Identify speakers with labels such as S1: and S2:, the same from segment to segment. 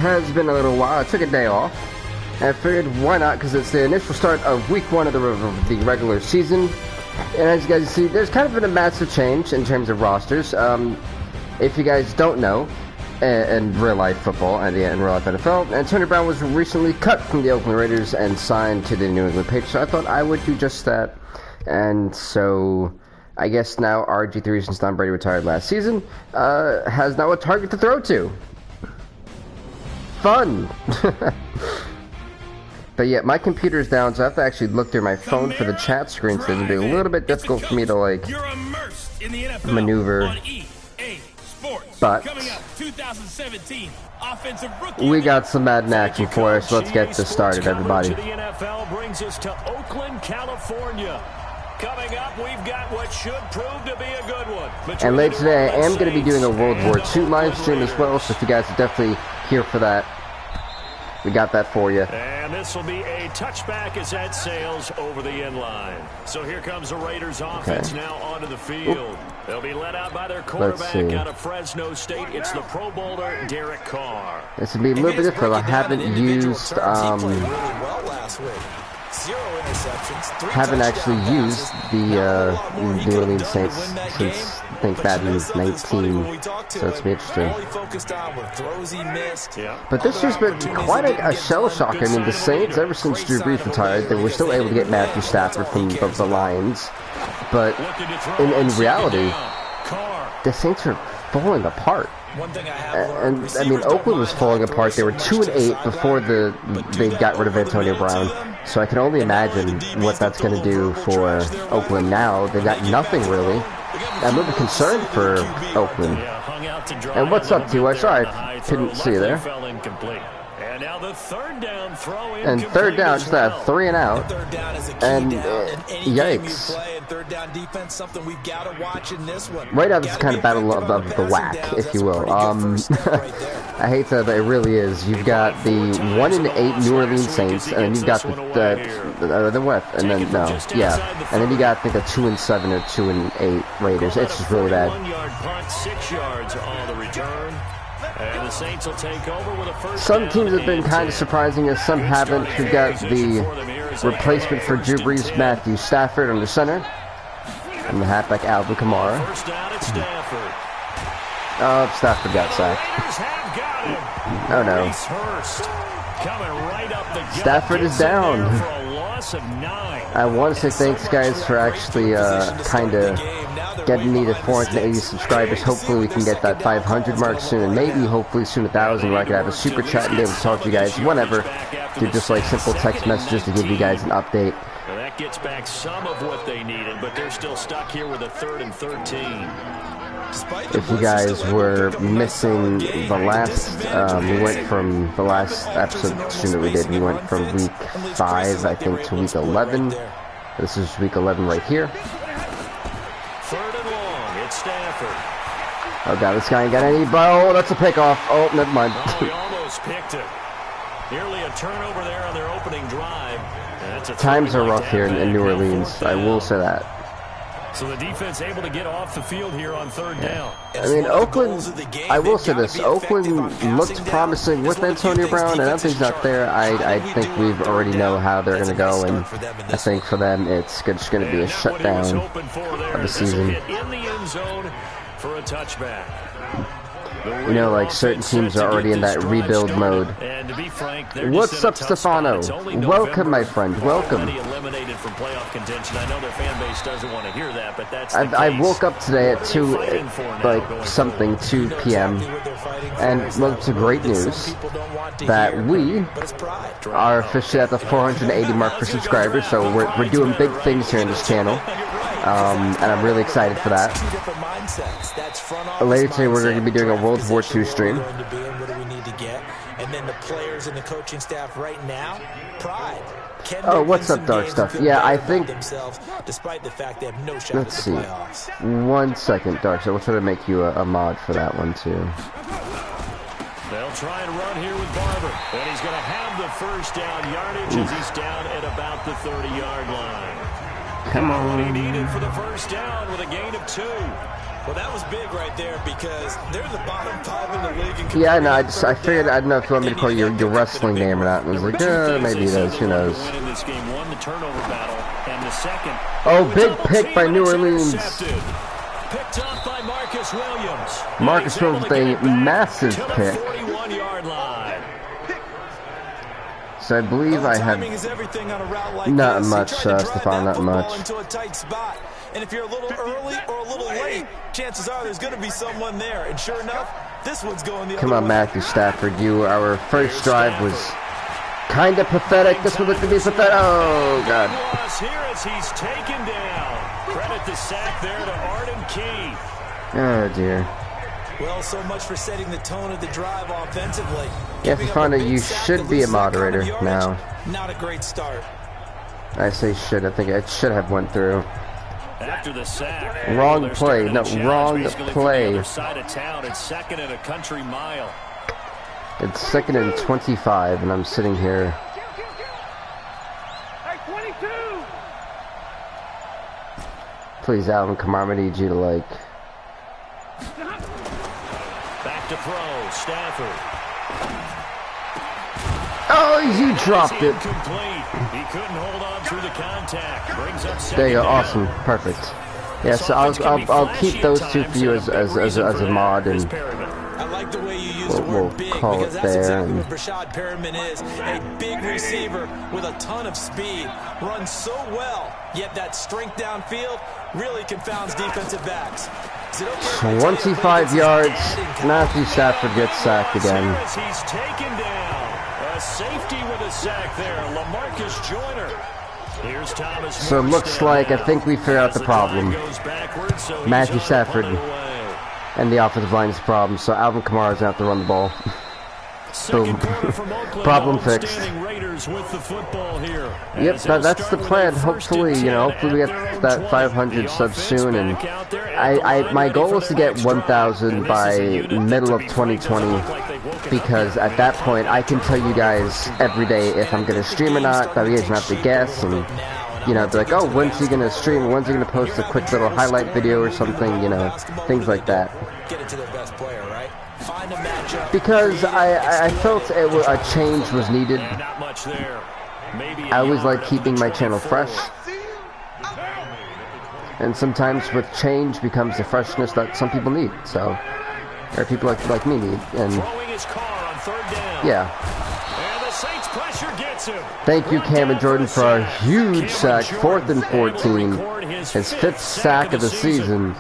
S1: Has been a little while. I took a day off and I figured why not, because it's the initial start of week 1 of the regular season, and as you guys see, there's kind of been a massive change in terms of rosters. If you guys don't know, in real life football and in real life NFL, Antonio Brown was recently cut from the Oakland Raiders and signed to the New England Patriots, so I thought I would do just that. And so I guess now RG3, since Tom Brady retired last season, has now a target to throw to. Fun! But yeah, my computer's down, so I have to actually look through my phone for the chat screen, so it'll be a little bit difficult for me to, like, maneuver. But we got some Madden action for us, so let's get this started, everybody.
S2: The NFL brings us to Oakland, California. Coming up, we've got what should prove to be a good one.
S1: And later today, I am going to be doing a World War II live stream as well, so if you guys are definitely here for that, we got that for you.
S2: And this will be a touchback as that sails over the end line. So here comes the Raiders offense now onto the field. They'll be led out by their quarterback out of Fresno State. It's the Pro Bowler, Derek Carr.
S1: This would be a little bit different. I haven't used, haven't actually used the New Orleans Saints since I think Madden 19, so it's be interesting. But this year's been quite a shell shock. I mean, the Saints, ever since Drew Brees retired, they were still able to get Matthew Stafford from the Lions, but in reality, the Saints are falling apart. And I mean, Oakland was falling apart. They were 2-8 before they got rid of Antonio Brown. So I can only imagine what that's going to do for Oakland now. They got nothing really. I'm a little concerned for Oakland. And what's up, T.Y.? Sorry, I couldn't see you there.
S2: And now the third down throw in.
S1: And third down, just that 3 and out. And yikes. Right now, this is kind of battle of the whack, if you will. I hate that, but it really is. You've got the 1-8 New Orleans Saints, and then you've got the what? And then and then you got, I think, a 2-7 or 2-8 Raiders. It's just really bad.
S2: 1-yard punt, 6 yards on the return. And the Saints will take over with a first.
S1: Some teams have been kind of surprising us, some haven't. We've got the replacement for Drew Brees, Matthew Stafford on the center, and the halfback Alvin Kamara. Oh, Stafford got sacked. Oh no. Stafford is down. I want to say thanks, guys, for actually kind of getting me to 480 subscribers. Hopefully we can get that 500 mark soon, and maybe hopefully soon 1,000, where I can have a super chat and be able to talk to you guys whenever through just like simple text messages to give you guys an update.
S2: Well, that gets back some of what they needed, but they're still stuck here with a 3rd and 13.
S1: If you guys were missing the last, we went from the last episode that we did, we went from week 5, I think, to week 11. This is week 11 right here.
S2: 3rd and long, it's Stafford.
S1: Oh god, this guy ain't got any, oh, that's a pickoff. Oh, never mind.
S2: Oh, he almost picked it. Nearly a turnover there on their opening drive.
S1: Times are rough here in New Orleans, I will say that.
S2: So the defense able to get off the field here on 3rd down.
S1: I mean, Oakland, I will say this, Oakland looked promising with Antonio Brown, and now that he's not there, I think we already know how they're going to go, and I think for them it's just going to be a shutdown of the season.
S2: For a touchback.
S1: You know, like, certain teams are already in that rebuild mode. What's up, Stefano? Welcome, my friend. Welcome. I woke up today at 2 p.m. and well, it's a great news that we are officially at the 480 mark for subscribers, so we're doing big things here in this channel. And I'm really excited for that. Later today, we're going to be doing a World War II stream. Oh, what's up, Dark Stuff? Yeah, I think... Let's see. 1 second, Dark Stuff. We'll try to make you a mod for that one, too.
S2: They'll try and run here with Barber. And he's going to have the first down yardage as he's down at about the 30-yard line.
S1: Come on.
S2: What he needed for the first down with a gain of 2.
S3: Well, that was big right there because they're the bottom 5 in the league.
S1: Yeah, no, I figured, I don't know if you want me to call your wrestling name or not. And I was like, maybe it is, who knows. Oh, big pick by New Orleans.
S2: Picked up by Marcus Williams.
S1: Marcus Williams with a massive pick. So I believe I have not much, Stefan, not much.
S3: And if you're a little early or a little late, chances are there's going to be someone there. And sure enough, this one's going the other way.
S1: Come on, Matthew Stafford. Our first drive was kind of pathetic. This one looked to be pathetic. Oh, God.
S2: Here as he's taken down. Credit the sack there to Arden Key.
S1: Oh, dear.
S3: Well, so much for setting the tone of the drive offensively.
S1: Yeah, Stefano, you should be a moderator now.
S3: Not a great start.
S1: I say should. I think it should have went through.
S2: After the sack,
S1: wrong play. No, wrong play.
S2: It's second and a country mile.
S1: It's 2nd and 25, and I'm sitting here. Please, Alvin Kamara, I need you to like.
S2: Back to throw, Stafford.
S1: Oh, you dropped it.
S2: He couldn't hold on through the contact. Brings up
S1: there you go, awesome, perfect. Yeah, so I'll keep those two for you as a mod, and
S3: I like the way you use the
S1: we'll
S3: word big,
S1: call
S3: because
S1: it
S3: that's
S1: there.
S3: exactly what Brashad Perriman is. A big receiver with a ton of speed. Runs so well, yet that strength downfield really confounds defensive backs.
S1: 25 yards. Matthew Stafford gets sacked again.
S2: He's taken down. A safety with a sack there. LaMarcus Joyner. Here's Thomas.
S1: So it looks like I think we figured out the problem. Matthew Stafford and the offensive line is the problem. So Alvin Kamara is going to have to run the ball. Boom. Problem fixed. Yep, that's the plan. Hopefully, hopefully we get that 500 subs soon, and my goal is to get 1,000 by middle of 2020, because at that point I can tell you guys every day if I'm gonna stream or not. That you guys don't have to guess, and be like, oh, when's he gonna stream? When's he gonna post a quick little highlight video or something? Things like that.
S3: Get it to their best player, right?
S1: Because I felt a change was needed. I always like keeping my channel fresh, and sometimes with change becomes the freshness that some people need. So, or people like me need, and yeah. Thank you, Cameron Jordan, for a huge sack, 4th and 14, his 5th sack of the season.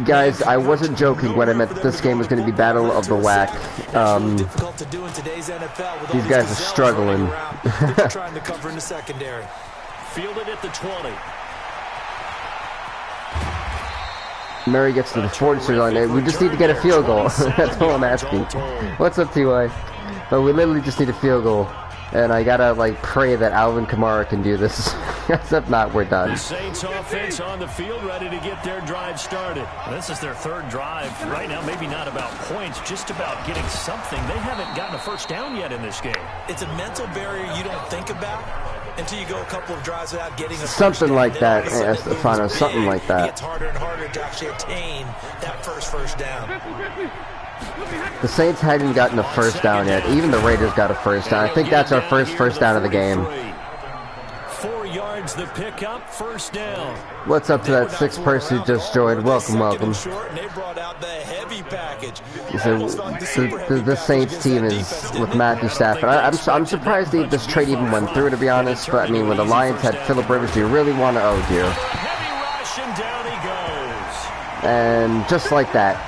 S1: Guys, I wasn't joking when I meant that this game was going to be Battle of the Whack. These guys are struggling.
S2: Fielded at the 20.
S1: Murray gets to the 40 line. We just need to get a field goal. That's all I'm asking. What's up, T.Y.? But we literally just need a field goal. And I gotta, pray that Alvin Kamara can do this. If not, we're done.
S2: The Saints offense on the field, ready to get their drive started. This is their 3rd drive. Right now, maybe not about points, just about getting something. They haven't gotten a first down yet in this game.
S3: It's a mental barrier you don't think about until you go a couple of drives without getting a
S1: something like that, Stefano, something like that.
S3: It's harder and harder to actually attain that first down.
S1: The Saints hadn't gotten a first down yet. Even the Raiders got a first down. I think that's our first down of the game.
S2: 4 yards the pickup, first down.
S1: What's up to that 6th person who just joined? Welcome. The Saints team is with Matthew Stafford. I'm surprised this trade even went through, to be honest. But I mean, when the Lions had Phillip Rivers, do you really want to? Oh dear.
S2: Heavy rush and down he goes.
S1: And just like that.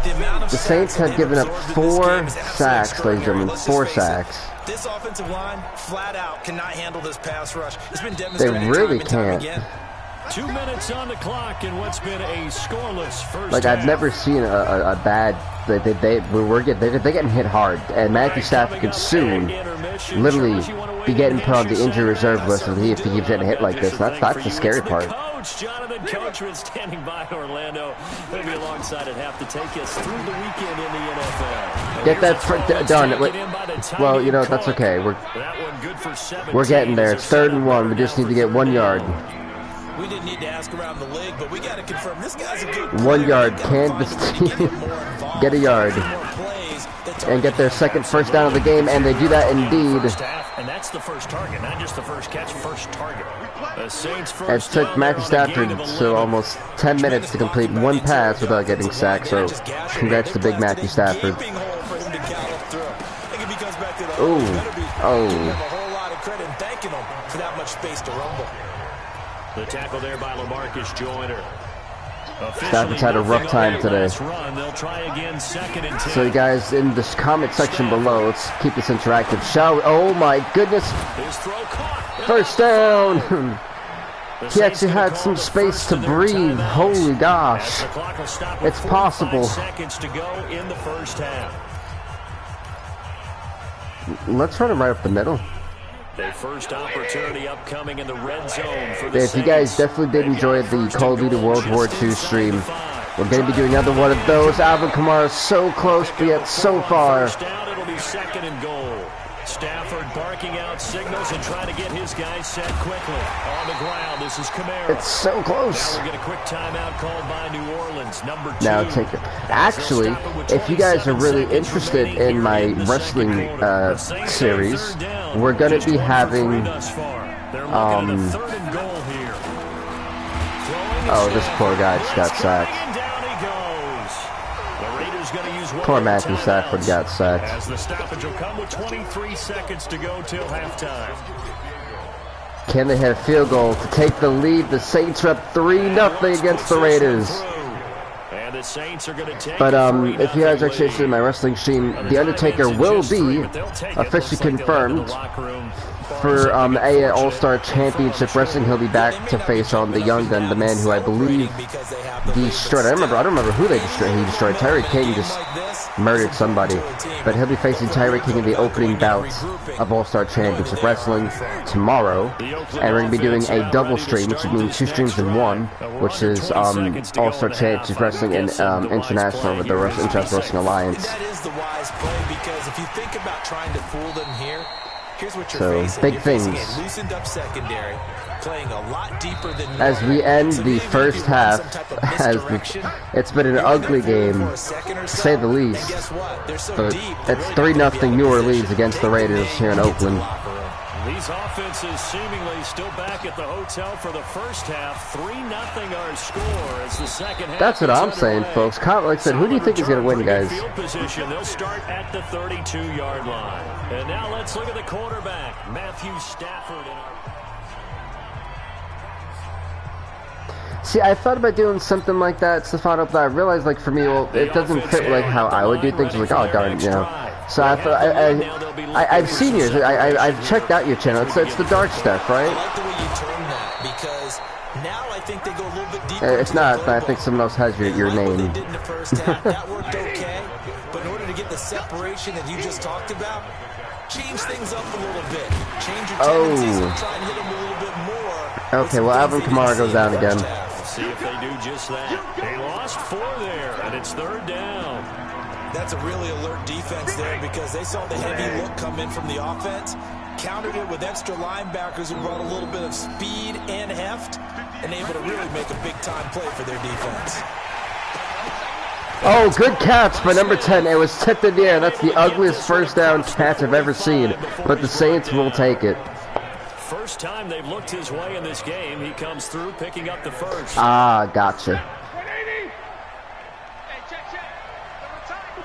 S1: The Saints have given up 4 sacks, ladies and gentlemen. 4 sacks.
S3: This offensive line, flat out, cannot handle this pass rush. It's been demonstrated.
S1: They really can't.
S2: 2 minutes on the clock in what's been a scoreless first half.
S1: I've never seen a bad. They're getting hit hard, and Matthew Stafford could soon literally be getting put on the injury reserve list if he keeps getting hit like this. That's the scary part.
S2: Jonathan Coachman standing by Orlando. He'll be alongside at half to take us through the weekend in the NFL.
S1: Get that done. Well, that's okay. We're getting there. It's 3rd and 1. We just need to get 1 yard.
S3: We didn't need to ask around the league, but we got to confirm this guy's a good player.
S1: 1 yard, Kansas team. Get a yard. And get their second first down of the game, and they do that indeed.
S2: And that's the first target, not just the first catch, first target.
S1: It took Matthew Stafford so almost 10 minutes to complete one pass without getting sacked, so congrats to big Matthew Stafford. Oh,
S2: The tackle there by LaMarcus Joyner.
S1: Stafford's had a rough time today. So you guys, in the comment section below, let's keep this interactive, shall we? Oh my goodness! First down! He actually had some space to breathe. Holy gosh! It's possible. Let's run him right up the middle.
S2: Their first opportunity upcoming in the red zone for the
S1: If you guys definitely did enjoy the Call of Duty World War II stream, we're going to be doing another one of those. Alvin Kamara is so close, but yet so far.
S2: First down, it'll be second and goal. Stafford barking out signals and trying to get his guys set quickly. On the ground, this is Kamara.
S1: It's so close.
S2: Now we get a quick timeout called by New Orleans, number 2.
S1: Now take it. Actually, if you guys are really interested in my wrestling series, we're going to be having oh, this poor guy just got sacked. Poor Matthew Stafford got sacked.
S2: As the stoppage will come with 23 seconds to go till halftime.
S1: Can they hit a field goal to take the lead? The Saints are up 3-0 against the Raiders.
S2: And the Saints are going to take
S1: but if you guys are interested in my wrestling stream, The Undertaker will be officially confirmed for a All-Star Championship Wrestling. He'll be back to face on the Young Gun, the man who I believe destroyed. I don't remember who they destroyed. He destroyed Tyreek King, just murdered somebody. But he'll be facing Tyreek King in the opening bout of All-Star Championship Wrestling tomorrow. And we're going to be doing a double stream, which would mean 2 streams in 1, which is All-Star Championship Wrestling and International with the International Wrestling Alliance.
S3: That is the wise play, because if you think about trying to fool them here, here's what you're
S1: so
S3: facing.
S1: big
S3: you're
S1: things
S3: facing a loosened up secondary, playing a lot deeper than normal.
S1: as we end the first half. It's been an ugly game, to say the least. But it's 3-0 New Orleans against the Raiders here in Oakland.
S2: These offenses seemingly still back at the hotel for the first half. 3-0 our score as the second half.
S1: That's what I'm saying, folks. Like I said, who do you think is going to win, guys?
S2: Field position. They'll start at the 32-yard line. And now let's look at the quarterback, Matthew Stafford.
S1: See, I thought about doing something like that, Stefano, but I realized, like, for me, well, it doesn't fit, like, how I would do things. Like, oh, darn, you know. So I thought, I've seen yours. I've checked out your channel. It's the dark stuff, right?
S3: I like the way you term that, because now I think they go a little bit deeper.
S1: It's not. I think someone else has your name.
S3: They did in the first half. That worked okay, but in order to get the separation that you just talked about, change things up a little bit. Change your tendencies and try and hit them a little bit more.
S1: Okay, well, Alvin Kamara goes down again.
S2: See if they do just that. They lost 4 there, and it's 3rd down.
S3: That's a really alert defense there, because they saw the heavy look come in from the offense, countered it with extra linebackers who brought a little bit of speed and heft, and able to really make a big-time play for their defense.
S1: Oh, good catch by number 10. It was tipped in the air. That's the ugliest first down catch I've ever seen, but the Saints will take it.
S2: First time they've looked his way in this game, he comes through picking up the first.
S1: Ah, gotcha.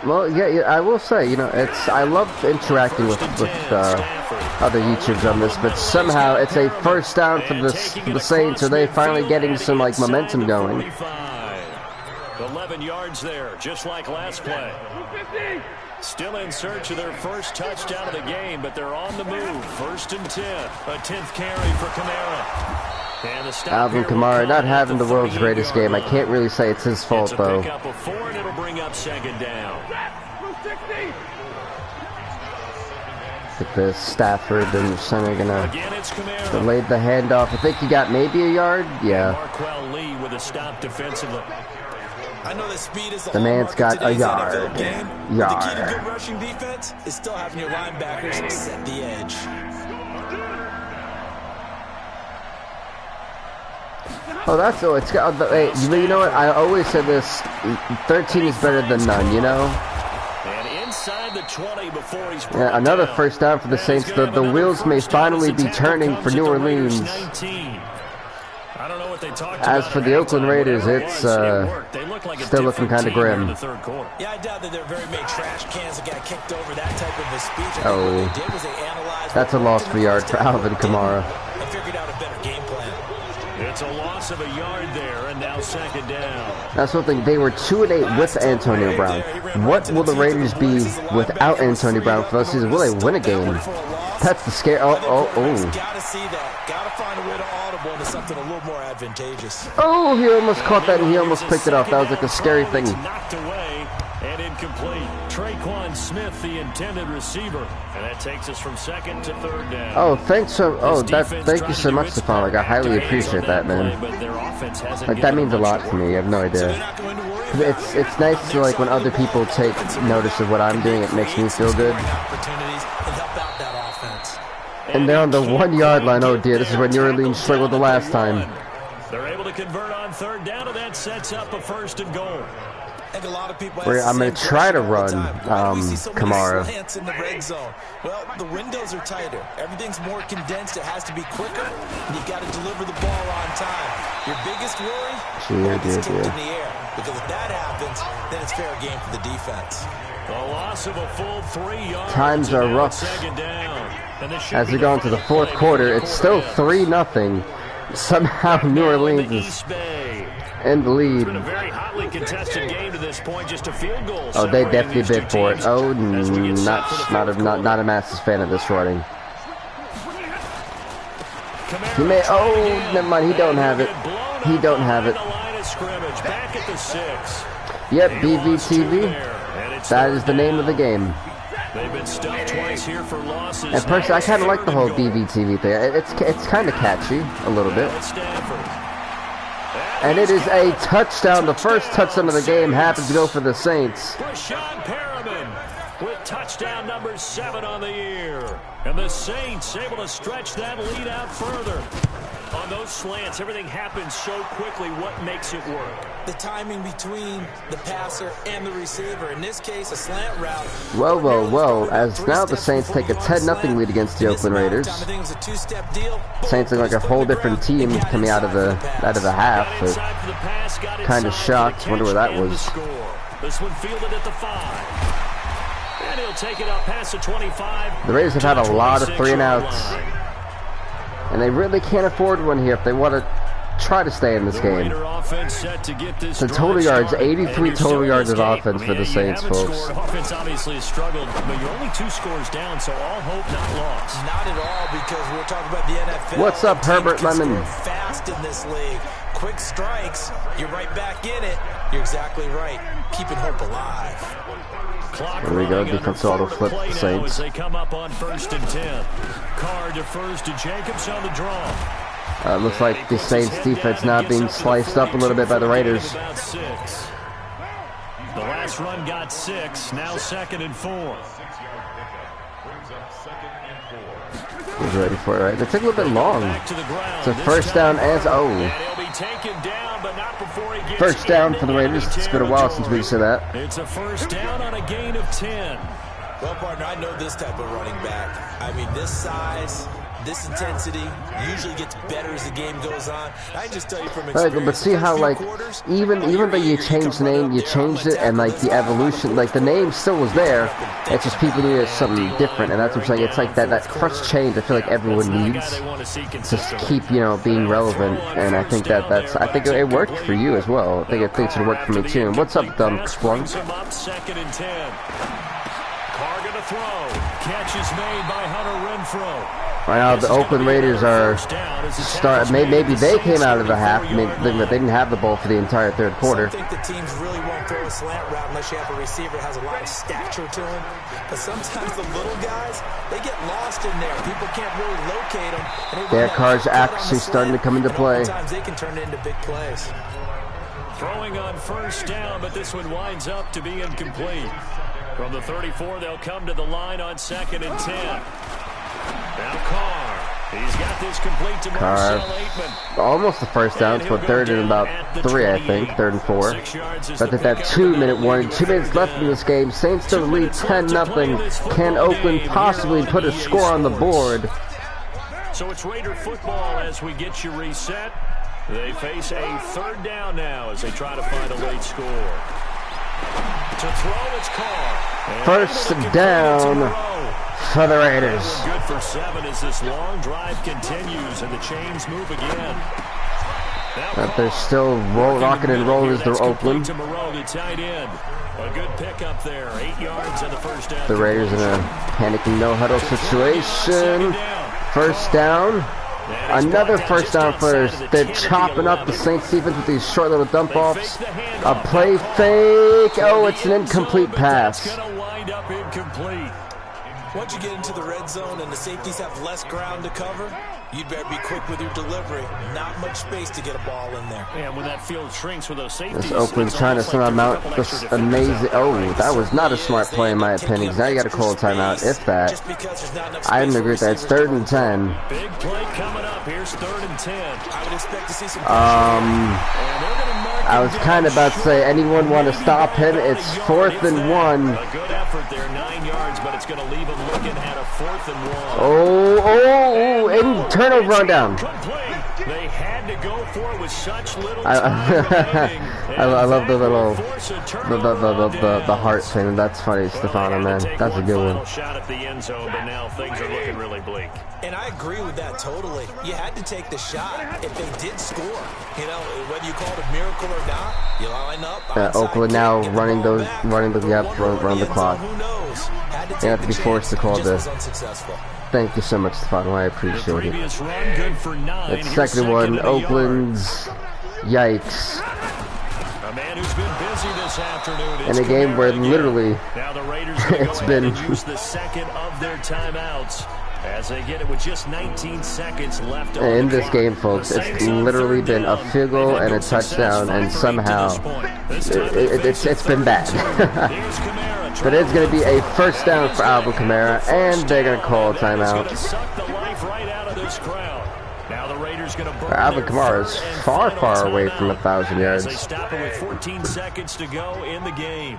S1: Well, yeah, I will say, you know, I love interacting with other YouTubers on this, but somehow it's a first down for the Saints. Are they finally getting some, like, momentum going?
S2: 11 yards there, just like last play. Still in search of their first touchdown of the game, but they're on the move. 1st and 10. A 10th carry for Kamara. And the
S1: Alvin Kamara not having the world's greatest game. I can't really say it's his fault, though.
S2: Pick up a 4, and it'll bring up 2nd down.
S1: With the Stafford and the center gonna delay the handoff. I think he got maybe a yard. Yeah.
S2: Marquell Lee with a stop defensively.
S3: I know that speed is
S1: the man's got a yard.
S3: The key to good rushing defense is still having your linebackers set the edge.
S1: Oh, that's oh, it's got. Hey, you know what? I always said this: 13 is better than none. You know.
S2: And inside the 20 before he's
S1: yeah, another first down for the Saints. The wheels may finally be turning for New Orleans.
S2: I don't know what they talked
S1: As
S2: about
S1: for the Oakland Raiders, it's still looking kind of grim.
S3: Yeah, I doubt that there are very many trash cans that got kicked over that type of a speech.
S1: Oh,
S3: what they did was they analyzed
S1: that's a loss for yard for Alvin Kamara.
S3: And figured out a better game plan.
S2: It's a loss of a yard there, and now second down.
S1: That's something. They were 2-8 with Antonio Brown. What will the Raiders be without Antonio Brown for this season? Will they win a game? That's the scare. Oh.
S3: Gotta see that. Gotta find a way to audible into something a little more advantageous.
S1: Oh, he almost caught that and he almost picked it off. That was like a scary thing.
S2: Knocked away and incomplete. Traquan Smith, the intended receiver, and that takes us from second to third down.
S1: Oh, thanks so. Oh, thank you so much, Stefan. Like, I highly appreciate that, man. Like, that means a lot to me. You have no idea. It's nice to, like, when other people take notice of what I'm doing. It makes me feel good. And they're on the 1 yard line. Oh dear, this is where New Orleans struggled the last time.
S2: They're able to convert on third down, and that sets up a first and goal.
S1: I'm going to try to run Kamara.
S3: In the red zone. Well, the windows are tighter. Everything's more condensed. It has to be quicker, and you've got to deliver the ball on time. Your biggest worry is kicked in the air, because if that happens, then it's fair game for the defense.
S2: A loss of a full 3 yards.
S1: Times are rough. As we go into the fourth quarter, it's still 3-0. Somehow New Orleans is in the lead.
S2: It's been a very hotly contested game to this point, just a field goal.
S1: Oh, they definitely bid for it. Oh, not a massive fan of this running. He may. Oh, never mind. He don't have it. He don't have it. Yep, BVTV. That is the name of the game.
S2: They've been stuffed twice here for losses.
S1: And personally, I kind of like the whole BVTV thing. It's kind of catchy, a little bit. And it is a touchdown. The first touchdown of the game happens to go for the Saints.
S2: Rashawn Perriman with touchdown number 7 on the year. And the Saints able to stretch that lead out further. On those slants, everything happens so quickly. What makes it work?
S3: The timing between the passer and the receiver. In this case, a slant route.
S1: Whoa. As now the Saints take a 10-0 lead against the Oakland Raiders. Saints look like a whole different team coming out of the half. But kind of shocked. Wonder where that was.
S2: This one fielded at the 5. And he'll take it up past the 25.
S1: The Raiders have had a lot of 3-and-outs. And they really can't afford one here if they want to try to stay in this game. The total yards, 83 total yards of offense for the Saints, folks.
S2: Offense obviously has struggled, but you're only 2 scores down, so all hope not lost.
S3: Not at all, because we're talking about the NFL.
S1: What's up, Herbert Lemon?
S3: Fast in this league. Quick strikes, you're right back in it. You're exactly right. Keeping hope alive.
S1: There we go, defense auto flip the Saints.
S2: They come up on 1st and 10. Carr defers to Jacobs on the draw.
S1: Looks like the Saints defense now being sliced up a little bit by the Raiders.
S2: The last run got 6, now 2nd and 4.
S1: He's ready for it, right? They took a little bit long. It's a first down as first down for the Raiders. It's been a while since we said that.
S2: It's a first down on a gain of 10.
S3: Well, partner, I know this type of running back. I mean, this size, this intensity usually gets better as the game goes on. I just tell you from experience.
S1: Right, but see how, like, even though you changed the name, you changed it, and, like, the evolution, like, the name still was there. It's just people needed something different, and that's what I'm saying. It's like that first change I feel like everyone needs to keep, being relevant, and I think I think it worked for you as well. I think it should work for me, too. And what's up, Dumb Splunk?
S2: 2nd and 10. Carr gonna throw. Catch is made by Hunter Renfrow.
S1: Right now, the Oakland Raiders are maybe they came out of the half, but they didn't have the ball for the entire third quarter.
S3: I think the teams really won't throw a slant route unless you have a receiver that has a lot of stature to him. But sometimes the little guys, they get lost in there. People can't really locate them.
S1: Their Carr's actually starting to come into play.
S3: Sometimes they can turn it into big plays.
S2: Throwing on first down, but this one winds up to be incomplete. From the 34, they'll come to the line on 2nd and 10. Now Carr. He's got this complete to Marcel Aitman.
S1: Almost the first down, so third and about 3, I think. 3rd and 4. But at that 2-minute warning, 2 minutes left in this game. Saints still lead 10-0. Can Oakland possibly put a score on the board?
S2: So it's Raider football as we get you reset. They face a 3rd down now as they try to find a late score. To throw, it's Carr.
S1: First down for the Raiders.
S2: Good for 7 as this long drive continues and the chains move again.
S1: But they're still rocking and rolling as they're Oakland.
S2: To Moreau, the tight end. A good pickup there. 8 yards on the first down.
S1: The Raiders in a panicking no-huddle situation. First down. Another first down for us. They're chopping up the Saints defense with these short little dump-offs. A play fake. Oh, it's an incomplete pass.
S2: It's going to wind up incomplete.
S3: Once you get into the red zone and the safeties have less ground to cover, you'd better be quick with your delivery. Not much space to get a ball in there.
S2: And when that field shrinks with those safeties,
S1: this Oakland's trying to somehow mount this amazing. Oh, that was not a smart play in my opinion. Now you got to call a timeout, if that. I didn't agree with that. It's 3rd and 10.
S2: Big play coming up. Here's 3rd and 10.
S3: I would expect to see some.
S1: I was kind of about to say, anyone want to stop him? It's 4th and 1.
S2: A good effort there, 9 yards, but it's going to leave him looking at a 4th and 1.
S1: Oh, and turnover run down.
S2: They had to go for it with such little
S1: time. I love the little, the heart thing. That's funny, Stefano, man. That's a good one.
S2: Shot at the end zone, but now things are looking really bleak.
S3: And I agree with that totally. You had to take the shot if they did score. You know, whether you call it a miracle or not, you line up.
S1: Oakland now running the run the clock. They have to be forced to call this. Thank you so much, Stefano. I appreciate it. That second one, Oakland's. Yikes.
S2: A man who's been busy this afternoon.
S1: In a game where literally
S2: it's been use the second of their timeouts as they get it with just 19 seconds left.
S1: In this game, folks, it's literally been a field goal and a touchdown, and somehow it's been bad. But it's going to be a first down for Alvin Kamara, and they're going to call a timeout. Alvin Kamara is far away from 1,000 yards.
S2: They stop it with 14 seconds to go in the game.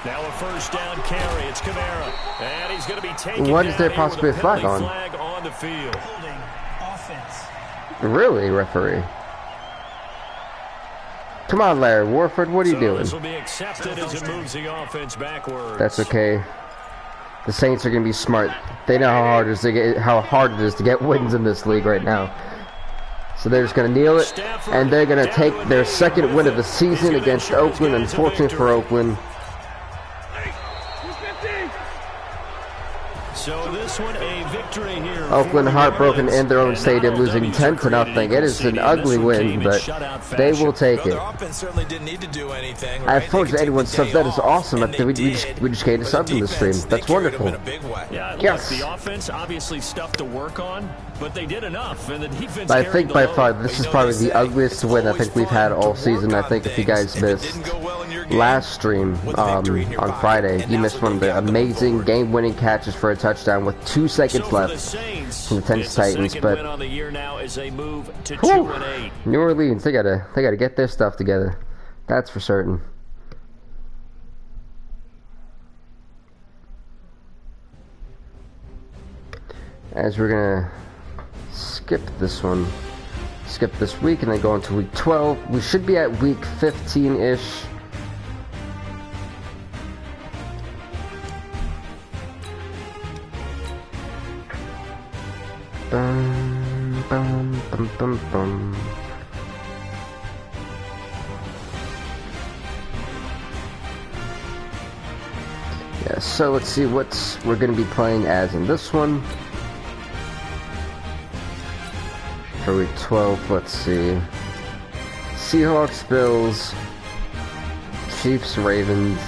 S2: Now a first down carry. It's Kamara, and he's going to be taken.
S1: What is there possibly a flag on?
S2: On the field.
S1: Really, referee? Come on, Larry Warford, what are you doing?
S2: This will be accepted as it moves the offense backwards.
S1: That's okay. The Saints are going to be smart. They know how hard it is to get wins in this league right now. So they're just going to kneel it, and they're going to take their second win of the season against Oakland. Unfortunate for Oakland.
S2: So this one a victory here.
S1: Oakland heartbroken in their own stadium, losing 10-0. It is an ugly win, but they will take it. I forced anyone sub. That is awesome. We just gained a sub in the stream. That's wonderful. Yes.
S2: The offense obviously stuff to work on, but they did enough, and the defense.
S1: I think by far this is probably the ugliest win I think we've had all season. I think if you guys missed last stream on Friday, you missed one of the amazing game-winning catches for a touchdown with 2 seconds left from the Tennessee Titans. But New Orleans, they gotta get their stuff together. That's for certain. As we're gonna skip this week, and then go into week 12. We should be at week 15-ish. Bum, bum, bum, bum, bum. Yeah, so let's see what we're going to be playing as in this one. For week 12, let's see. Seahawks, Bills, Chiefs, Ravens.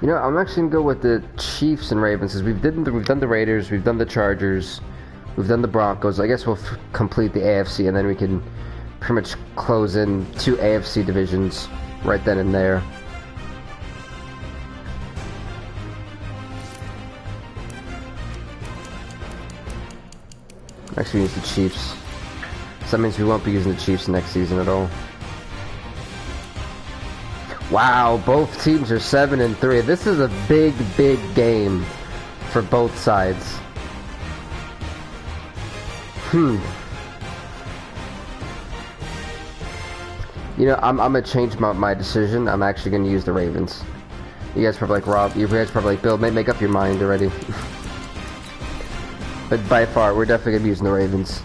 S1: You know, I'm actually gonna go with the Chiefs and Ravens because we've done the Raiders, we've done the Chargers, we've done the Broncos. I guess we'll complete the AFC and then we can pretty much close in 2 AFC divisions right then and there. Actually, use the Chiefs. So that means we won't be using the Chiefs next season at all. Wow, both teams are 7-3. This is a big, big game for both sides. You know, I'm gonna change my decision. I'm actually gonna use the Ravens. You guys probably like Rob. You guys probably like Bill. Make up your mind already. But by far, we're definitely gonna be using the Ravens.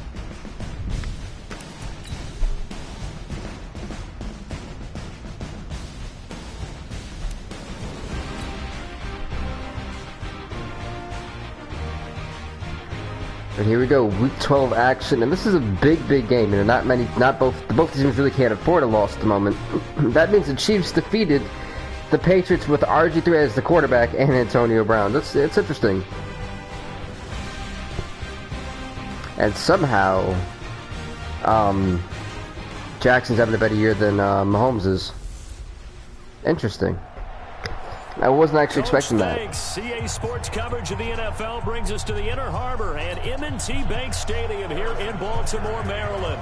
S1: And here we go, Week 12 action, and this is a big, big game. You know, both teams really can't afford a loss at the moment. That means the Chiefs defeated the Patriots with RG3 as the quarterback and Antonio Brown. It's interesting. And somehow, Jackson's having a better year than Mahomes is. Interesting. I wasn't actually expecting that.
S2: CA Sports coverage of the NFL brings us to the Inner Harbor and M&T Bank Stadium here in Baltimore, Maryland.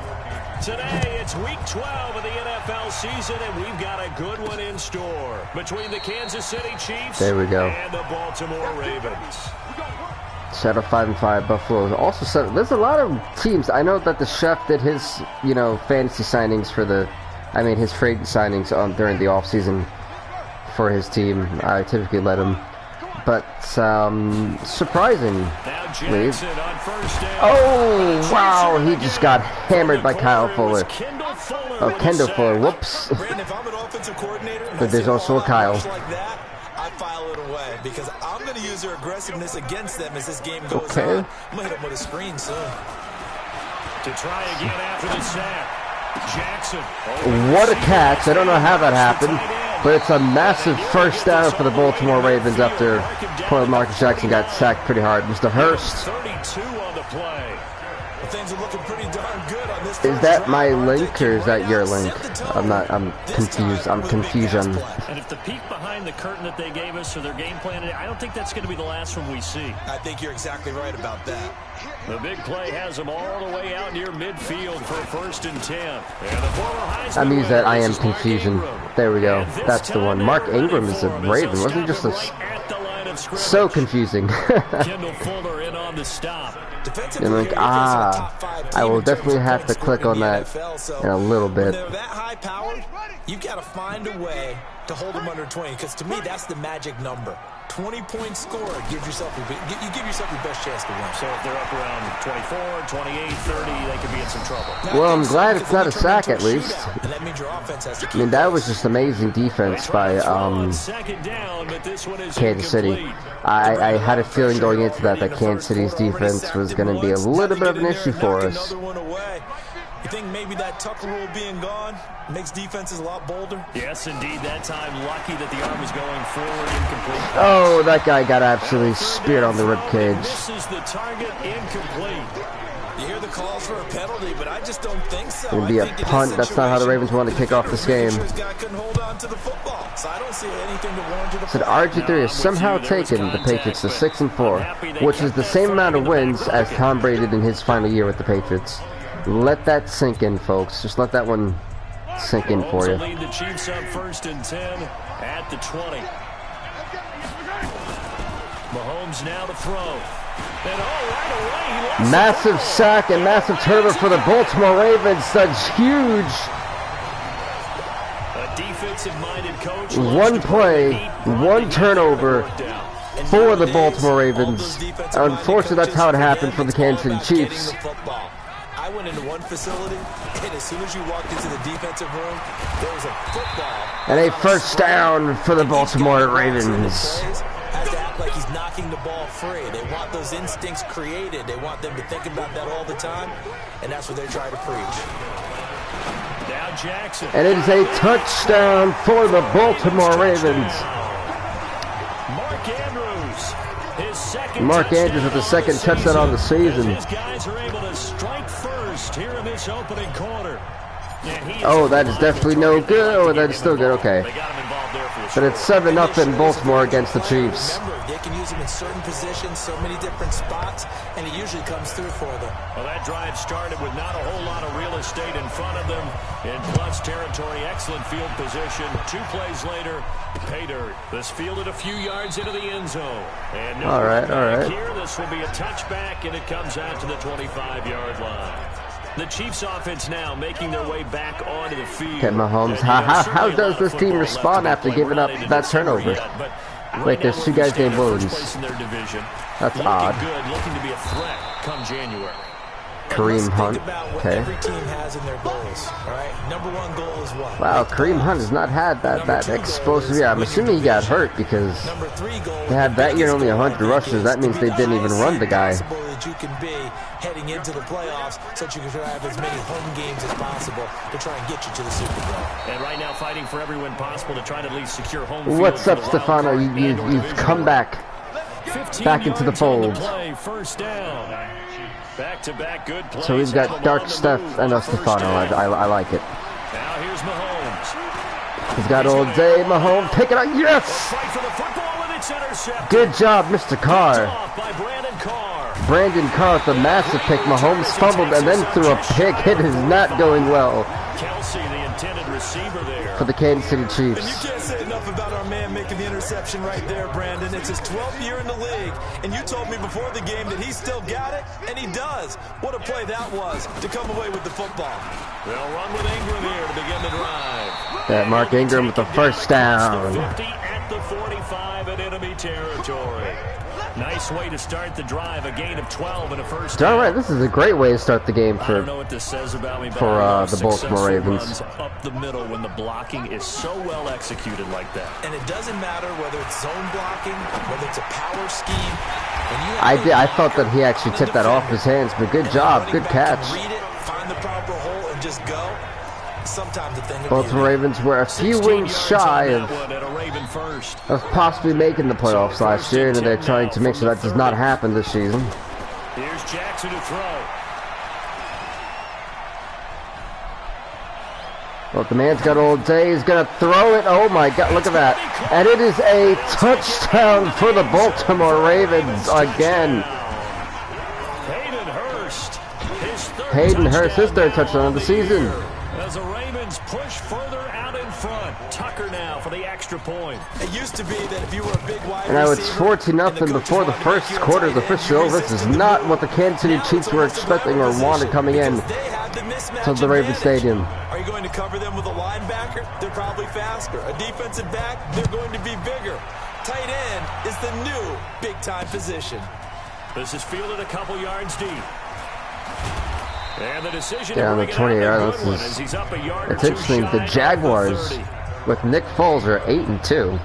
S2: Today, it's Week 12 of the NFL season, and we've got a good one in store between the Kansas City Chiefs
S1: and
S2: the Baltimore Ravens.
S1: Set up 5-5 Buffalo. Also set. There's a lot of teams. I know that the chef did his, you know, fantasy signings for his trade signings during the offseason for his team. I typically let him, but surprisingly, oh wow, he just got hammered by Kyle Fuller. Oh, Kendall Fuller. Whoops. But there's also a Kyle.
S3: I file it away because I'm going to use their aggressiveness against them as this game goes on. I'm going to hit them with a screen soon.
S2: To try again after the sack. Jackson.
S1: What a catch. I don't know how that happened, but it's a massive first down for the Baltimore Ravens after poor Marcus Jackson got sacked pretty hard. Mr. Hurst.
S2: 32 on the play.
S3: Things are looking pretty darn good on this.
S1: Is that my link or is that your link? I'm confused. I'm confusion.
S2: And if the peek behind the curtain that they gave us for their game plan, I don't think that's going to be the last one we see.
S3: I think you're exactly right about that.
S2: The big play has them all the way out near midfield for 1st and 10. And the former Heisman
S1: I'm using that I am
S2: winner,
S1: confusion. There we go. That's the one. Mark Ingram is a Raven. Wasn't he just so confusing?
S2: Kendall Fuller in on the stop.
S1: And like, I will definitely have to click on that in a little bit.
S3: When they're that high powered, you've got to find a way to hold them under 20, because to me that's the magic number. 20-point score gives yourself your best chance to win.
S2: So if they're up around 24, 28, 30, they could be in some trouble.
S1: Well, I'm glad it's not a sack at least.
S3: And that means your offense has to keep.
S1: I mean, that was just amazing defense by Kansas City. I had a feeling going into that Kansas City's defense was going to be a little bit of an issue for us.
S3: You think maybe that Tucker rule being gone makes defenses a lot bolder?
S2: Yes, indeed. That time, lucky that the arm was going forward, incomplete.
S1: Oh, that guy got absolutely speared on the ribcage.
S2: This is the target, incomplete.
S3: You hear the calls for a penalty, but I just don't think so.
S1: It'll be a punt. That's not how the Ravens want to kick off this game. Said RG3 has somehow taken the Patriots to 6-4, which is the same amount of wins as Tom Brady did in his final year with the Patriots. Let that sink in, folks. Just let that one sink in for you.
S2: Lead the Chiefs up 1st and 10 at the 20. Mahomes now to throw. And right away,
S1: massive sack and massive turnover for the Baltimore Ravens. Such huge.
S2: A defensive-minded coach.
S1: One play, one turnover for the Baltimore Ravens. Unfortunately, that's how it happened for the Kansas City Chiefs.
S3: I went into one facility, and as soon as you walked into the defensive room, there was a football.
S1: And a first down for the Baltimore Ravens.
S3: Has to act like he's knocking the ball free. They want those instincts created. They want them to think about that all the time, and that's what they're trying to preach.
S2: Now Jackson.
S1: And it is a touchdown for the Baltimore Ravens. Mark Andrews with the second touchdown on the season.
S2: His guys are able to strike first here in this opening quarter.
S1: Oh, that is definitely no good. Oh, that is still good. Okay. But it's 7-0 Baltimore against the Chiefs.
S3: Remember, they can use him in certain positions, so many different spots, and he usually comes through for them.
S2: Well, that drive started with not a whole lot of real estate in front of them. In plus territory, excellent field position. 2 plays later, pay dirt. This fielded a few yards into the end zone. And no, all right. Here, this will be a touchback, and it comes out to the 25-yard line. The Chiefs offense now making their way back onto the field.
S1: Okay, Mahomes. How does this team respond after giving up that turnover? Wait, there's 2 guys named Williams. That's odd.
S2: Looking to be a threat come January.
S1: Kareem Hunt. Okay.
S3: Every team has in their goals. All right. Number 1 goal is what?
S1: Wow, Kareem Hunt has not had that explosive. Yeah, I'm assuming he got hurt because they had that year only 100 rushes. That means they didn't even run the guy.
S3: You can be heading into the playoffs so that you can have as many home games as possible to try and get you to the Super Bowl.
S2: And right now fighting for every win possible to try to at least secure home field.
S1: What's up, Stefano? You've come back into the fold.
S2: First down. Back-to-back good plays.
S1: So we've got Dark Steph and Stefano. I like it.
S2: Now here's Mahomes.
S1: He's got all day. Mahomes pick it up. Yes! Good job, Mr. Carr. Brandon Carr with a massive pick. Mahomes fumbled and then threw a pick. It is not going well for the Kansas City Chiefs.
S3: And you can't say enough about our man making the interception right there, Brandon. It's his 12th year in the league, and you told me before the game that he still got it, and he does. What a play that was to come away with the football.
S2: They'll run with Ingram here to begin the drive.
S1: That Mark Ingram with the first down.
S2: 50 at the 45 in enemy territory. Nice way to start the drive. A gain of 12 and a first down.
S1: All right, this is a great way to start the game for
S2: I don't know what this says about me,
S1: for the Baltimore Ravens.
S2: Up the middle when the blocking is so well executed like that.
S3: And it doesn't matter whether it's zone blocking, whether it's a power scheme.
S1: I thought that he actually tipped that off his hands, but good job, good catch.
S3: Read it, find the proper hole, and just go. Sometimes the thing
S1: Baltimore Ravens were a few wins shy of possibly making the playoffs last year, and they're trying to make sure that does not happen this season.
S2: Here's Jackson to throw.
S1: Well, the man's got all day. He's going to throw it. Oh, my God. Look at that. And it is a touchdown for the Baltimore Ravens again. Hayden Hurst, his third touchdown of the season.
S2: As the Ravens push further out in front. Tucker now for the extra point.
S3: It used to be that if you were a big wide
S1: and now it's 14-0 before the first quarter of the first show. This is not what the Kansas City Chiefs were expecting or wanted coming in to the Ravens Stadium.
S3: Are you going to cover them with a linebacker? They're probably faster. A defensive back? They're going to be bigger. Tight end is the new big-time position.
S2: This is fielded a couple yards deep. And the decision
S1: down the 20-yard. It's interesting. The Jaguars with Nick Foles are 8-2.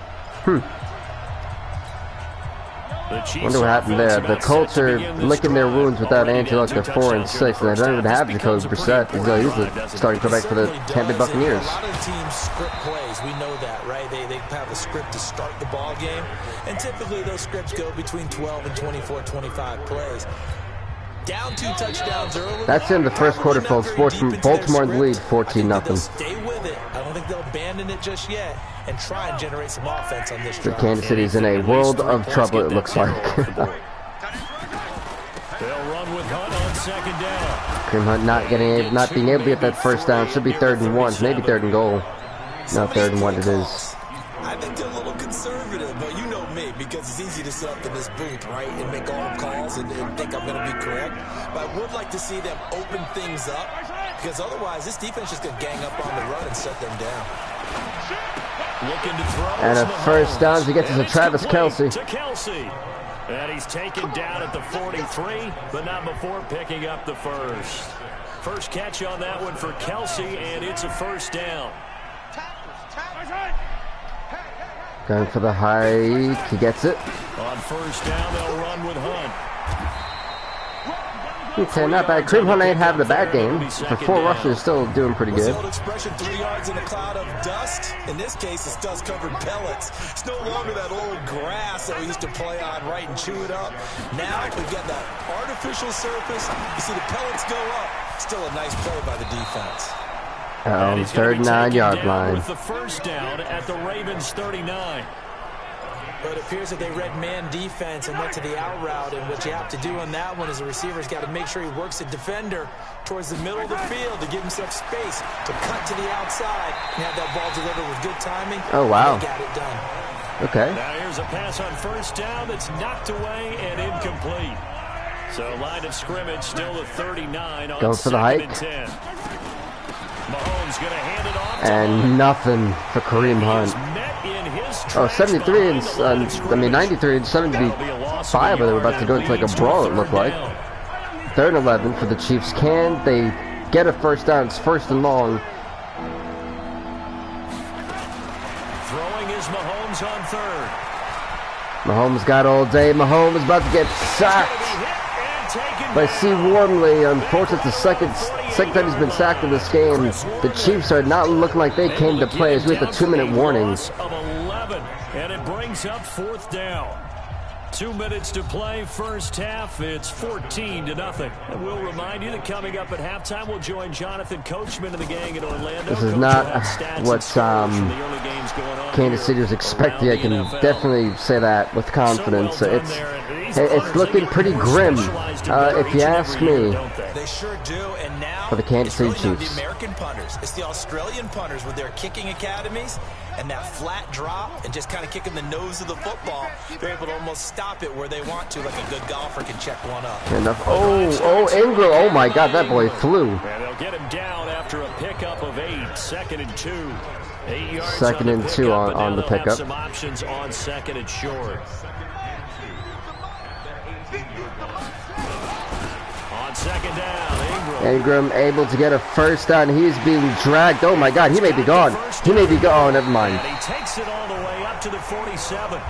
S1: Wonder what happened there. The Colts are licking their wounds without Andrew Luck. They're 4-6, and they don't even have Jacoby Brissett. He's the starting quarterback for the Tampa Bay Buccaneers.
S3: A lot of teams script plays. We know that, right? They have a script to start the ball game, and typically those scripts go between 12 and 24, 25 plays. Down 2 touchdowns early.
S1: That's in the first quarter, folks. Baltimore in the lead, 14-0.
S3: Stay with it. I don't think they'll abandon it just yet and try and generate some offense on this drive.
S1: Kansas City's in a world of trouble, it looks like.
S2: They'll run with Hunt on second down.
S1: Kareem Hunt not being able to get that first down. Should be 3rd and 1, maybe 3rd and goal. No, 3rd and 1 it is.
S3: I think they're a little conservative, but you know me, because it's easy to sit up in this booth, right, and make all the calls and think I'm going to be correct. But I would like to see them open things up, because otherwise this defense is going to gang up on the run and shut them down.
S2: Looking to throw.
S1: And a first down as he gets to Travis Kelce.
S2: And he's taken down at the 43, but not before picking up the first. First catch on that one for Kelce, and it's a first down.
S1: Going for the hike, he gets it.
S2: On first down, they'll run with Hunt.
S1: Okay, not bad. Kareem Hunt ain't having a bad game. For 4 rushes, still doing pretty good.
S3: Old expression, 3 yards in a cloud of dust. In this case, it's dust-covered pellets. It's no longer that old grass that we used to play on, right, and chew it up. Now we've got that artificial surface. You see the pellets go up. Still a nice play by the defense.
S1: Third 9-yard line.
S2: With the first down at the Ravens 39.
S3: But it appears that they read man defense and went to the out route, and what you have to do on that one is the receiver's got to make sure he works the defender towards the middle of the field to give himself space to cut to the outside and have that ball delivered with good timing.
S1: Oh, wow.
S3: They got it done.
S1: Okay.
S2: Now here's a pass on first down that's knocked away and incomplete. So line of scrimmage still the 39 on
S1: Going for the hike.
S2: and 10. Mahomes going to hand it off.
S1: And nothing for Kareem Hunt. Oh, 73 and 93 and 75, but they were about to go into like a brawl, it looked like. 3rd and 11 for the Chiefs. Can they get a first down? It's 1st and long.
S2: Throwing is Mahomes on 3rd.
S1: Mahomes got all day. Mahomes about to get sacked by C. Wormley. Unfortunately, it's the second time he's been sacked in this game. The Chiefs are not looking like they came to play as we have the 2-minute warning.
S2: And it brings up 4th down. 2 minutes to play, first half. It's 14-0. And we'll remind you that coming up at halftime, we'll join Jonathan Coachman and the gang in Orlando.
S1: This is not what Kansas City was expecting. I can definitely say that with confidence. It's looking pretty grim, if you ask me.
S3: They sure do, and now
S1: for the Kansas City Chiefs.
S3: The American punters. It's the Australian punters with their kicking academies and that flat drop and just kind of kicking the nose of the football. They're able to almost stop it where they want to, like a good golfer can check one up.
S1: Enough. Oh, Ingram. Oh, my God, that boy flew.
S2: And they'll get him down after a pickup of 8. 2nd and 2. 8 yards
S1: 2nd and 2 on the pickup.
S2: Some options on 2nd and short. On 2nd down,
S1: Ingram able to get a first down. He's being dragged. Oh my God, he may be gone. He may be gone. Oh, never mind.
S2: And he takes it all the way up to the 47.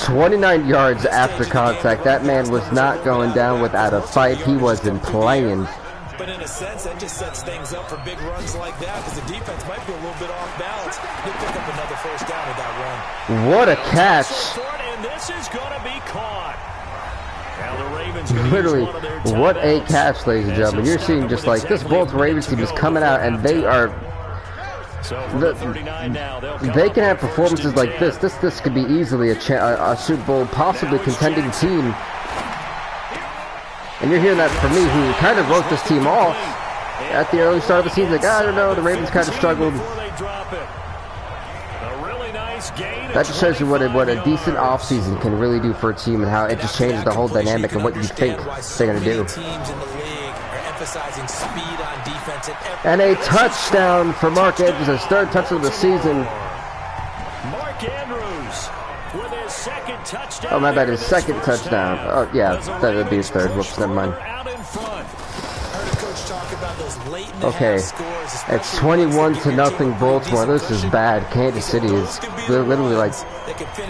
S1: 29 yards after contact. That man was not going down without a fight. He wasn't playing.
S3: But in a sense, that just sets things up for big runs like that because the defense might be a little bit off balance. They pick up another first down with that run.
S1: What a catch.
S2: And this is going to be caught. Now the Ravens
S1: literally, what a catch, ladies and gentlemen. You're seeing just like this Baltimore Ravens team is coming out and they are... they can have performances like this. This could be easily a Super Bowl, possibly contending team. And you're hearing that from me, who kind of wrote this team off at the early start of the season. Like, I don't know, the Ravens kind of struggled. That just shows you what a decent offseason can really do for a team and how it just changes the whole dynamic of what you think they're going to do. And a touchdown for Mark Andrews, his 3rd touchdown of the season.
S2: Mark Andrews with his 2nd touchdown.
S1: Oh, my bad, his 2nd touchdown. Oh, yeah, that would be his 3rd. Whoops, never mind. Okay, it's 21-0 Baltimore. This is bad. Kansas City is literally like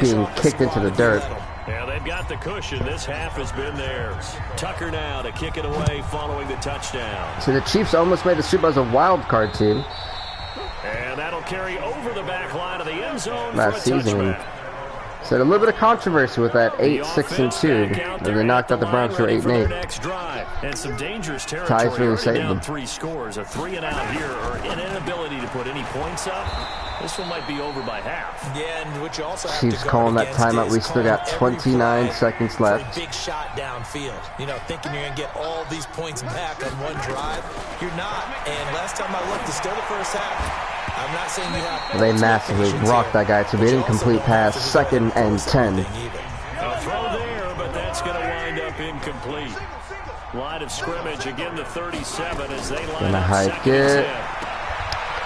S1: being kicked into the dirt.
S2: Yeah, they've got the cushion. This half has been theirs. Tucker now to kick it away following the touchdown.
S1: So the Chiefs almost made the Super Bowl as a wild card team.
S2: And that'll carry over the back line of the end zone
S1: last season. So a little bit of controversy with that 8-6-2. They knocked out the Browns for 8-8.
S2: And some dangerous
S1: Ties really saved them.
S2: 3 scores, a 3-and-out here, or an inability to put any points up. This one might be over by half.
S3: Yeah, and what you also have
S1: Chiefs calling that timeout. We still got 29 seconds left.
S3: Big shot downfield. You know, thinking you're going to get all these points back on one drive. You're not. And last time I looked, it's still the first half. I'm not saying you have.
S1: They massively rocked that guy to be an incomplete pass. 2nd and 10.
S2: A throw there, but that's going to wind up incomplete. Line of scrimmage again, the 37 as they line up.
S1: Hike it.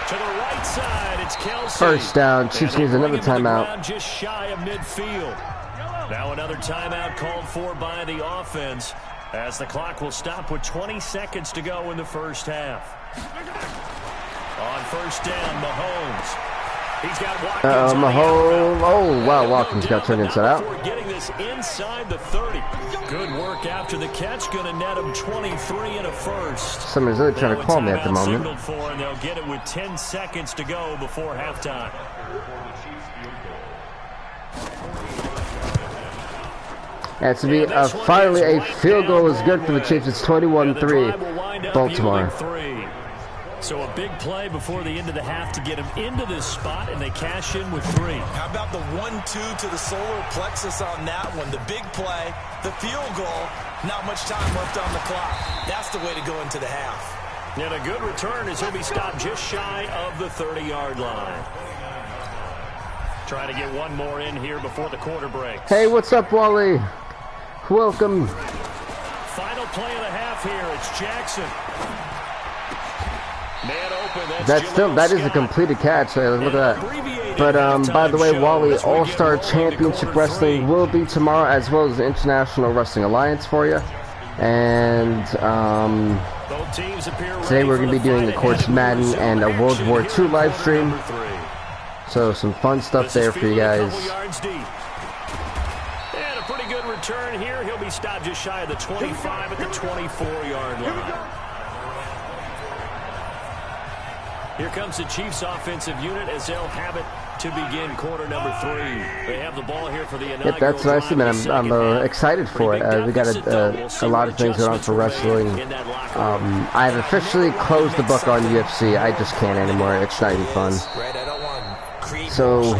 S2: To the right side, it's Kelsey.
S1: First down. Chiefs needs another timeout.
S2: Just shy of midfield. Now another timeout called for by the offense as the clock will stop with 20 seconds to go in the first half. On first down, Mahomes. He's got Watkins.
S1: Mahomes. Oh, wow, Watkins got turned inside out.
S2: Getting this inside the 30. Good work after the catch. Going to net him 23 and a first.
S1: Somebody's really trying to call me at the moment.
S2: And they'll get it with 10 seconds to go before halftime.
S1: And to be finally a field goal is good for the Chiefs. It's 21-3, Baltimore.
S2: So a big play before the end of the half to get him into this spot, and they cash in with 3.
S3: How about the 1-2 to the solar plexus on that one? The big play, the field goal, not much time left on the clock. That's the way to go into the half.
S2: And a good return as he'll be stopped just shy of the 30-yard line. Trying to get one more in here before the quarter breaks.
S1: Hey, what's up, Wally? Welcome.
S2: Final play of the half here. It's Jackson. Man open.
S1: That is a completed catch. Look at that. But by the way, Wally, All-Star Championship Wrestling will be tomorrow, as well as the International Wrestling Alliance for you. And today we're going to be doing, of course, Madden and a World War II live stream. So some fun stuff there for you guys.
S2: And a pretty good return here. He'll be stopped just shy of the 25 at the 24-yard line. Here comes the Chiefs offensive unit as they'll have it to begin quarter number 3. They have the ball here for the inaugural.
S1: Yep, that's what I see, man. I'm excited for it. We got a lot of things going on for wrestling. I've officially closed the book on UFC. I just can't anymore. It's not even fun. So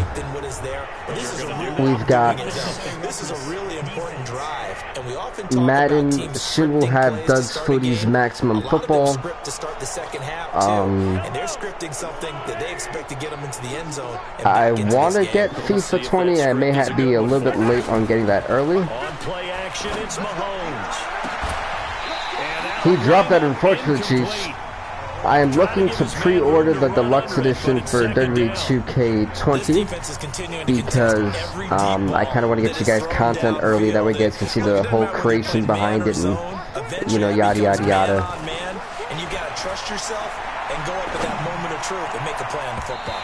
S1: we've got Madden. Soon we'll have Doug's Foodie's Maximum Football. I want to get FIFA 20. I may be a little bit late on getting that early. He dropped that unfortunately, Chiefs. I am looking to pre-order the deluxe edition for WWE 2K20 because I kind of want to get you guys content early. That way you guys can see the whole creation behind it and, you know, yada, yada, yada.
S3: And you got to trust yourself and go up at that moment of truth and make a play on the football.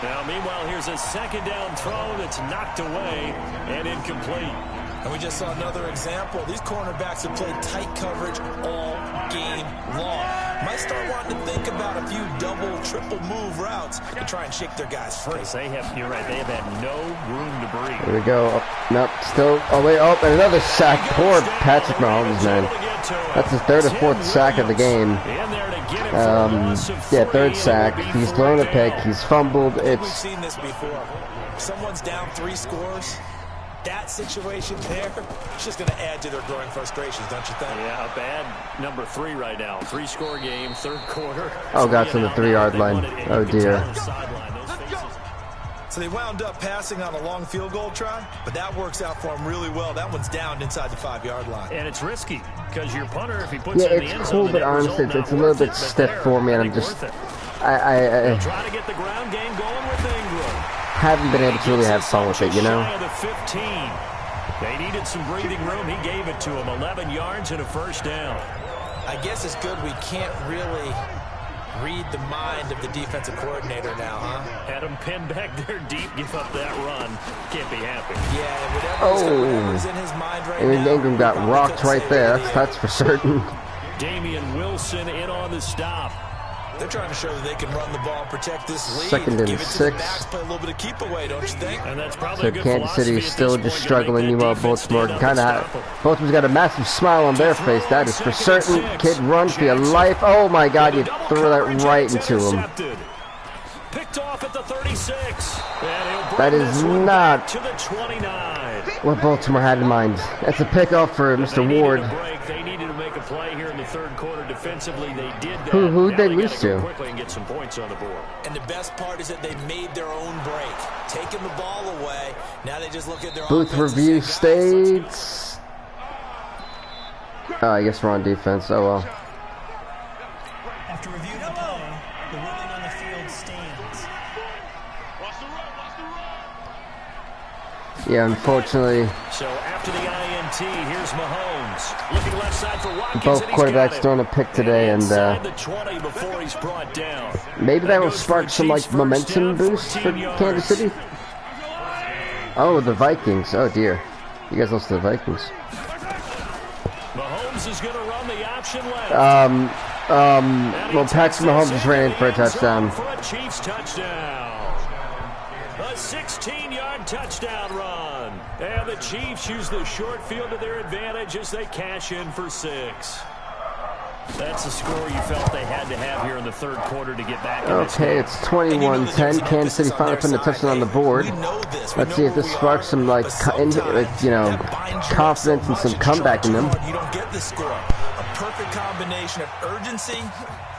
S2: Now, meanwhile, here's a second down throw that's knocked away and incomplete.
S3: And we just saw another example. These cornerbacks have played tight coverage all game long. Might start wanting to think about a few double, triple move routes to try and shake their guys free.
S2: You're right, they have had no room to breathe.
S1: There we go. Oh, nope, still. Oh, wait. Oh, and another sack. Poor Patrick Mahomes, man. That's his 3rd or 4th sack of the game. Yeah, 3rd sack. He's thrown a pick. He's fumbled.
S3: We've seen this before. Someone's down 3 scores. That situation there, it's just going to add to their growing frustrations, don't you think?
S2: Yeah, bad number 3 right now. 3-score game, 3rd quarter.
S1: Oh, got to the 3-yard line. Oh, dear.
S3: So they wound up passing on a long field goal try, but that works out for them really well. That one's down inside the 5-yard line.
S2: And it's risky because your punter, if he puts
S1: it
S2: in the
S1: end
S2: zone,
S1: it's cool, but honestly, it's a little bit stiff for me, and I'm just...
S2: I try to get the ground game going with Ingram.
S1: Haven't been able to really have fun with it, you know?
S2: They needed some breathing room. He gave it to them. 11 yards and a 1st down.
S3: I guess it's good we can't really read the mind of the defensive coordinator now, huh?
S2: Had him pinned back there deep, give up that run. Can't be happy.
S3: Yeah, whatever's in his mind right now.
S1: Ingram got rocked right there. That's for certain.
S2: Damian Wilson in on the stop.
S3: They're trying to show that they can run the ball, protect this lead.
S1: 2nd and
S3: give it
S1: 6.
S3: To the backs, play a little bit of keep away, don't you think?
S2: And that's probably
S1: so Kansas City is still just struggling. Meanwhile, Baltimore Baltimore's got a massive smile on their face. That is for certain. Kid, run for your life. Oh my God, you threw that right into him.
S2: Picked off at the 36.
S1: That is not
S2: to the 29.
S1: What Baltimore had in mind. That's a pickoff for Mr. Ward.
S2: They needed to make a play here in the 3rd quarter defensively. They did that.
S1: Who'd they lose to?
S2: Quickly and get some points on the board.
S3: And the best part is that they made their own break, taking the ball away. Now they just look at their
S1: Booth review states. Oh, I guess we're on defense. Oh well.
S4: After reviewing the play, the ruling on the field stands.
S1: Yeah, unfortunately.
S2: So after the INT, here's Mahomes. Looking left side for Watkins.
S1: Both quarterbacks throwing a pick today, and
S2: the 20 before he's brought down.
S1: Maybe that will spark some like momentum boost for Kansas City. Oh, the Vikings. Oh dear, you guys lost to the Vikings.
S2: Mahomes is going to run the option left.
S1: Well, Patrick Mahomes just ran in for a touchdown.
S2: For a Chiefs touchdown. A 16-yard touchdown run. And the Chiefs use the short field to their advantage as they cash in for 6. That's a score you felt they had to have here in the third quarter to get back in this game.
S1: Okay, it's 21-10. Kansas City finally putting a touchdown on the board. Let's see if this sparks some, like, you know, confidence and some comeback in them.
S3: You don't get this score. A perfect combination of urgency,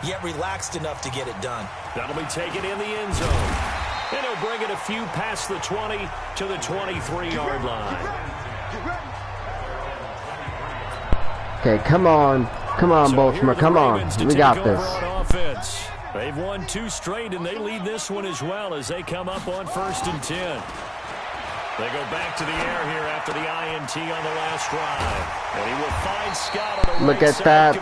S3: yet relaxed enough to get it done.
S2: That'll be taken in the end zone. And he'll bring it a few past the 20 to the 23-yard line.
S1: Okay, come on. Come on, Baltimore, come on. We got this.
S2: Offense. They've won 2 straight, and they lead this one as well as they come up on 1st and 10. They go back to the air here after the INT on the last drive. And he will find Scott on the
S1: Look at that.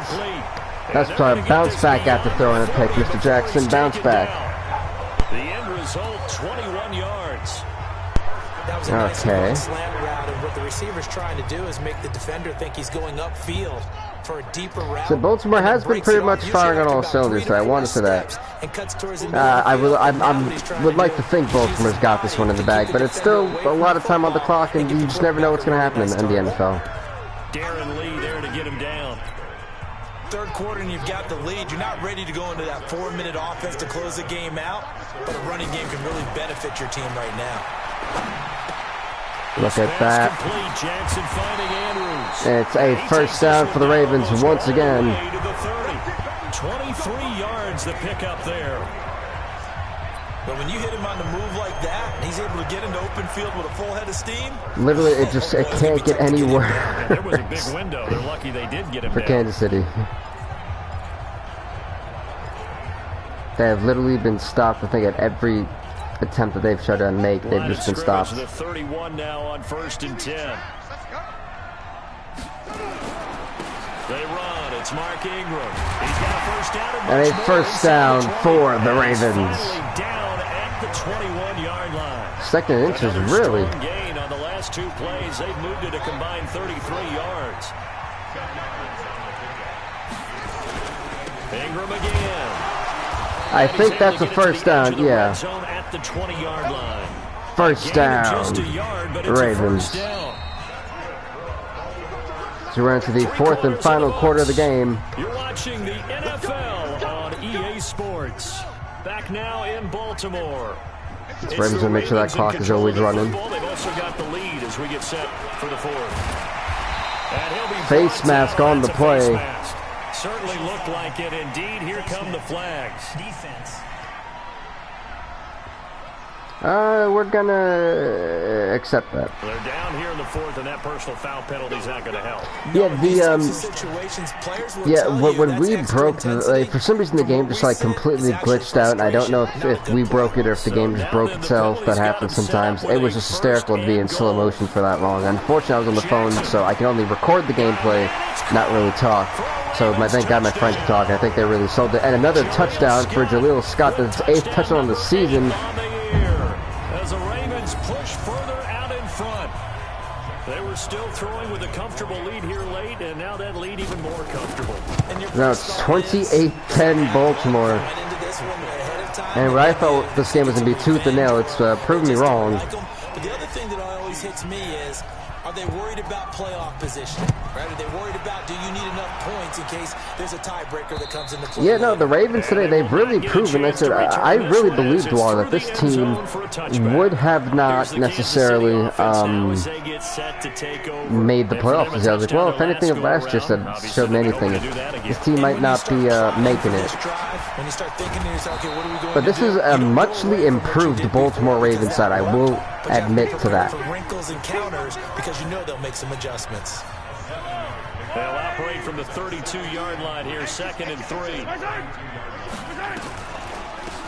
S1: That's a bounce back after throwing a pick, Mr. Jackson. Bounce back.
S2: The end result, 21 yards.
S3: That was a nice slant route, and what the receiver's trying to do is make the defender think he's going upfield for a deeper route.
S1: So Baltimore has been pretty much firing on all cylinders, so I wanted to that. I would like to think Baltimore's got this one in the bag, but it's still a lot of time on the clock, and you just never know what's going to happen in the NFL.
S2: Darren Lee there to get him down.
S3: Third quarter and you've got the lead. You're not ready to go into that 4-minute offense to close the game out, but a running game can really benefit your team right now.
S1: Look at that. It's a first down for the Ravens once again.
S2: 23 yards the pickup there.
S3: But when you hit him on the move like that, and he's able to get into open field with a full head of steam.
S1: Literally, it can't get any worse.
S2: There was a big window. They're lucky they did get him
S1: for Kansas City. They have literally been stopped, I think, at every attempt that they've tried to make. They've just been stopped.
S2: The 31 now on 1st and 10. They run. It's Mark Ingram. He's got a first down.
S1: And a first down for the Ravens.
S2: Down at the 21-yard line.
S1: 2nd and inches, really.
S2: Gain on the last 2 plays. They've moved it a combined 33 yards. Ingram again.
S1: I think that's a first down, yeah.
S2: At the 20-yard line.
S1: First down, Ravens. So we're into the 4th and final quarter of the game.
S2: You're watching the NFL on EA Sports. Back now in Baltimore.
S1: So Ravens will make sure that clock is always running.
S2: They've also got the lead as we get set for the 4th.
S1: Face mask on the play.
S2: Certainly looked like it. Indeed, here come the flags.
S4: Defense.
S1: We're gonna accept that.
S2: They're down here in the 4th, and that personal foul penalty is not going to help.
S1: Yeah, when we broke, for some reason the game just like completely glitched out, and I don't know if we broke it or if the game just broke itself. That happens sometimes. It was just hysterical to be in slow motion for that long. Unfortunately, I was on the phone, so I can only record the gameplay, not really talk. So thank God my friend could talk. I think they really sold it. And another touchdown for Jaleel Scott, that's his 8th touchdown on the season.
S2: As the Ravens push further out in front. They were still throwing with a comfortable lead here late, and now that lead even more comfortable.
S1: Now it's 28-10 Baltimore. And where I thought this game was going to be tooth and nail, it's proven me wrong.
S3: But the other thing that always hits me is, are they worried about playoff positioning? Right? Are they worried about, do you need enough points in case there's a tiebreaker that comes into play?
S1: Yeah, no, the Ravens today, they've really proven, I really believed, Wall, that this team would have not necessarily made the playoffs. I was like, well, if anything of last year showed me anything, this team might not be making it. But this is a muchly improved Baltimore Ravens side, I will admit to that.
S3: Wrinkles and counters, because you know they'll make some adjustments.
S2: They'll operate from the 32-yard line here, 2nd and 3.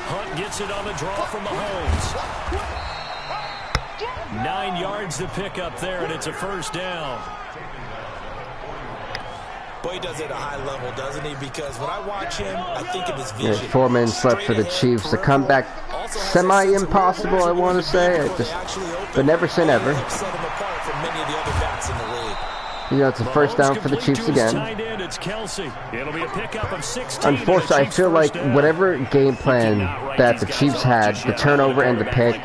S2: Hunt gets it on the draw from Mahomes. 9 yards to pick up there, and it's a first down.
S3: Boy, he does it at a high level, doesn't he? Because when I watch him, I think of his vision.
S1: There's 4 minutes left for the Chiefs. The comeback, semi-impossible, I want to say. But never say never. You know, it's a first down for the Chiefs again. Unfortunately, I feel like whatever game plan that the Chiefs had, the turnover and the pick,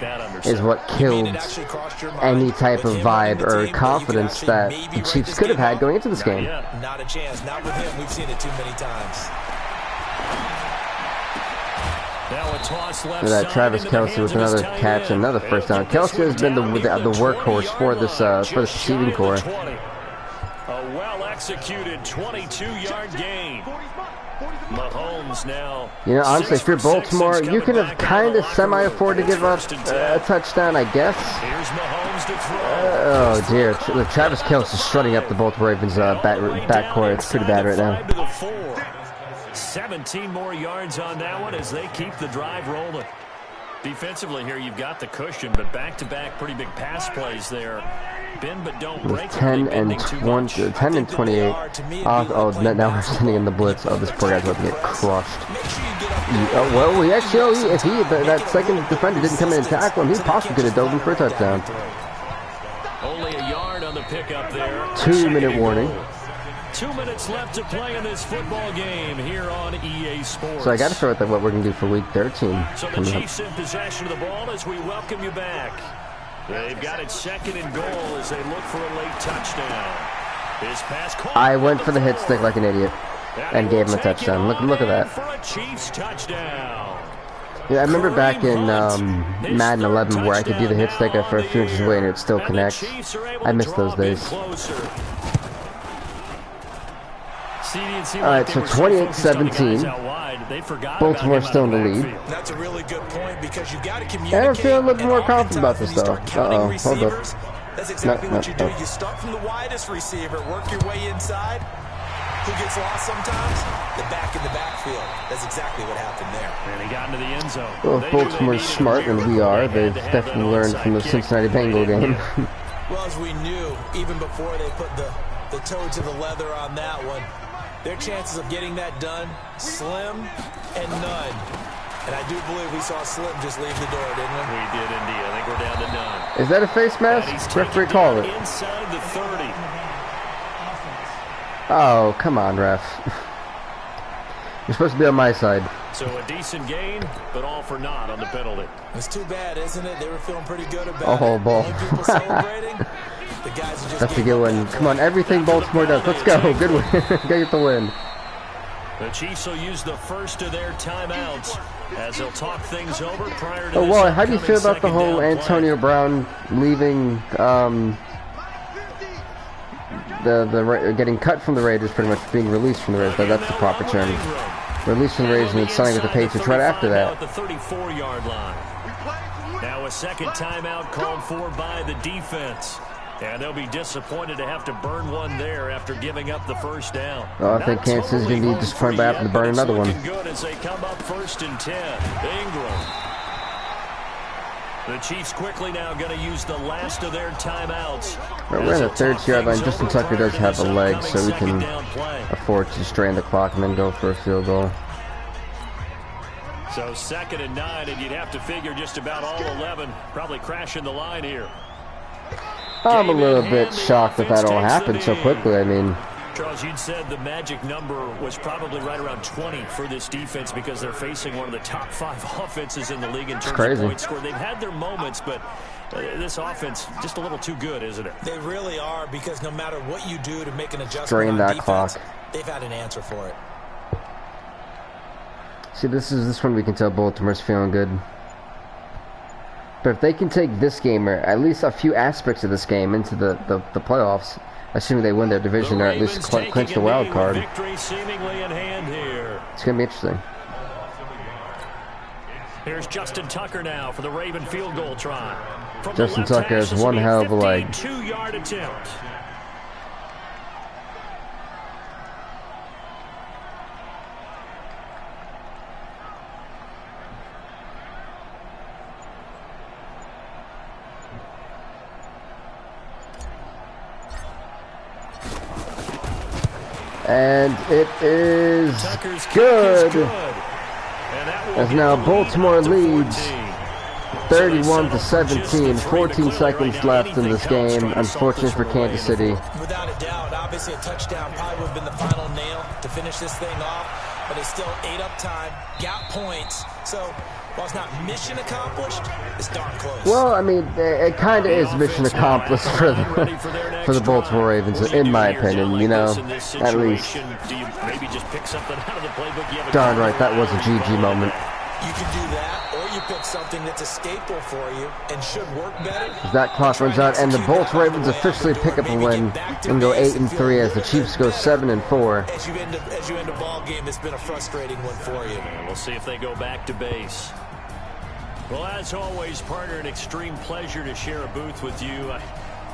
S1: is what killed any type of vibe or confidence that the Chiefs could have had going into this game.
S3: Not a chance. Not with him. We've seen it too many times.
S1: That Travis Kelce with another catch, another first down. Kelce has been the workhorse for this receiving core.
S2: A well-executed 22-yard gain. Mahomes now.
S1: You know, honestly, if you're Baltimore, you can have kind of semi-afford to give up a touchdown, I guess.
S2: Here's Mahomes to throw.
S1: Oh dear, Travis Kelce is strutting up the Baltimore Ravens backcourt. It's pretty bad right now.
S2: 17 more yards on that one as they keep the drive rolling. Defensively here, you've got the cushion, but back-to-back pretty big pass plays there. Bend but don't break.
S1: 10 and 20, 10 and 28. Oh, now we're sending in the blitz. Oh, this poor guy's about to get crushed. Well, we actually, if that second defender didn't come in and tackle him, he possibly could have dove him for a touchdown.
S2: Only a yard on the pickup there.
S1: 2-minute warning.
S2: 2 minutes left to play in this football game here on EA Sports.
S1: So I got to start with what we're going to do for Week 13.
S2: So the Chiefs in possession of the ball as we welcome you back. They've got it second and goal as they look for a late touchdown. His pass caught.
S1: I went for the hit stick like an idiot and gave him a touchdown. Look at that.
S2: For a Chiefs touchdown.
S1: Yeah, I remember back in Madden 11 where I could do the hit stick for a few inches away and it would still connect. I miss those days. Alright, so 28-17. Baltimore still in the lead.
S3: That's a really good point because you got to communicate.
S1: And I'm feeling a little more confident about this though. Uh-oh, hold up.
S3: That's exactly what you do. You start from the widest receiver, work your way inside. Who gets lost sometimes? The back in the backfield. That's exactly what happened there.
S2: And he got into the end zone.
S1: Well, if Baltimore's smarter than we are, they've definitely learned from the Cincinnati Bengal game.
S3: Well, as we knew, even before they put the toe to the leather on that one, their chances of getting that done, slim and none. And I do believe we saw Slim just leave the door, didn't we?
S2: We did indeed. I think we're down to none.
S1: Is that a face mask? Referee call it.
S2: Inside the 30.
S1: Oh, come on, ref. You're supposed to be on my side.
S2: So a decent gain, but all for naught on the penalty.
S3: It's too bad, isn't it? They were feeling pretty good about
S1: oh,
S3: it.
S1: Ball.
S3: People celebrating. The guys are just
S1: that's a good one. Come on, everything Baltimore does. Let's go. Good win. Get the win.
S2: The Chiefs will use the first of their timeouts as they'll talk things over prior to.
S1: Oh, Wally, how do you feel about the whole Antonio Brown leaving? The getting cut from the Raiders, pretty much being released from the Raiders. That's the proper term. Released from the Raiders and then signing with the Patriots right after that.
S2: The 34-yard line. Now a second timeout called for by the defense. And they'll be disappointed to have to burn one there after giving up the first down.
S1: Oh, I think Kansas is going to be disappointed by having to burn another one.
S2: Good as they come up 1st and 10. Ingram. The Chiefs quickly now going to use the last of their timeouts.
S1: We're in the 30-yard line. Justin Tucker does have a leg, so we can afford to strain the clock and then go for a field goal.
S2: So 2nd and 9, and you'd have to figure just about all 11 probably crashing the line here.
S1: I'm a little bit shocked that that all happened so quickly. I mean,
S2: Charles, you'd said the magic number was probably right around 20 for this defense because they're facing one of the top 5 offenses in the league in terms of points scored. They've had their moments, but this offense just a little too good, isn't it?
S3: They really are, because no matter what you do to make an adjustment
S1: strain that
S3: defense,
S1: clock.
S3: They've had an answer for it.
S1: See, this one we can tell Baltimore's feeling good. But if they can take this game, or at least a few aspects of this game, into the playoffs, assuming they win their division or at least clinch the wild card, it's going to be interesting.
S2: Here's Justin Tucker now for the Raven field goal try.
S1: Justin Tucker has one hell of a leg.
S2: 52-yard attempt.
S1: And it is good. As now Baltimore leads 31-17. 14 seconds left in this game. Unfortunate for Kansas City.
S3: Without a doubt, obviously a touchdown probably would have been the final nail to finish this thing off. but they still ate up time, got points. So while it's not mission accomplished, it's darn close.
S1: Well, I mean, it kind of is mission accomplished for the Baltimore Ravens, in my opinion. You know, at least. Darn right, that was a GG moment.
S3: You can do that, or you pick something that's a staple for you and should work better.
S1: That clock runs out, and the Baltimore Ravens officially pick up a win and go 8-3 as the Chiefs go 7-4.
S3: As you end a ball game, it's been a frustrating one for you.
S2: We'll see if they go back to base. Well, as always, partner, an extreme pleasure to share a booth with you.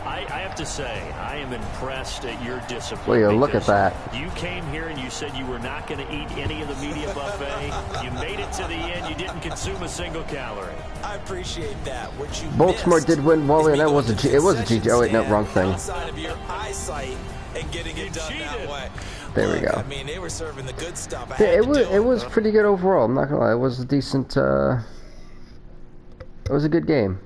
S2: I have to say, I am impressed at your discipline.
S1: Well, yeah, look at that.
S2: You came here and you said you were not going to eat any of the media buffet. You made it to the end. You didn't consume a single calorie.
S3: I appreciate that. What you
S1: Baltimore did win, Wally, and that was it was a GG. Oh, wait, no, wrong thing.
S3: Outside of your eyesight and getting it done that way.
S1: There we go.
S3: I mean, they were serving the good stuff.
S1: It was pretty good overall. I'm not going to lie. It was a decent, it was a good game.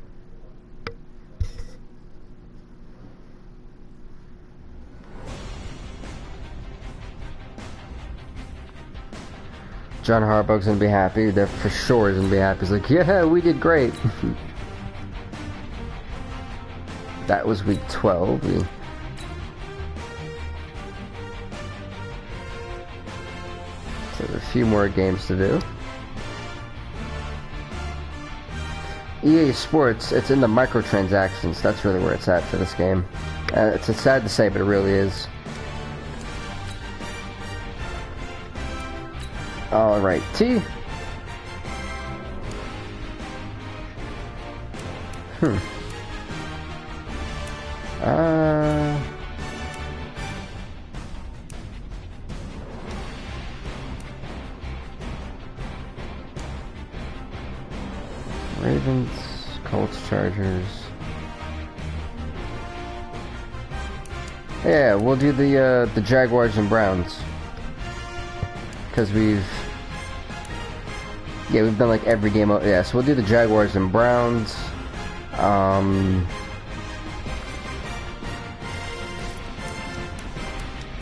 S1: John Harbaugh's gonna be happy. They're for sure gonna be happy. He's like, yeah, we did great. That was week 12. So there's a few more games to do. EA Sports, it's in the microtransactions. That's really where it's at for this game. It's sad to say, but it really is. Alright, T. Ravens, Colts, Chargers. Yeah, we'll do the Jaguars and Browns. Because we've done like every game. Yeah, so we'll do the Jaguars and Browns.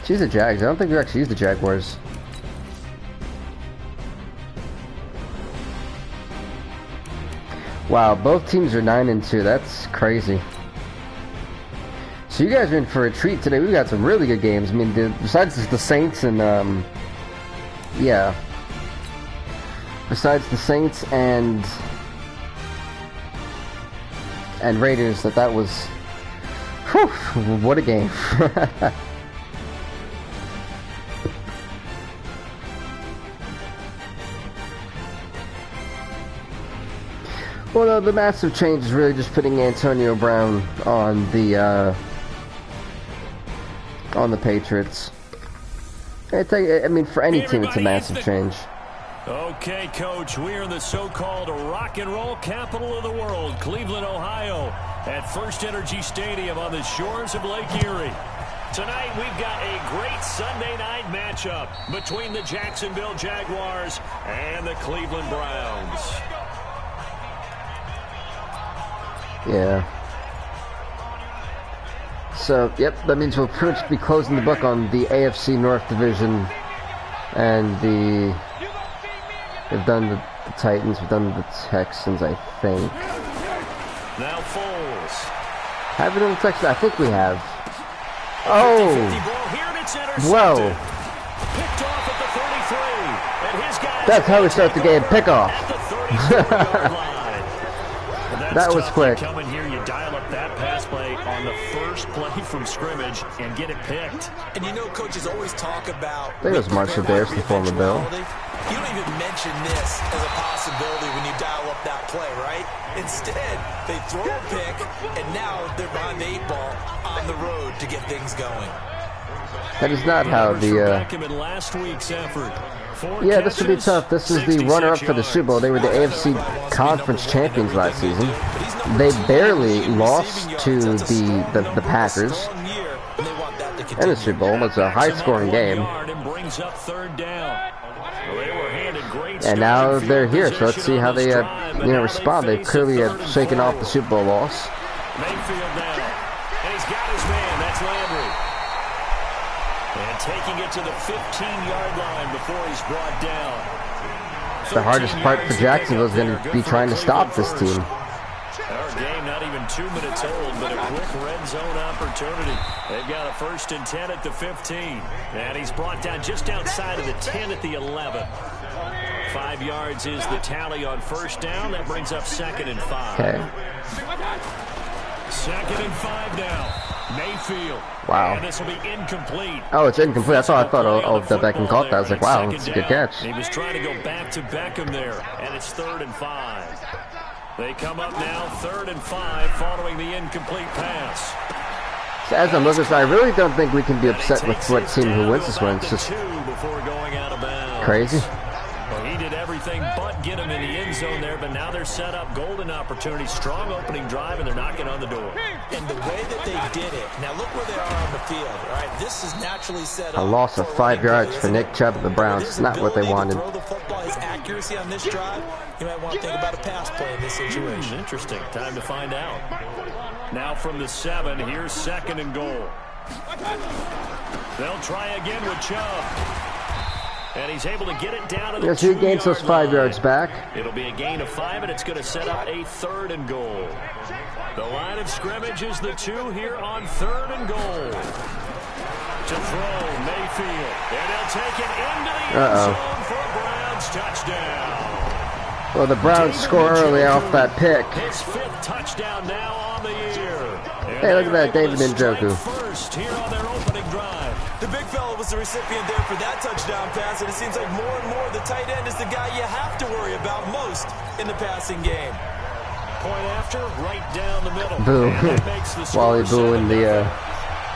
S1: She's the Jags. I don't think we actually used the Jaguars. Wow, both teams are 9-2. That's crazy. So you guys are in for a treat today. We've got some really good games. I mean, besides the Saints and yeah. Besides the Saints and Raiders, that was, whew, what a game. Well, the massive change is really just putting Antonio Brown on the Patriots. I mean, for any team, it's a massive change.
S2: Okay, Coach, we're in the so-called rock and roll capital of the world, Cleveland, Ohio, at First Energy Stadium on the shores of Lake Erie. Tonight, we've got a great Sunday night matchup between the Jacksonville Jaguars and the Cleveland Browns.
S1: Yeah. So, yep, that means we'll pretty much be closing the book on the AFC North Division. And we've done the Titans, we've done the Texans, I think.
S2: Now Foles.
S1: Have we done the Texans? I think we have. Oh! Whoa!
S2: Picked off at the 33. And his guys,
S1: that's how we start the game. Pick off. That was quick.
S2: Come in here, you dial up that pass play on the first play from scrimmage and get it picked.
S3: And you know, coaches always talk about.
S1: I think it was Marshall Davis, the former Bill.
S3: You don't even mention this as a possibility when you dial up that play, right? Instead, they throw a pick, and now they're behind the 8-ball on the road to get things going.
S1: That is not how the. Yeah, this would be tough. This is the runner-up for the Super Bowl. They were the AFC Conference champions last season. They barely lost to the Packers. And the Super Bowl was a high-scoring game. And now they're here, so let's see how they respond. They clearly have shaken off the Super Bowl loss.
S2: Mayfield down. And he's got his man. That's Landry. And taking it to the 15-yard line before he's brought down.
S1: The hardest part for Jacksonville is going to be trying to stop this team.
S2: Our game not even 2 minutes old, but a quick red zone opportunity. They've got a 1st and 10 at the 15. And he's brought down just outside of the 10 at the 11. 5 yards is the tally on 1st down. That brings up 2nd and 5.
S1: Okay.
S2: 2nd and 5 now. Mayfield.
S1: Wow.
S2: And this will be incomplete.
S1: Oh, it's incomplete. That's all I thought that Beckham caught that. I was like, wow, that's a good catch.
S2: He was trying to go back to Beckham there, and it's 3rd and 5. They come up now 3rd and 5 following the incomplete pass.
S1: So as I'm looking, I really don't think we can be upset with what team who wins this one. It's just
S2: before going out of bounds.
S1: crazy.
S2: Well, he did everything but get him in the end zone there, but now they're set up. Golden opportunity, strong opening drive, and they're knocking on the door.
S3: And the way that they did it, now look where they are on the field. All right, this is naturally set up.
S1: A loss of 5 yards for Nick Chubb of the Browns. It's not what they wanted.
S3: Throw the football, his accuracy on this drive, you might want to think about a pass play in this situation.
S2: Interesting. Time to find out. Now from the 7, here's 2nd and goal. They'll try again with Chubb. And he's able to get it down to the 2-yard line.
S1: Yes, he gains those 5 yards back.
S2: It'll be a gain of 5, and it's going to set up a 3rd and goal. The line of scrimmage is the 2 here on 3rd and goal. To throw, Mayfield. And they'll take it into the end zone for a Browns touchdown.
S1: Well, the Browns score early off that pick.
S2: His 5th touchdown now on the year.
S1: Hey, look at that, David Njoku.
S2: First here on their opening drive.
S3: The big fella was the recipient there for that touchdown pass, and it seems like more and more the tight end is the guy you have to worry about most in the passing game.
S2: Point after, right down the middle.
S1: Boo. Wally Boo in the,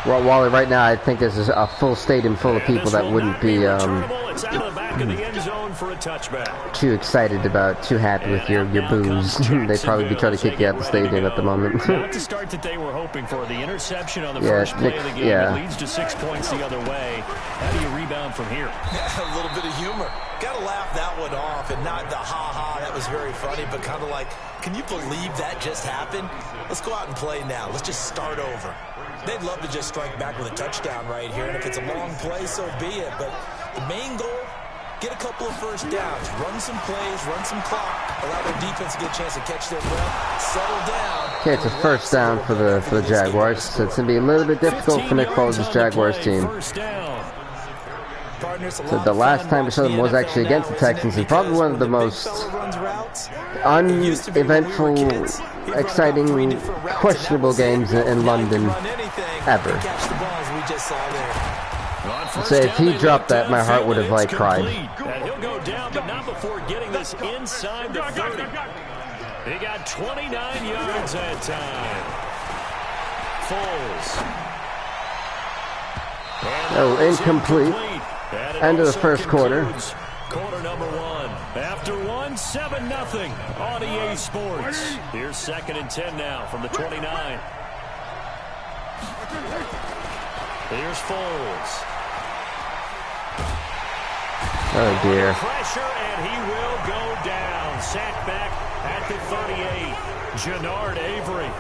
S1: Wally, right now I think this is a full stadium full of people that wouldn't be,
S2: it's out of the back of the end zone for a touchback.
S1: too excited about, too happy with your boos. They'd probably be trying to kick you out of the stadium at the moment.
S2: Not the start that they were hoping for. The interception on the first play of the game it leads to 6 points the other way. How do you rebound from here?
S3: A little bit of humor. Got to laugh that one off, and not the ha-ha, that was very funny, but kind of like, can you believe that just happened? Let's go out and play now. Let's just start over. They'd love to just strike back with a touchdown right here, and if it's a long play, so be it. But the main goal, get a couple of first downs, run some plays, run some clock, allow their defense to get a chance to catch their breath, settle down.
S1: Okay, it's a 1st down for the Jaguars, so it's going to be a little bit difficult for Nick Foles' Jaguars team. So the last time we saw them was actually against the Texans, and probably one of the most uneventful, exciting, questionable games in London ever. So if he dropped that, my heart would have like cried.
S2: And he'll go down, but not before getting this inside the 30. He got 29 yards that time. Foles.
S1: Oh, incomplete. End of the first quarter.
S2: Quarter number 1. After 1, 7-0 on EA Sports. Here's 2nd and 10 now from the 29. Here's Foles.
S1: Oh dear.
S2: Pressure, and he will go down. Sacked back at the 38. Jannard Avery.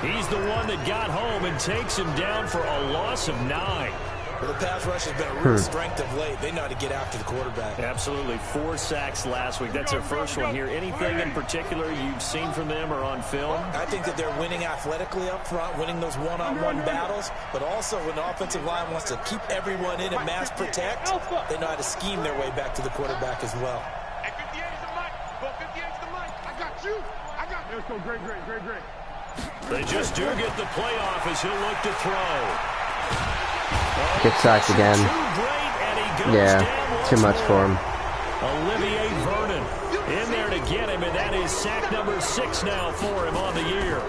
S2: He's the one that got home and takes him down for a loss of 9.
S3: Well, the pass rush has been a real strength of late. They know how to get after the quarterback.
S2: Absolutely. 4 sacks last week. That's their first one here. Anything in particular you've seen from them or on film?
S3: I think that they're winning athletically up front, winning those one-on-one battles, but also when the offensive line wants to keep everyone in and mass protect, they know how to scheme their way back to the quarterback as well.
S5: Hey, 58 is the mic. Go 58 is the mic. I got you. Let's go. Great.
S2: They just do get the playoff as he'll look to throw.
S1: Get sacked again. Yeah, too much for him.
S2: Olivier Vernon in there to get him, and that is sack number 6 now for him on the year.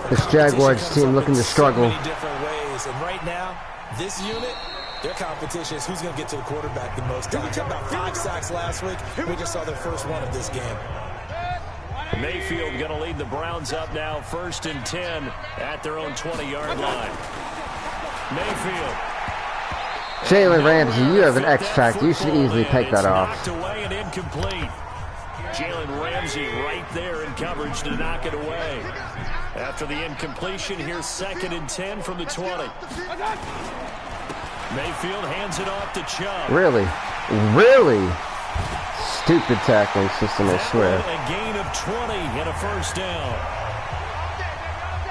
S1: This Jaguars team looking to struggle.
S3: Many different ways, and right now, this unit, their competition is who's going to get to the quarterback the most times. About 5 sacks last week. We just saw their first one of this game.
S2: Mayfield going to lead the Browns up now, 1st and 10 at their own 20-yard line. Mayfield.
S1: Jalen Ramsey, you have an X factor. You should easily take that off.
S2: Knocked away and incomplete. Jalen Ramsey right there in coverage to knock it away. After the incompletion, here's 2nd and 10 from the 20. Mayfield hands it off to Chubb.
S1: Really? Really? Stupid tackling system, I swear.
S2: A gain of 20 and a first down.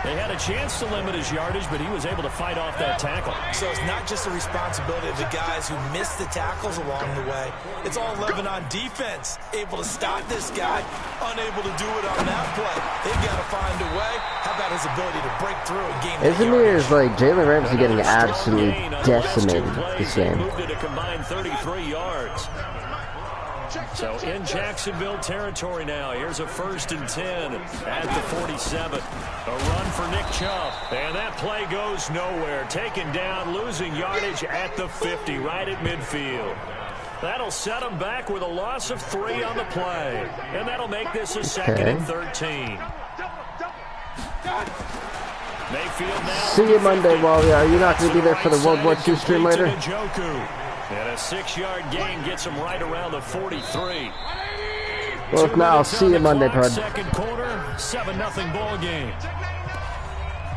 S2: They had a chance to limit his yardage, but he was able to fight off that tackle.
S3: So it's not just the responsibility of the guys who missed the tackles along the way. It's all 11 on defense. Able to stop this guy, unable to do it on that play. They've got to find a way. How about his ability to break through and gain the
S1: Isn't it like Jalen Ramsey getting absolutely decimated this game?
S2: Moved it a combined 33 yards. So in Jacksonville territory now. Here's a 1st and 10 at the 47. A run for Nick Chubb. And that play goes nowhere. Taken down, losing yardage at the 50, right at midfield. That'll set him back with a loss of 3 on the play. And that'll make this a 2nd and 13. Mayfield now.
S1: See you Monday, Wally. Are you not going to be there for the World War II stream later?
S2: And a 6-yard gain gets him right around the 43.
S1: Well, if not, I'll see you Monday, Pud.
S2: Second quarter, 7-0 ball game.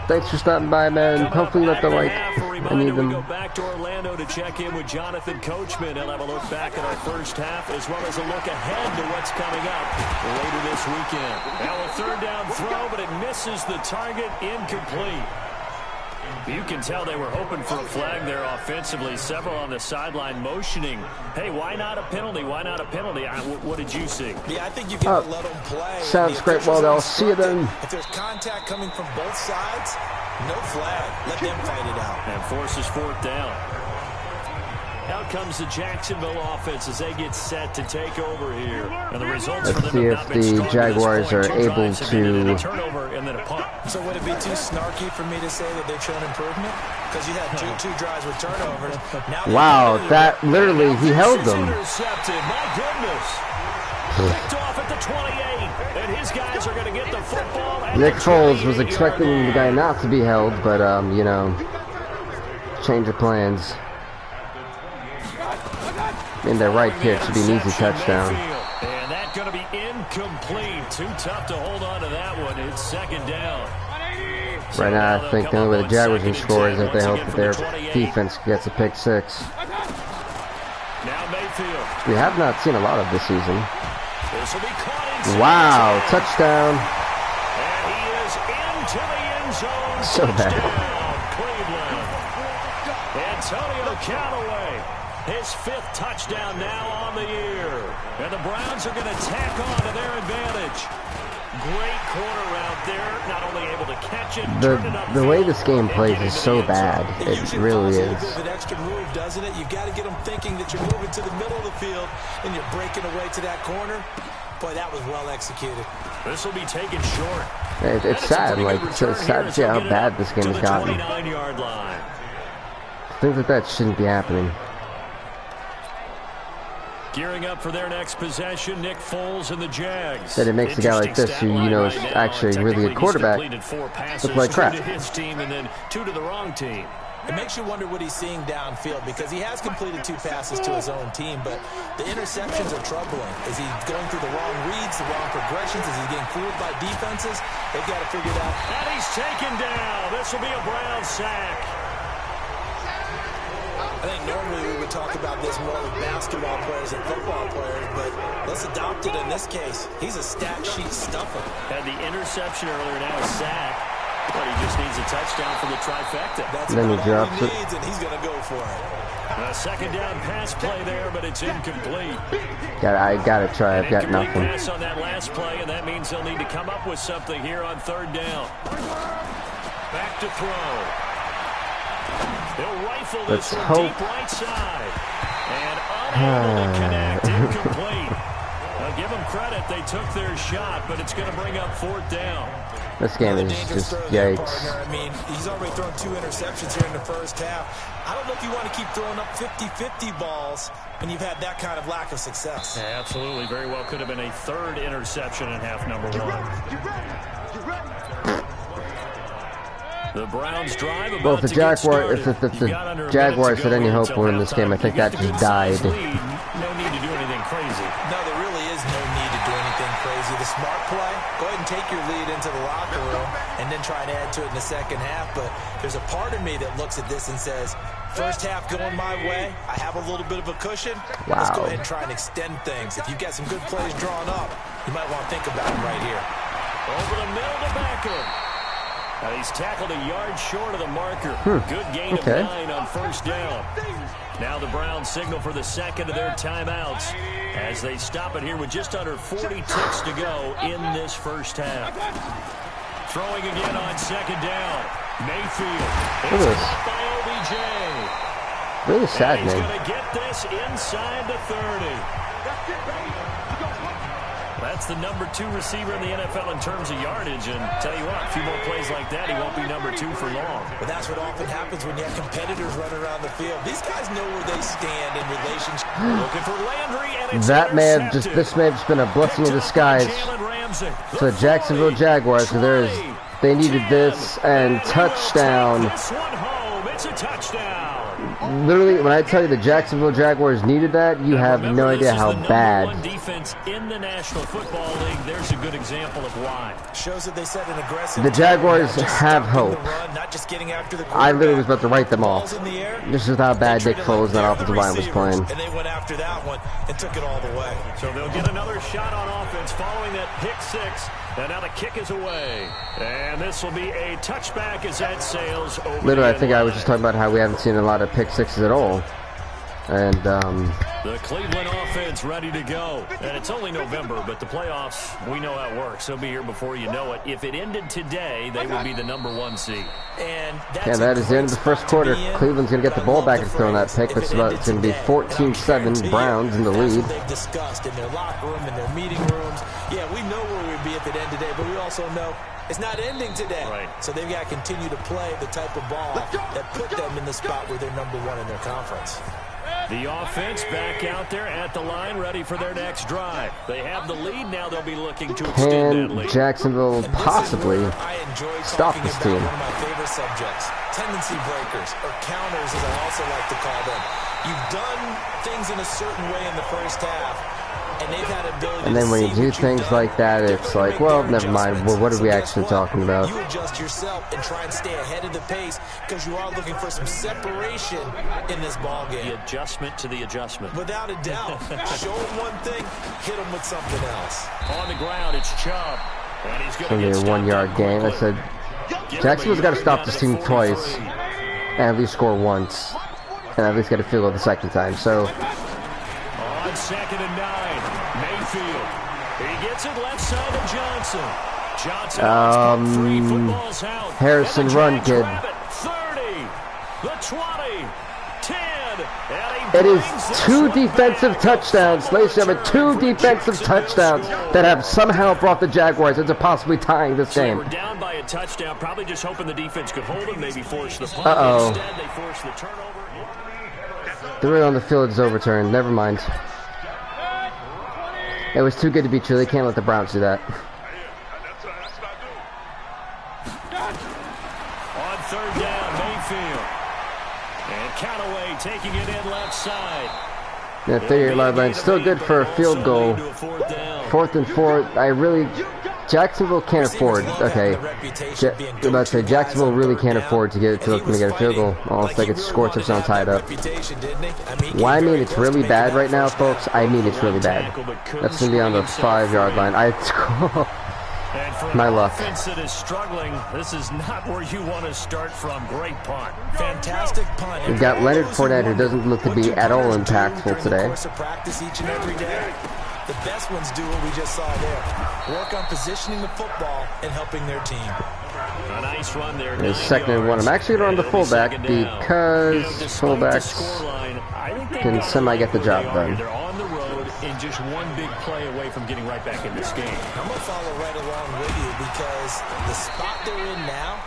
S1: Thanks for stopping by, man. Hopefully you let the like. I need them.
S2: We go back to Orlando to check in with Jonathan Coachman. He'll have a look back at our first half as well as a look ahead to what's coming up later this weekend. Now a 3rd down throw, but it misses the target, incomplete. You can tell they were hoping for a flag there offensively. Several on the sideline motioning, hey, why not a penalty? Why not a penalty? What did you see?
S3: Yeah, I think you got to let them play.
S1: Sounds great, Wally. I'll see you then.
S3: If there's contact coming from both sides, no flag. Let them fight it out.
S2: And forces 4th down. Out comes the Jacksonville offense as they get set to take over here. And the results
S1: Let's
S2: for them
S1: see
S2: have
S1: if
S2: not been
S1: the
S2: strong
S1: Jaguars
S2: to this
S1: are
S2: point.
S1: able
S2: Drives have ended in
S1: to...
S2: a turnover and then a punt.
S3: So would it be too snarky for me to say that they've shown improvement? Because you had two drives with turnovers. Now
S1: Wow, that literally, he held them.
S2: Intercepted, my goodness. Picked off at the 28. And his guys are going to get the football.
S1: Nick Foles was expecting the guy not to be held, but, you know, change of plans. In their right kick should be an easy touchdown.
S2: And that's going to be incomplete. Too tough to hold on to that one. It's 2nd down.
S1: Right now, I think the only way the Jaguars can score is if they hope that their defense gets a pick 6.
S2: Now Mayfield.
S1: We have not seen a lot of this season.
S2: This will be caught.
S1: Wow, touchdown.
S2: And he is into the end zone.
S1: So bad.
S2: Cleveland. Antonio Callaway. His 5th touchdown now on the year. And the Browns are going to tack on to their advantage. Great corner out there. Not only able to catch it,
S1: the way this game plays is so bad. It really is.
S3: An extra move, doesn't it? You got to get them thinking that you're moving to the middle of the field and you're breaking away to that corner. Boy, that was well executed.
S2: This will be taken short.
S1: It's sad. Like, it's sad to see how bad this game has gotten.
S2: 29-yard line.
S1: Things like that shouldn't be happening.
S2: Gearing up for their next possession, Nick Foles and the Jags.
S1: That it makes a guy like this, who you know is actually really a quarterback, look like crap.
S2: 2 to his team and then 2 to the wrong team.
S3: It makes you wonder what he's seeing downfield because he has completed 2 passes to his own team, but the interceptions are troubling. Is he going through the wrong reads, the wrong progressions? Is he getting fooled by defenses? They've got to figure it out.
S2: And he's taken down. This will be a Brown sack.
S3: I think normally we would talk about this more with basketball players and football players, but let's adopt it in this case. He's a stat sheet stuffer.
S2: Had the interception earlier, now a sack. But he just needs a touchdown for the trifecta.
S3: That's
S1: then he
S3: all
S1: drops
S3: he
S1: it.
S3: needs, and he's going to go for it.
S2: A 2nd down pass play there, but it's incomplete.
S1: I gotta try. I've got
S2: Incomplete
S1: nothing.
S2: pass on that last play, and that means they'll need to come up with something here on 3rd down. Back to throw. He'll rifle this
S1: Let's
S2: from
S1: hope.
S2: deep right side. And unable to connect. Incomplete. Now give them credit. They took their shot, but it's going to bring up 4th down.
S1: This game is just yikes.
S3: I mean, he's already thrown 2 interceptions here in the first half. I don't know if you want to keep throwing up 50-50 balls when you've had that kind of lack of success.
S2: Yeah, absolutely. Very well could have been a 3rd interception in half number 1. The Browns drive.
S1: Well, if the Jaguars had any hope in this game, I think that just died.
S2: No need to do anything crazy.
S3: No, there really is no need to do anything crazy. The smart play, go ahead and take your lead into the locker room and then try and add to it in the second half. But there's a part of me that looks at this and says, first half going my way, I have a little bit of a cushion.
S1: Wow.
S3: Let's go ahead and try and extend things. If you've got some good plays drawn up, you might want to think about them right here.
S2: Over the middle to Beckham. And he's tackled a yard short of the marker. Good gain of 9 on first down. Now the Browns signal for the second of their timeouts as they stop it here with just under 40 ticks to go in this first half. Throwing again on second down. Mayfield. It's caught by OBJ.
S1: Really sad,
S2: and he's
S1: man.
S2: going to get this inside the 30. That's the number 2 receiver in the NFL in terms of yardage. And tell you what, a few more plays like that, he won't be number 2 for long.
S3: But that's what often happens when you have competitors running around the field. These guys know where they stand in relationship.
S2: Looking for Landry, and it's
S1: That may have just, this may have just been a blessing in disguise for the Jacksonville Jaguars. So they needed this and touchdown.
S2: This one home, it's a touchdown.
S1: Literally, when I tell you the Jacksonville Jaguars needed that, you have no idea how bad.
S2: This is the #1 defense in the National Football League. There's a good example of why.
S3: Shows that they set an aggressive.
S1: The Jaguars have hope.
S3: Run, not just getting after the
S1: I literally was about to write them off. This is how bad Nick Foles and that offensive line was playing.
S3: And they went after that one and took it all the way.
S2: So they'll get another shot on offense following that pick 6. And now the kick is away. And this will be a touchback as that sails over.
S1: Literally, I think I was just talking about how we haven't seen a lot of pick 6s at all. And,
S2: the Cleveland offense ready to go. And it's only November, but the playoffs, we know how it works. They'll be here before you know it. If it ended today, they would be the #1 seed.
S3: And
S1: yeah, that is the end of the first quarter. Cleveland's going to get the ball back and throw that pick. It's going to be 14-7, Browns in the lead.
S3: They've discussed in their locker room, in their meeting rooms. Yeah, we know where we'd be if it ended today, but we also know it's not ending today.
S2: Right.
S3: So they've got to continue to play the type of ball that put them in the spot where they're #1 in their conference.
S2: The offense back out there at the line, ready for their next drive. They have the lead. Now they'll be looking to extend that lead.
S1: Can Jacksonville possibly stop this team?
S3: One of my favorite subjects, tendency breakers, or counters as I also like to call them. You've done things in a certain way in the first half, and they've had ability.
S1: And then when you do things like that, it's like, well, never mind. Well, what are we actually talking about?
S3: You adjust yourself and try and stay ahead of the pace because you are looking for some separation in this ball game.
S2: The adjustment to the adjustment.
S3: Without a doubt. Show them one thing, hit them with something else.
S2: On the ground, it's Chubb. And he's going to
S1: It's
S2: get
S1: only a 1-yard game. I said, Jacksonville's got to stop this team twice and at least score once. And at least get a field goal the second time. So,
S2: on second and 9, Mayfield. He gets it left side of Johnson. Johnson free, football's out.
S1: Harrison, run, kid.
S2: 30, the 20, 10, and
S1: it is 2 defensive touchdowns. Ladies and gentlemen, 2 defensive touchdowns that have somehow brought the Jaguars into possibly tying this game.
S2: They were down by a touchdown, probably just hoping the defense could hold them, maybe force the punt. Instead, they forced the turnover.
S1: The run on the field is overturned. Never mind. It was too good to be true. They can't let the Browns do that.
S2: On third down, Mayfield. And Callaway taking it in left side.
S1: The 38-yard line still good for a field goal. 4th and 4. Jacksonville can't afford. Okay, I'm about to say Jacksonville really can't afford to get a field goal. Almost like it's score touchdown tied up. Why I mean it's really bad right now, folks? I mean it's really bad. That's gonna be on the 5-yard line. My luck.
S2: Offense that is struggling, this is not where you want to start from. Great punt.
S3: Fantastic punt.
S1: We've got Leonard Fournette, who doesn't look to be at all impactful today.
S3: Practice each and every day. The best ones do what we just saw there. Work on positioning the football and helping their team.
S2: A nice run there.
S1: It's 2nd and 1. I'm actually going to run the fullback because fullbacks can semi-get the job done.
S2: They're on the road and just one big play away from getting right back in this game.
S3: I'm going to follow right along with you because the spot they're in now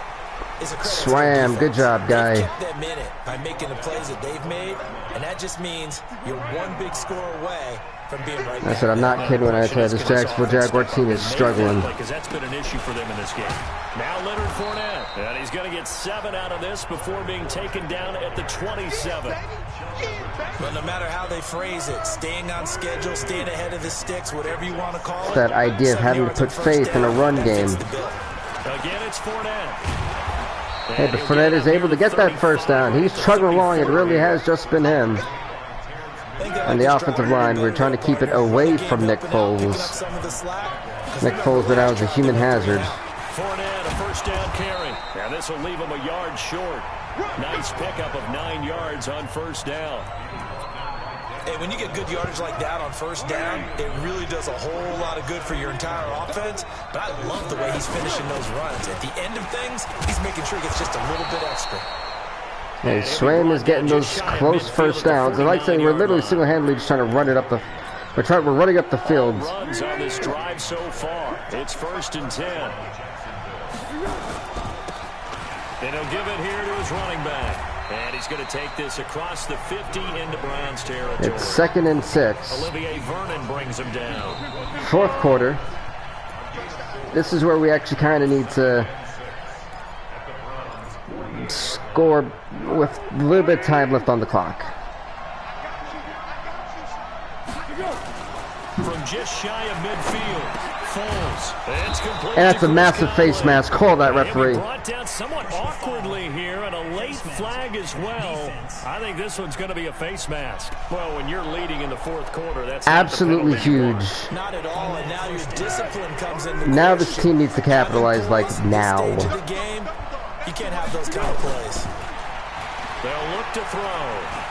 S3: is a
S1: Swam. Good job, guy.
S3: They've kept them in it by making the plays that they've made, and that just means you're one big score away from being right back.
S1: I said I'm not kidding when I tell you this Jacksonville Jaguar team is struggling.
S2: Because that's been an issue for them in this game. Now Leonard Fournette, and he's going to get 7 out of this before being taken down at the 27.
S3: But no matter how they phrase it, staying on schedule, staying ahead of the sticks, whatever you want to call it.
S1: That idea of having to put faith in a run game.
S2: Again, it's Fournette.
S1: Hey, but Fournette is able to get that first down. He's chugging along. It really has just been him. On the offensive line, we're trying to keep it away from Nick Foles. Nick Foles went out as a human hazard.
S2: Fournette, a first down carry. And this will leave him a yard short. Nice pickup of 9 yards on first down.
S3: Hey, when you get good yardage like that on first down, it really does a whole lot of good for your entire offense. But I love the way he's finishing those runs. At the end of things, he's making sure he gets just a little bit extra.
S1: Hey, Swaim is getting those close first downs. And like I say, we're literally single-handedly just trying to run it up the... We're running up the field.
S2: Runs on this drive so far. It's 1st and 10. And he'll give it here to his running back. And he's going to take this across the 50 into Browns territory.
S1: It's 2nd and 6.
S2: Olivier Vernon brings him down.
S1: 4th quarter. This is where we actually kind of need to score with a little bit of time left on the clock.
S2: From just shy of midfield, Foles. It's complete.
S1: And that's a massive face mask. Call that, referee.
S2: Brought down somewhat awkwardly here, and a late flag as well. I think this one's going to be a face mask. Well, when you're leading in the 4th quarter, that's
S1: absolutely huge.
S3: Not at all, and now your discipline comes in.
S1: Now this team needs to capitalize like now.
S3: You can't have those kind of plays.
S2: They'll look to throw.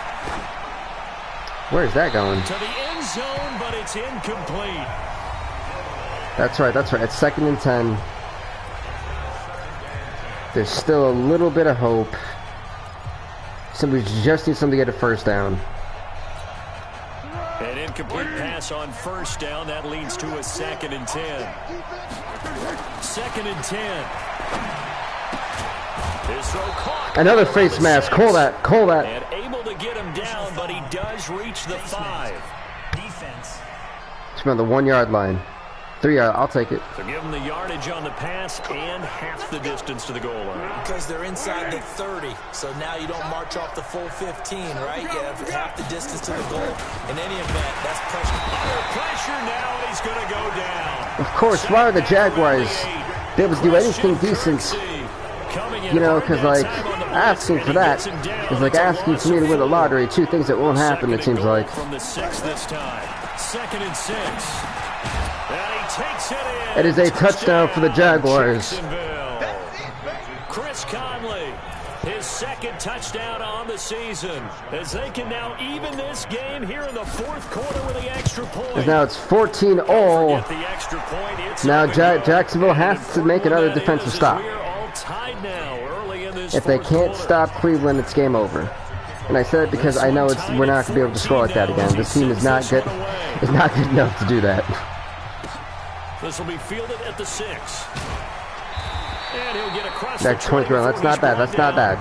S1: Where's that going?
S2: To the end zone, but it's incomplete.
S1: That's right, that's right. It's 2nd and 10. There's still a little bit of hope. Somebody just needs somebody to get a first down.
S2: An incomplete pass on first down. That leads to a 2nd and 10. 2nd and 10. His throw caught.
S1: Another face mask. Call that. Call that.
S2: And able to get him down, but he does reach the 5.
S4: Defense.
S1: It's on the 1 yard line. 3 yard. I'll take it.
S2: So give him the yardage on the pass and half the distance to the goal line.
S3: Because they're inside the 30, so now you don't march off the full 15, right? You have half the distance to the goal. In any event, that's pressure.
S2: Under pressure now, and he's going to go down.
S1: Of course, why are the Jaguars able to do anything decent? You know, because like asking for that is like asking for me to win the lottery. 2 things that won't happen. It seems like.
S2: From the 6 this time. 2nd and 6. And he takes it in.
S1: It is a touchdown for the Jaguars.
S2: Chris Conley, his 2nd touchdown on the season, as they can now even this game here in the 4th quarter with the extra point.
S1: And now it's 14-all. Now Jacksonville has to make another defensive stop. If they can't stop Cleveland, it's game over. And I said it because I know we're not going to be able to score like that again. This team is not good enough to do that.
S2: This will be fielded at the 6. And he'll get across
S1: the 23. That's not bad. That's not bad.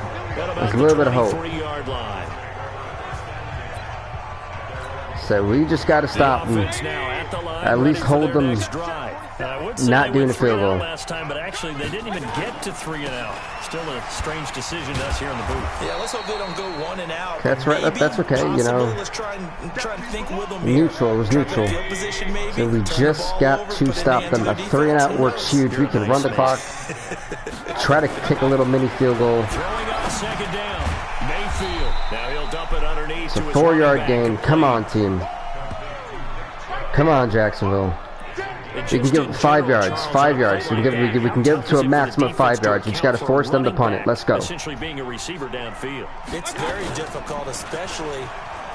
S1: There's a little bit of hope. So we just got to stop them. At least hold them not doing a field goal.
S2: Last time, but actually they didn't even get to 3 and out. Still a strange decision to us here in the booth.
S3: Yeah, let's hope they don't go 1 and out.
S1: That's right. That's okay. You know,
S3: let's try and think with them
S1: neutral. It was neutral. So we just got to stop them. A 3 and out works huge. We can run the clock. Try to kick a little mini field goal.
S2: Throwing on 2nd down. Mayfield. Now he'll dump it underneath.
S1: It's a 4-yard gain. Come on, team. Come on, Jacksonville. We can give it 5 yards. 5 yards. We can give it to a maximum of 5 yards. We just got to force them to punt it. Let's go.
S2: Essentially being a receiver downfield.
S3: It's very difficult, especially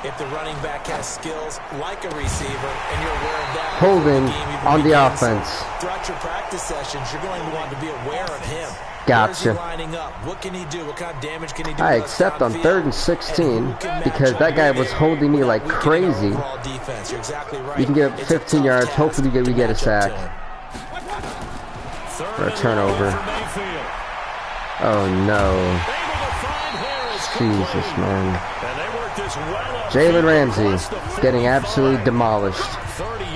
S3: if the running back has skills like a receiver, and you're aware of that.
S1: Holding on the offense.
S3: Throughout your practice sessions, you're going to want to be aware of him.
S1: Gotcha.
S3: Lining up? What can he do? What kind of damage can he do?
S1: I accept on 3rd and 16 because that guy was holding me like crazy. You can get 15 yards. Hopefully we get a sack. Or a turnover. Oh no. Jesus, man. Jalen Ramsey getting absolutely demolished.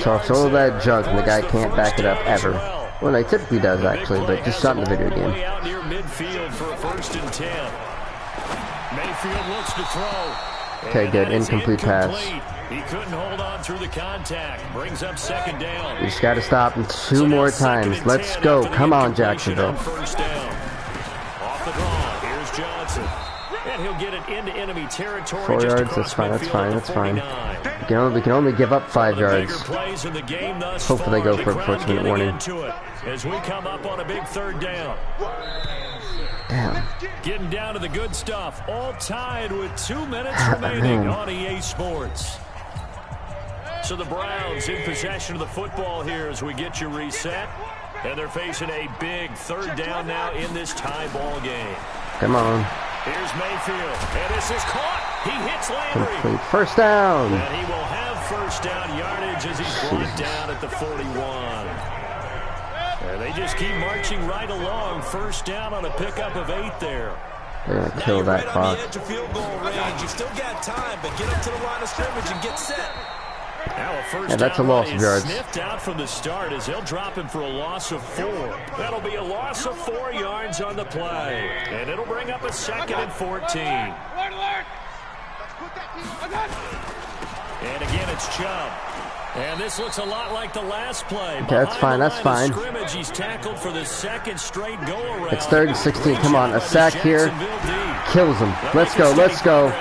S1: Talks all that junk and the guy can't back it up ever. Well, he typically does, actually, but just not in the video game.
S2: Way out near midfield for a 1st and 10. Mayfield looks to throw.
S1: Okay, good. Incomplete pass.
S2: He couldn't hold on through the contact. Brings up second down.
S1: We just got to stop him two more times. Let's go. Come on, Jacksonville.
S2: First down. Off the draw. Here's Johnson. And he'll get it into enemy territory.
S1: 4 yards. That's fine. That's fine. That's fine. We can only give up 5 yards. Hopefully they go for a 14-minute warning.
S2: As we come up on a big third down.
S1: Damn.
S2: Getting down to the good stuff. All tied with 2 minutes remaining on EA Sports. So the Browns in possession of the football here as we get you reset. And they're facing a big third down now in this tie ball game.
S1: Come on.
S2: Here's Mayfield. And this is caught. He hits Landry.
S1: Complete first down.
S2: And he will have first down yardage as he's brought down at the 41. And they just keep marching right along. First down on a pickup of 8 there.
S1: They're going to kill that clock.
S3: On the edge of field goal range. You've still got time, but get up to the line of scrimmage and get set.
S2: Now a first
S1: Yeah, that's a loss of yards.
S2: Sniffed out from the start as they'll drop him for a loss of 4. That'll be a loss of 4 yards on the play. And it'll bring up a 2nd and 14. And again, it's Chubb. And this looks a lot like the last play.
S1: Okay, that's fine. That's fine.
S2: He's tackled for the second straight go-around.
S1: It's 3rd and 16. Come on, a sack here. Kills him. Let's go. Let's go.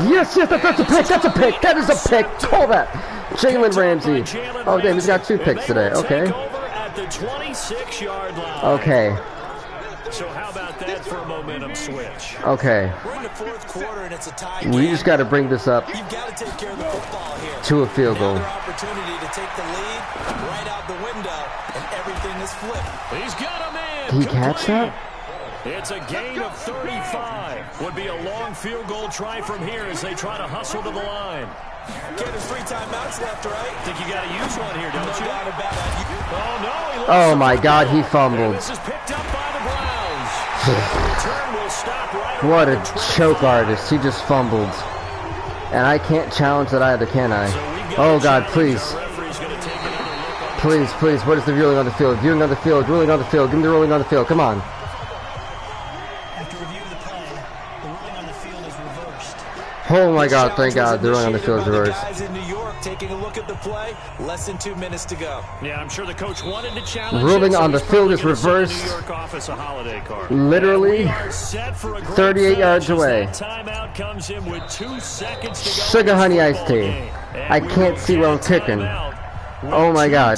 S1: Yes, yes, that's a pick. That's a pick. That is a pick. Call that. Jalen Ramsey. Oh, damn, he's got 2 picks today. Okay. Okay.
S2: So how about that for a momentum switch?
S1: Okay.
S3: We're in the 4th quarter and it's a tie.
S1: We just got to bring this up
S3: You've got to take care of the football here.
S1: to a field goal.
S3: Another opportunity to take the lead right out the window, and everything is flipped.
S2: He's got a man.
S1: Did he catch that?
S2: It's a gain of 35. Would be a long field goal try from here as they try to hustle to the line.
S3: Okay, there's 3 timeouts left, right?
S2: Think you got to use one here, don't you?
S3: No doubt about it.
S2: Oh, no.
S1: Oh, my God, he fumbled.
S2: This is picked up by the Browns. Return will stop right away.
S1: What a choke artist. He just fumbled. And I can't challenge that either, can I? Oh, God, please. Please, please. What is the ruling on the field? Viewing on the field. Ruling on the field. Give me the ruling on the field. Come on.
S4: After review of the play, the ruling on the field is reversed.
S1: Oh, my God. Thank God. The ruling on the field is reversed.
S3: Guys in New York taking a look at the play. Less than 2 minutes to go.
S2: Yeah, I'm sure the coach wanted to challenge.
S1: Ruling on the field is reversed. Literally 38 yards away.
S2: Timeout comes in with 2 seconds to go.
S1: Sugar honey iced tea. I can't see where I'm kicking. Oh my God.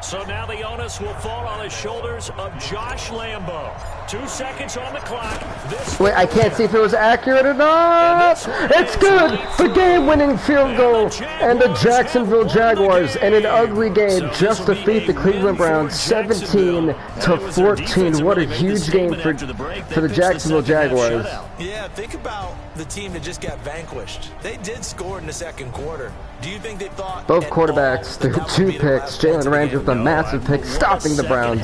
S2: So now the onus will fall on the shoulders of Josh Lambo. 2 seconds on the clock.
S1: Wait, I can't see if it was accurate or not. It's good. The game-winning field goal. And the Jacksonville Jaguars, in an ugly game, just defeat the Cleveland Browns 17-14. What a huge game for the Jacksonville Jaguars.
S3: Yeah, think about the team that just got vanquished. They did score in the 2nd quarter. Do you think they thought
S1: both quarterbacks threw 2 picks? Jalen Ramsey with a massive pick, stopping the Browns.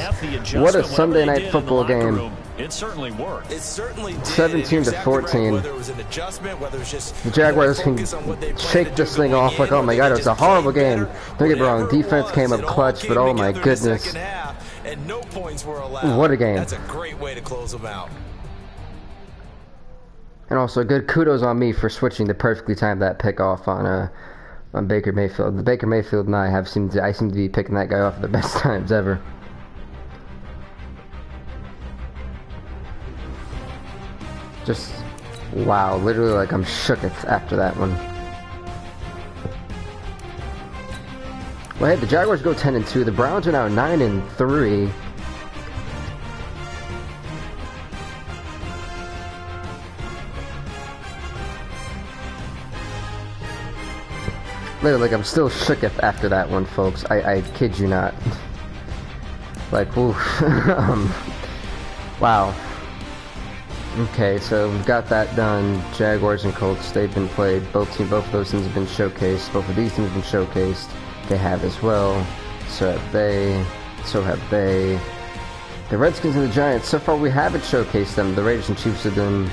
S1: What a Sunday night football game.
S2: It certainly worked.
S3: It certainly did.
S1: 17-14.
S3: Whether it was an adjustment, whether it was just
S1: the Jaguars can shake this thing off like, oh my God, it was a horrible game. Don't get me wrong, defense came up clutch, but oh my goodness.
S3: And no points were allowed.
S1: What a game.
S3: That's a great way to close them out.
S1: And also, good kudos on me for switching to perfectly time that pick off on Baker Mayfield. The Baker Mayfield and I seem to be picking that guy off at the best times ever. Just wow, literally like I'm shooketh after that one. Well, hey, the Jaguars go 10-2. The Browns are now 9-3. Literally, like, I'm still shooketh after that one, folks. I kid you not. Like, oof. Wow. Okay, so we've got that done. Jaguars and Colts, they've been played. Both of those teams have been showcased. Both of these teams have been showcased. They have as well. So have they. So have they. The Redskins and the Giants, so far we haven't showcased them. The Raiders and Chiefs have been.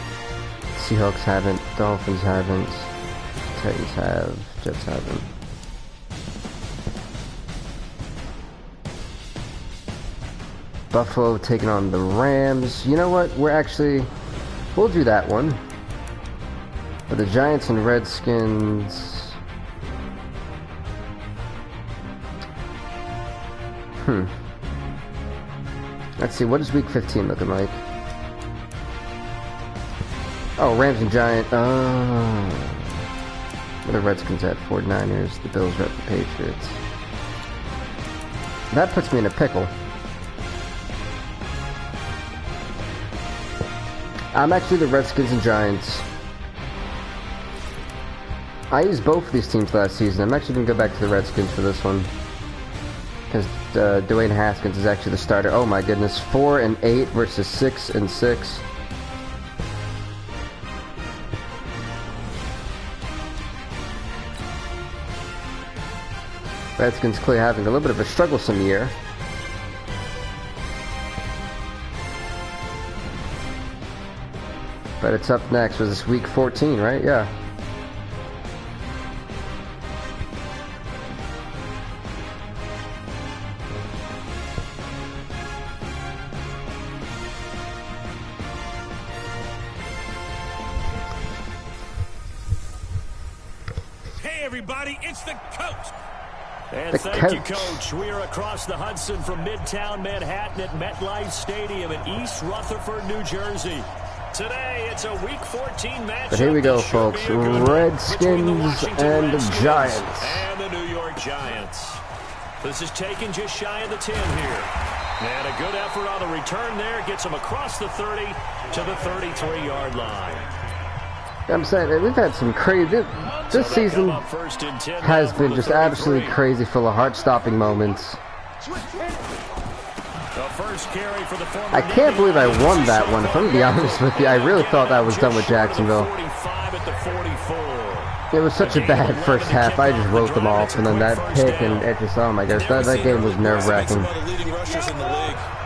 S1: Seahawks haven't. Dolphins haven't. Titans have. Jets haven't. Buffalo taking on the Rams. You know what? We'll do that one. But the Giants and Redskins... Let's see, what is Week 15 looking like? Oh, Rams and Giants. Where the Redskins at? 49ers. The Bills are at the Patriots. That puts me in a pickle. I'm actually the Redskins and Giants. I used both of these teams last season. I'm actually going to go back to the Redskins for this one. Because Dwayne Haskins is actually the starter. Oh my goodness. 4-8 versus 6-6. Redskins clearly having a little bit of a strugglesome year. But it's up next. Was this week 14, right? Yeah.
S6: Hey everybody, it's the coach.
S2: And thank you, Coach. We are across the Hudson from Midtown Manhattan at MetLife Stadium in East Rutherford, New Jersey. Today, it's a Week 14 matchup.
S1: But here we go, folks. Redskins and the Giants.
S2: And the New York Giants. This is taken just shy of the 10 here. And a good effort on the return there. Gets them across the 30 to the 33-yard line.
S1: I'm saying, we've had some crazy... This season has been just absolutely crazy, full of heart-stopping moments. I can't believe I won that one, if I'm going to be honest with you. I really thought I was done with Jacksonville. It was such a bad first half. I just wrote them off, and then that pick, and it just, oh my gosh, that game was nerve-wracking.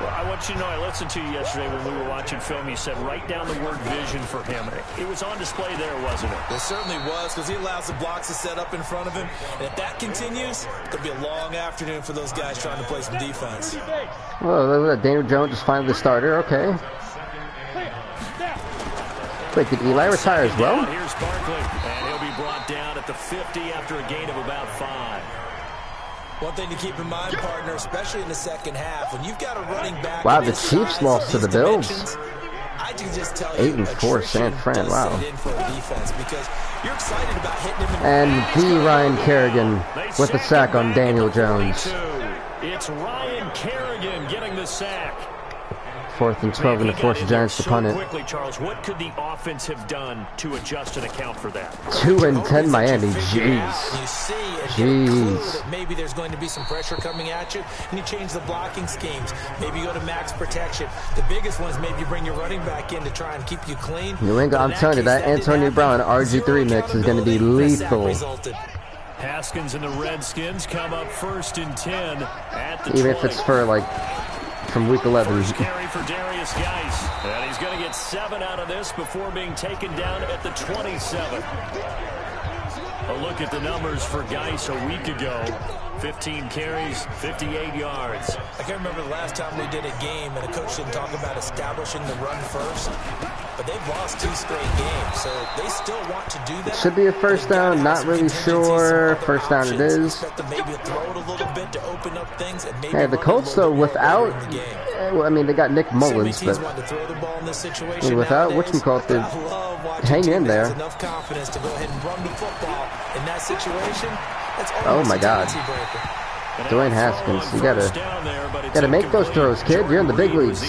S2: I want you to know, I listened to you yesterday when we were watching film. You said write down the word vision for him. It was on display there, wasn't it?
S3: It certainly was, because he allows the blocks to set up in front of him. And if that continues, it'll be a long afternoon for those guys trying to play some defense.
S1: Well, look at that. Daniel Jones is finally the starter. Okay. Wait, did Eli retire as well?
S2: Here's Barkley, and he'll be brought down at the 50 after a gain of about 5.
S3: One thing to keep in mind, partner, especially in the second half, when you've got a running back...
S1: Wow, the Chiefs lost to the Bills.
S3: I can just tell you,
S1: 8-4 San Fran, wow.
S3: You're excited about hitting him
S1: and the Ryan Kerrigan with the sack on Daniel Jones.
S2: It's Ryan Kerrigan getting the sack.
S1: 4th and 12 and to force the Giants to punt it.
S2: Quickly, Charles, what could the offense have done to adjust and account for that?
S1: 2-10 Miami. Jeez.
S3: Jeez. Maybe there's going to be some pressure coming at you, and you change the blocking schemes. Maybe you go to max protection. The biggest one is maybe you bring your running back in to try and keep you clean.
S1: New England, I'm telling you, that Antonio Brown RG3 mix is going to be lethal.
S2: Haskins and the Redskins come up 1st and 10 at the
S1: Even if it's for like from week 11.
S2: First carry for Darius Geis, and he's going to get 7 out of this before being taken down at the 27. A look at the numbers for Geis a week ago. 15 carries, 58 yards.
S3: I can't remember the last time we did a game and a coach didn't talk about establishing the run first. But they've lost 2 straight games, so they still want to do that.
S1: It should be a first down, not really sure. First down it is. Hey, the Colts, though, without... I mean, they got Nick Mullins, but... without whatchamacallit, they're hanging in there. Oh, my God. Dwayne Haskins, you gotta make those throws, kid. You're in the big leagues.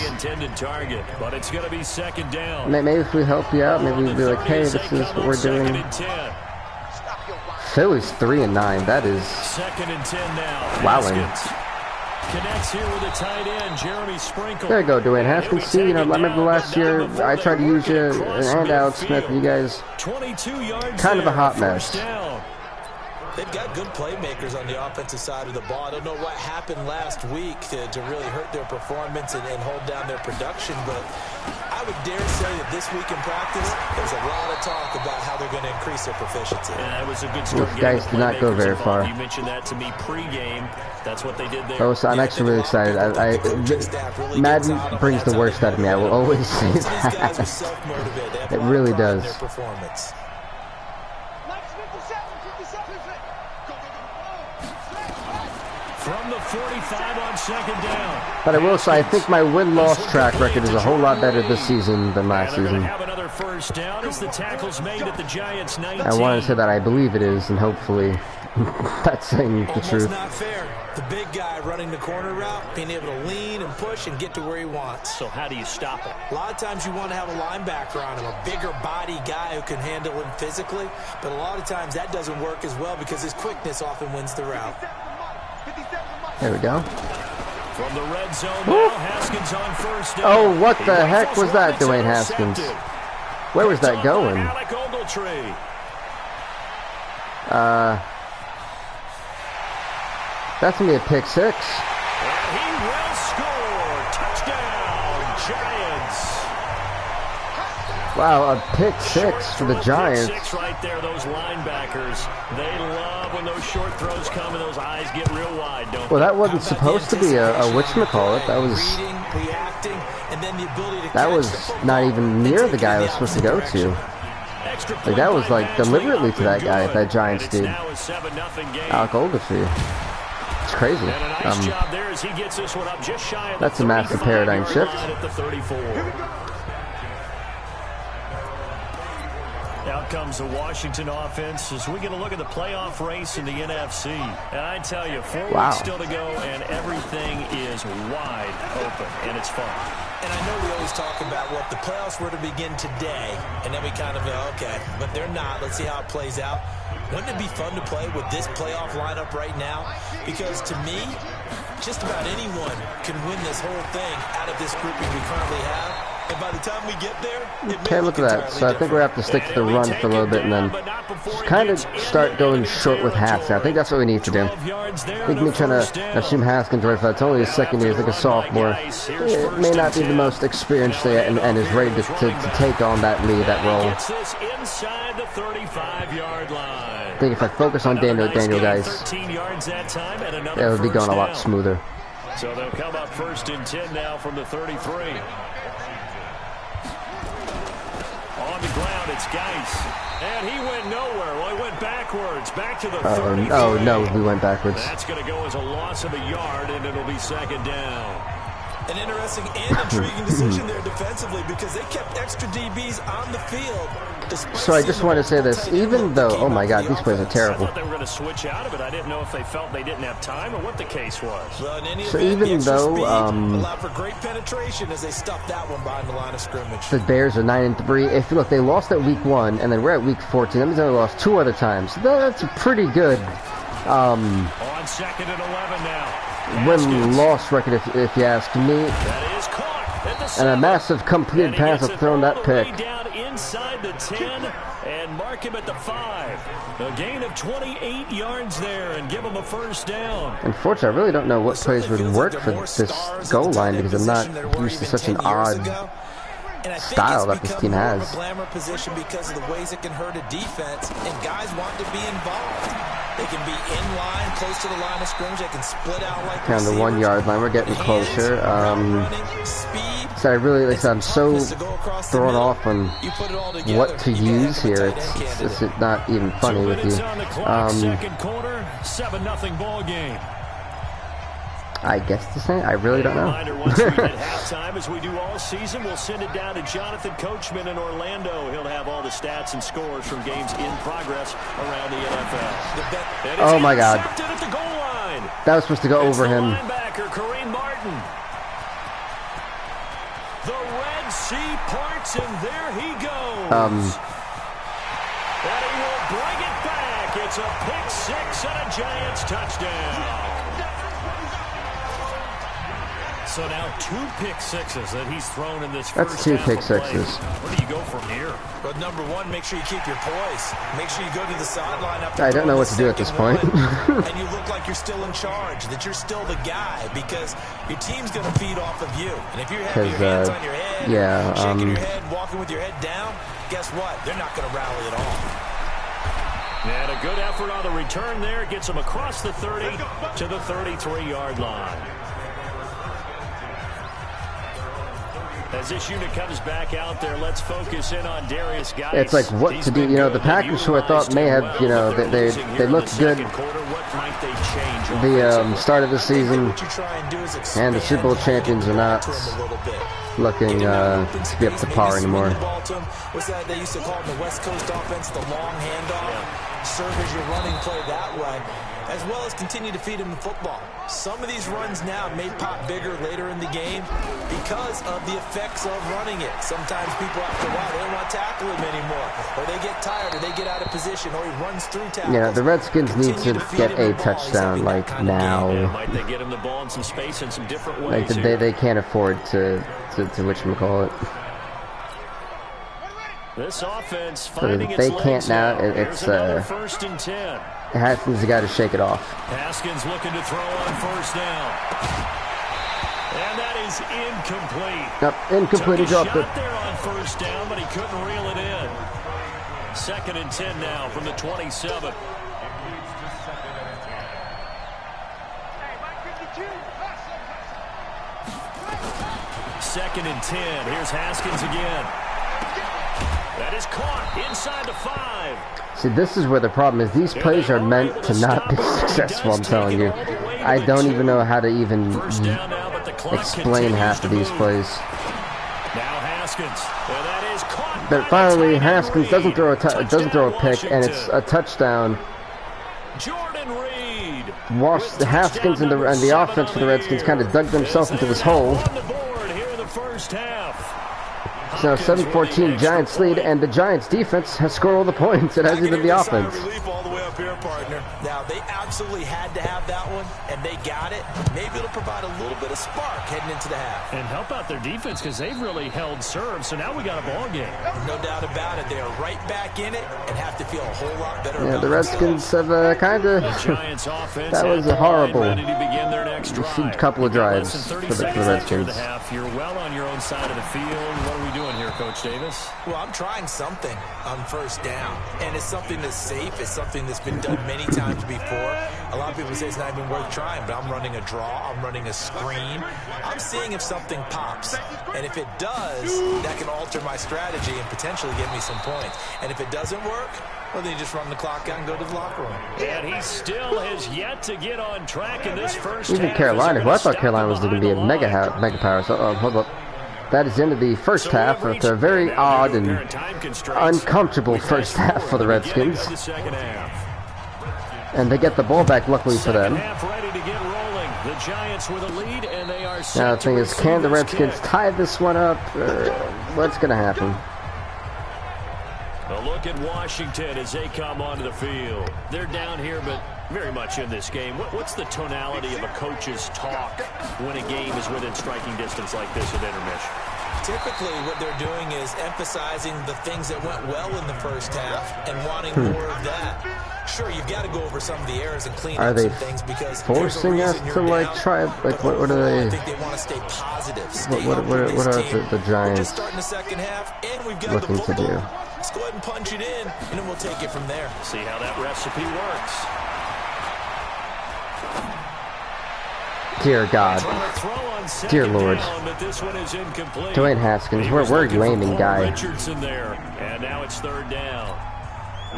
S1: Maybe if we help you out, maybe we'll be like, hey, this is what we're doing. Philly's 3-9. That is wowing. There you go, Dwayne Haskins. See, you know, I remember last year I tried to use you in handouts, Smith, and you guys kind of a hot mess.
S3: They've got good playmakers on the offensive side of the ball. I don't know what happened last week to really hurt their performance and hold down their production, but I would dare say that this week in practice, there's a lot of talk about how they're going to increase their proficiency.
S2: And that was a good start.
S1: These guys did not go very far.
S2: You mentioned that to me pregame. That's what they did there.
S1: Oh, so I'm actually really excited. Madden brings the worst out of me. I will always say that. It really does.
S2: From the 45 on second down.
S1: But I will say, I think my win-loss track record is a whole lot better this season than last season.
S2: Have another first down as the tackle's made at the Giants 19.
S1: I wanted to say that I believe it is, and hopefully that's saying the truth.
S3: Not fair. The big guy running the corner route, being able to lean and push and get to where he wants.
S2: So how do you stop it?
S3: A lot of times you want to have a linebacker on him, a bigger body guy who can handle him physically, but a lot of times that doesn't work as well because his quickness often wins the route.
S1: There we go.
S2: From the red zone now, Haskins on first down.
S1: Oh, what the heck was that, Dwayne Haskins? Where was that going? That's going to be a pick six.
S2: And he will score. Touchdown, Giants.
S1: Wow, a pick six for the Giants.
S2: Pick six right there, those linebackers. They love when those short throws come and those eyes get real wide, don't they?
S1: Well, that wasn't supposed to be a whatchamacallit. That was not even near the guy I was supposed to go to. Like, that was like deliberately to that guy, that Giants dude. Alec Ogletree. It's crazy. That's a massive paradigm shift.
S2: Out comes the Washington offense as we get a look at the playoff race in the NFC. And I tell you, 4 weeks still to go, and everything is wide open, and it's fun.
S3: And I know we always talk about, well, if the playoffs were to begin today, and then we kind of go, okay, but they're not. Let's see how it plays out. Wouldn't it be fun to play with this playoff lineup right now? Because to me, just about anyone can win this whole thing out of this grouping we currently have. And by the time we get there,
S1: okay, look at that. So I think we have to stick to the run for a little bit and then just kind of start going short with Haskins. I think that's what we need to do. I think me trying to assume Haskins right for that's only his second year, he's like a sophomore. It may not be the most experienced yet and is ready to take on that lead, that role. I think if I focus on Daniel guys, it would be going a lot smoother.
S2: So they'll come up first and 10 now from the 33. On the ground, it's Geis. And he went nowhere. Well, he went backwards. Back to the 33.
S1: Oh, no, we went backwards.
S2: That's going to go as a loss of a yard, and it'll be second down.
S3: An interesting and intriguing decision there defensively because they kept extra DBs on the field.
S1: So I just want to say this, even though, oh my God, these plays are terrible.
S2: I thought they were going to switch out of it. I didn't know if they felt they didn't have time or what the case was.
S1: So even though
S3: allowed for great penetration as they stuffed that one behind the line of scrimmage.
S1: The Bears are 9-3. If you look, they lost at week 1, and then we're at week 14. That means they lost 2 other times. So that's pretty good.
S2: On second and 11 now.
S1: Win-loss record, if you ask me.
S2: That is caught at the 7.
S1: And a massive completed pass of throwing that pick.
S2: Down inside the 10 and mark him at the 5. A gain of 28 yards there and give him a first down.
S1: Unfortunately, I really don't know what plays would work for this goal line because I'm not used to such an odd style that this team has.
S3: Glamour position because of the ways it can hurt a defense, and guys want to be involved. They can be in line, close to the line of scrimmage. They can split out like
S1: on the 1 yard line. We're getting closer. So I really, like I said, I'm so thrown off on what to use here. It's not even funny with you.
S2: Second quarter, 7-0 ball game.
S1: I guess the same. I really don't know.
S2: Once we hit halftime, as we do all season, we'll send it down to Jonathan Coachman in Orlando. He'll have all the stats and scores from games in progress around the NFL.
S1: Oh my God!
S2: At the goal line.
S1: That was supposed to go over him.
S2: Linebacker Kareem Martin. The Red Sea parts, and there he goes. And he will bring it back. It's a pick 6 and a Giants touchdown. So now 2 pick 6s that he's thrown in this first
S1: half. That's 2 pick 6s.
S2: Where do you go from here?
S3: But number 1, make sure you keep your poise. Make sure you go to the sideline.
S1: I don't know what to do at this point.
S3: And you look like you're still in charge, that you're still the guy, because your team's going to feed off of you. And if you're having your hands on your head, shaking your head, walking with your head down, guess what? They're not going to rally at all.
S2: And a good effort on the return there. Gets him across the 30 to the 33-yard line. As this unit comes back out there, let's focus in on Darius Geis.
S1: It's like what to do. You know, the Packers, who I thought may have, you know, they looked good the start of the season, and the Super Bowl champions are not looking to be up to par anymore.
S3: Was that they used to call it the West Coast offense, the long handoff? Serve as your running play that way, as well as continue to feed him the football. Some of these runs now may pop bigger later in the game because of the effects of running it. Sometimes people after a while, they don't want to tackle him anymore, or they get tired, or they get out of position, or he runs through tackles.
S1: Yeah, the Redskins need to get a touchdown, like, now.
S2: Yeah, might they get him the ball in some space in some different ways?
S1: Like, they can't afford to whatchamacallit.
S2: This offense finding
S1: they
S2: its
S1: can't now. It's
S2: first and 10.
S1: Haskins has got to shake it off.
S2: Haskins looking to throw on first down. And that is incomplete.
S1: Yep, incomplete. He dropped it.
S2: There on first down, but he couldn't reel it in. Second and 10 now from the 27. Second and 10. Here's Haskins again. That is caught inside the 5.
S1: See, this is where the problem is. These plays are meant to not be successful, I'm telling you. I don't even know how to even explain half of these plays.
S2: Now Haskins. And that is caught.
S1: But finally, Haskins doesn't throw a pick, and it's a touchdown.
S2: Jordan Reed.
S1: Haskins and the offense for the Redskins kind of dug themselves into this hole.
S2: On the board here in the first half.
S1: So 7-14 Giants lead, and the Giants defense has scored all the points. It hasn't even the offense.
S3: All the way up here, partner. Now they absolutely had to have that one, and they got it. Maybe it'll provide a little bit of spark heading into the half.
S2: And help out their defense because they've really held serve. So now we got a ball game.
S3: No doubt about it. They are right back in it and have to feel a whole lot better.
S1: Yeah, the Redskins have kind of. That was a horrible couple of drives for the Redskins.
S2: You're well on your own side of the field. What are we doing here, Coach Davis?
S3: Well, I'm trying something on first down, and it's something that's safe. It's something that's been done many times before. A lot of people say it's not even worth trying, but I'm running a draw. I'm running a screen. I'm seeing if something pops, and if it does, that can alter my strategy and potentially get me some points. And if it doesn't work, well, then you just run the clock out and go to the locker room.
S2: And he still has yet to get on track in this first
S1: Even
S2: half.
S1: Carolina, who I thought Carolina was going to be a mega power. So, hold up. That is the end of the first half. It's a very odd and uncomfortable first half for the Redskins. And they get the ball back, luckily for them. Now the thing is, can the Redskins tie this one up? What's going to happen?
S2: A look at Washington as they come onto the field. They're down here, but very much in this game. What's the tonality of a coach's talk when a game is within striking distance like this at intermission?
S3: Typically, what they're doing is emphasizing the things that went well in the first half and wanting more of that. Sure, you've got to go over some of the errors and clean up some things because
S1: forcing us to like try? Like what are they?
S3: I think they want to stay positive.
S1: What are the Giants
S3: start in the second half, and we've got
S1: looking to do?
S3: Let's go ahead and punch it in, and then we'll take it from there.
S2: See how that recipe works.
S1: Dear God. Dear Lord. Dwayne Haskins, where are you aiming, guy?
S2: Richardson there, and now it's third down.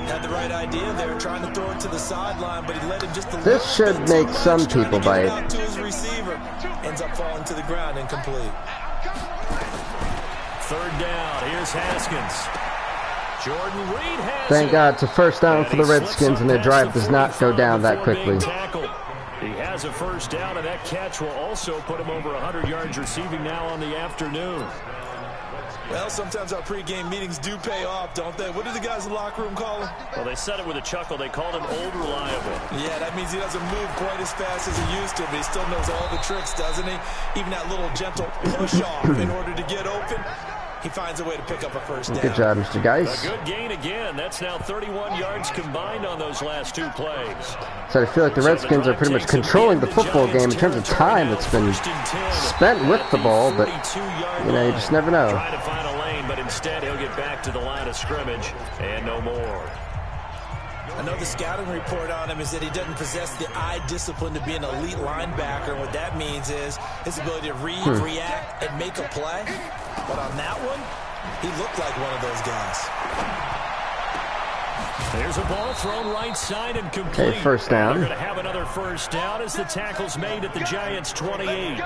S3: Had the right idea there, trying to throw it to the sideline, but he let him just a
S1: this should make some people bite.
S3: To his receiver. Ends up falling to the ground, incomplete.
S2: Third down, here's Haskins. Jordan Reed has
S1: Thank God it's a first down for the Redskins, and their drive does not go down that quickly.
S2: He has a first down, and that catch will also put him over 100 yards receiving now on the afternoon.
S3: Well, sometimes our pregame meetings do pay off, don't they? What do the guys in the locker room call him?
S2: Well, they said it with a chuckle. They called him Old Reliable.
S3: Yeah, that means he doesn't move quite as fast as he used to, but he still knows all the tricks, doesn't he? Even that little gentle push-off in order to get open. He finds a way to pick up a first down.
S1: Good job, Mr. Geis.
S2: A good gain again. That's now 31 yards combined on those last two plays.
S1: So I feel like the Redskins are pretty much controlling the football game in terms of time that's been spent with the ball, but you know, you just never know.
S2: Trying to find a lane, but instead he'll get back to the line of scrimmage and no more.
S3: I know the scouting report on him is that he doesn't possess the eye discipline to be an elite linebacker. What that means is his ability to read, react, and make a play. But on that one, he looked like one of those guys.
S2: There's a ball thrown right side and complete.
S1: Okay, first down.
S2: They're going to have another first down as the tackle's made at the Giants' 28.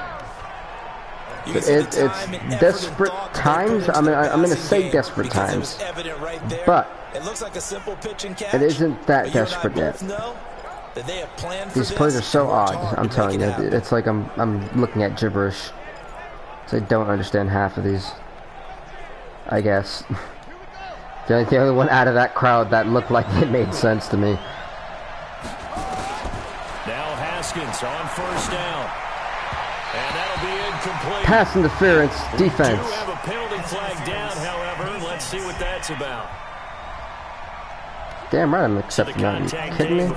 S1: But it's desperate times. I mean, I'm going to say desperate times, but it isn't that desperate yet. These plays are so odd. I'm telling you, it's like I'm looking at gibberish. So I don't understand half of these. I guess. The only one out of that crowd that looked like it made sense to me.
S2: Now Haskins on first down. And that'll be incomplete.
S1: Pass interference, defense.
S2: We do have a penalty flag down, however. Let's see what that's about.
S1: Damn right I'm accepting that. Are you kidding me?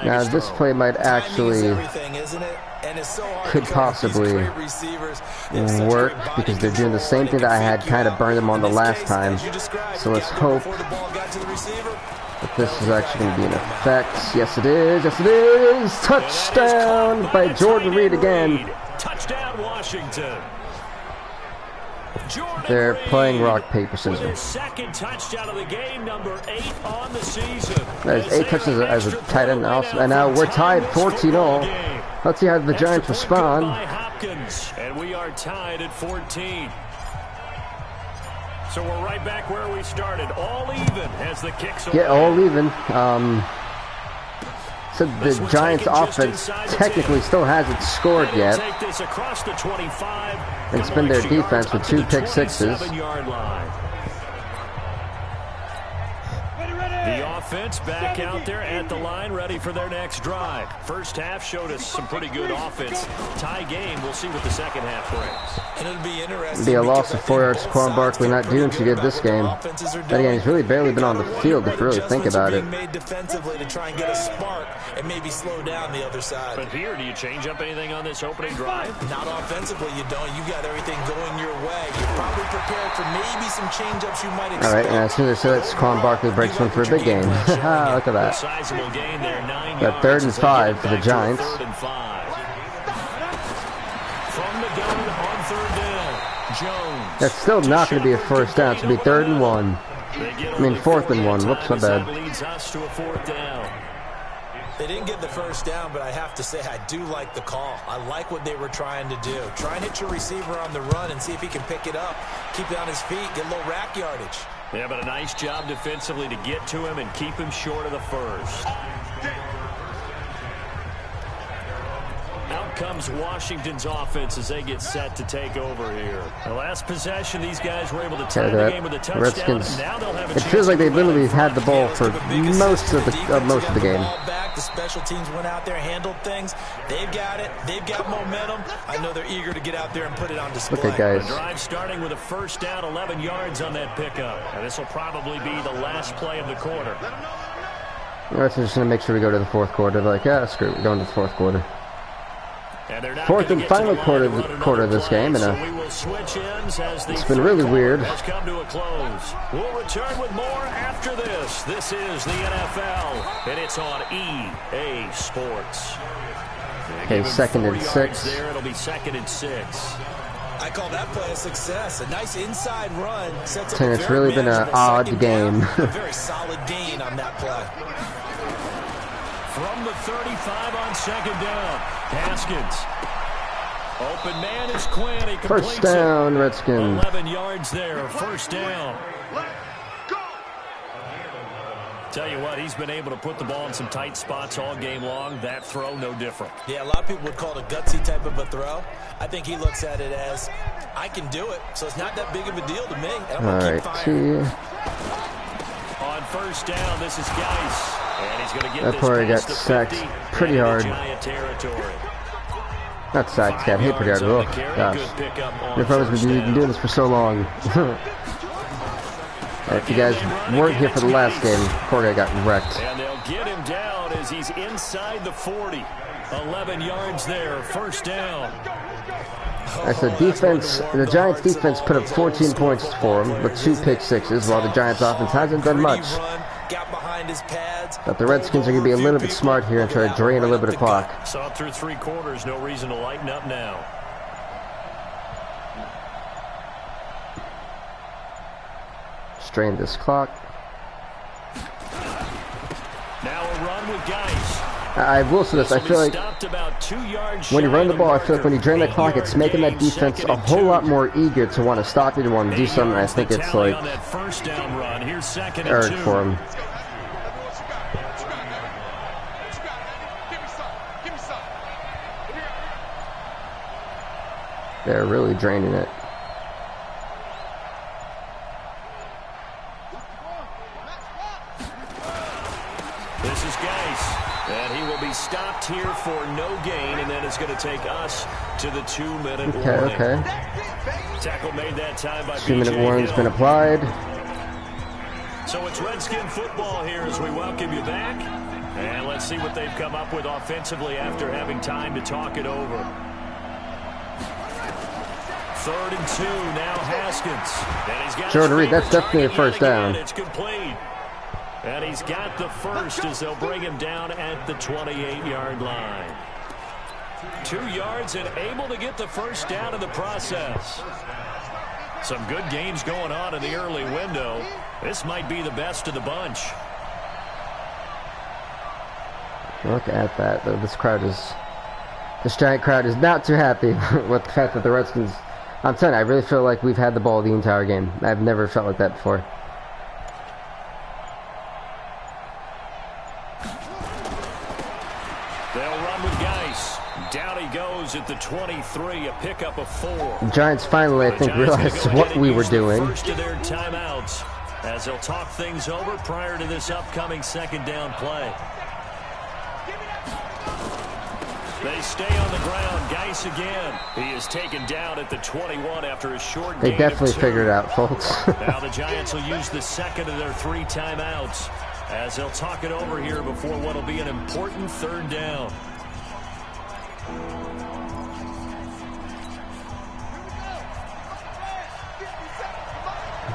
S1: Now this play might actually could possibly work because they're doing the same thing that I had kind of burned them on the last time. So let's hope that this is actually going to be an effect. Yes it is, yes it is! Touchdown by Jordan Reed again.
S2: Touchdown Washington.
S1: They're playing rock, paper, scissors.
S2: Second touchdown of the game, number 8 on the season.
S1: There's 8 touches as a tight end also. And now we're tied 14-all. Let's see how the Giants respond.
S2: And we are tied at 14. So we're right back where we started. All even as the kicks away.
S1: Yeah, all even. So the Giants offense technically still hasn't scored yet. It's been their defense with 2 pick sixes.
S2: The offense back out there at the line, ready for their next drive. First half showed us some pretty good offense. Tie game, we'll see what the second half brings.
S3: And it'll be interesting.
S1: It'll be a loss of 4 yards to Quan Barkley, not doing too good this game. But again, he's really barely been on the field if you really think about it.
S3: Made defensively to try and get a spark and maybe slow down the other side.
S2: But here, do you change up anything on this opening drive?
S3: Not offensively, you don't. You got everything going your way. You're probably prepared for maybe some change-ups you might expect.
S1: All right, and as soon as I said Quan Barkley breaks one for a big game. Look at that. Got 3rd and 5 for the Giants.
S2: From the gun on 3rd down, Jones.
S1: That's still not going to be a first down. It's going to be 3rd and 1. I mean 4th and 1. Whoops, my bad.
S2: Leads us to a 4th down.
S3: They didn't get the first down, but I have to say I do like the call. I like what they were trying to do. Try and hit your receiver on the run and see if he can pick it up. Keep it on his feet, get a little rack yardage.
S2: Yeah, but a nice job defensively to get to him and keep him short of the first. Out comes Washington's offense as they get set to take over here. The last possession, these guys were able to tie the game with a touchdown.
S1: Redskins,
S2: now they'll have a
S1: it feels like they literally had the ball for most of the game.
S3: The special teams went out there, handled things. They've got it. They've got momentum. I know they're eager to get out there and put it on display.
S1: Look at guys.
S2: The drive starting with a first down, 11 yards on that pickup. And this will probably be the last play of the quarter.
S1: We're just going to make sure we go to the 4th quarter. They're like, yeah, screw it. We're going to the 4th quarter. 4th and final quarter of this game, and it's been really weird.
S2: Come to a close. We'll return with more after this. This is the NFL, and it's on EA Sports.
S1: Okay, 2nd and 6.
S2: There, it'll be 2nd and 6.
S3: I call that play a success. A nice inside run sets up
S1: And it's really been an odd game.
S3: A very solid gain on that play.
S2: From the 35 on 2nd down, Haskins. Open man is Quinn. He
S1: First down, Redskins.
S2: 11 yards there, first down. Tell you what, he's been able to put the ball in some tight spots all game long. That throw, no different.
S3: Yeah, a lot of people would call it a gutsy type of a throw. I think he looks at it as, I can do it, so it's not that big of a deal to me. And I'm going to keep firing.
S2: On first down, this is Geis. And he's going to get
S1: that player got sacked pretty hard. Not sacked, got hit pretty hard. Oh, gosh. The problem's been doing this for so long. If you guys weren't here for the last game, poor guy got wrecked.
S2: And they'll get him down as he's inside the 40. 11 yards there, first down.
S1: That's the defense. The Giants' defense put up 14 points for him with 2 pick sixes, while the Giants' offense hasn't done much. But the Redskins are going to be a little bit smart here and try to drain a little bit of clock.
S2: Saw through 3 quarters, no reason to lighten up now.
S1: Let's drain this clock.
S2: Now a run with Geis.
S1: I will say this, I feel like when you run the ball, I feel like when you drain the clock, it's making that defense a whole lot more eager to want to stop you, to want to do something. I think it's like urged for him. They're really draining it.
S2: This is Geis, and he will be stopped here for no gain, and then it's going to take us to the 2-minute warning.
S1: Okay.
S2: Tackle made that time by
S1: 2-minute warning's been applied.
S2: So it's Redskin football here as we welcome you back, and let's see what they've come up with offensively after having time to talk it over. 3rd and 2, now Haskins. And he's got
S1: Jordan Reed, that's definitely a first down.
S2: It's complete. And he's got the first as they'll bring him down at the 28-yard line. 2 yards and able to get the first down in the process. Some good games going on in the early window. This might be the best of the bunch.
S1: Look at that. This giant crowd is not too happy with the fact that the Redskins... I'm telling you, I really feel like we've had the ball the entire game. I've never felt like that before.
S2: They'll run with Geis. Down he goes at the 23, a pickup of 4.
S1: The Giants finally, I think, realized what we were doing.
S2: First of their timeouts as they'll talk things over prior to this upcoming 2nd down play. They stay on the ground. Geis again. He is taken down at the 21 after a short gain.
S1: They definitely figured it out, folks.
S2: Now the Giants will use the 2nd of their 3 timeouts as they'll talk it over here before what will be an important 3rd down.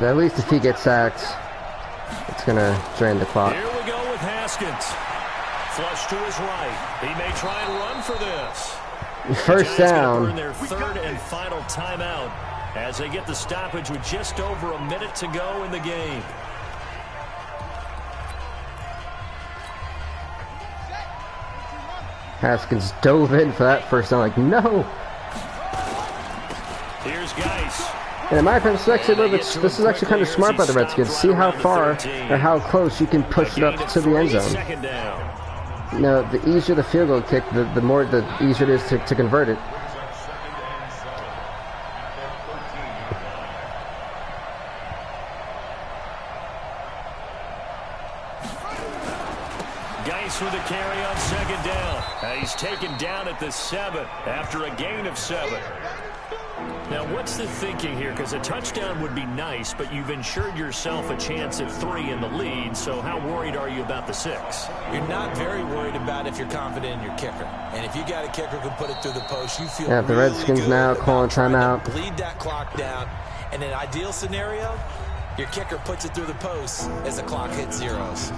S1: At least if he gets sacked, it's going to drain the clock.
S2: Here we go with Haskins. Flush to his right. He may try and run for this.
S1: First down.
S2: Burn their 3rd and final timeout as they get the stoppage with just over a minute to go in the game.
S1: Haskins dove in for that first down, like, no.
S2: Here's Geis.
S1: And in my opinion, this is actually kind of smart by the Redskins. See how far or how close you can push it up to the end zone. You know, the easier the field goal kick, the easier it is to convert it.
S2: Geis with a carry on 2nd down. He's taken down at the 7 after a gain of 7. Now, what's the thinking here? Because a touchdown would be nice, but you've ensured yourself a chance at 3 in the lead, so how worried are you about the 6?
S3: You're not very worried about if you're confident in your kicker. And if you got a kicker who can put it through the post, you feel
S1: the Redskins
S3: really
S1: now calling timeout.
S3: Bleed that clock down. In an ideal scenario, your kicker puts it through the post as the clock hits zeros.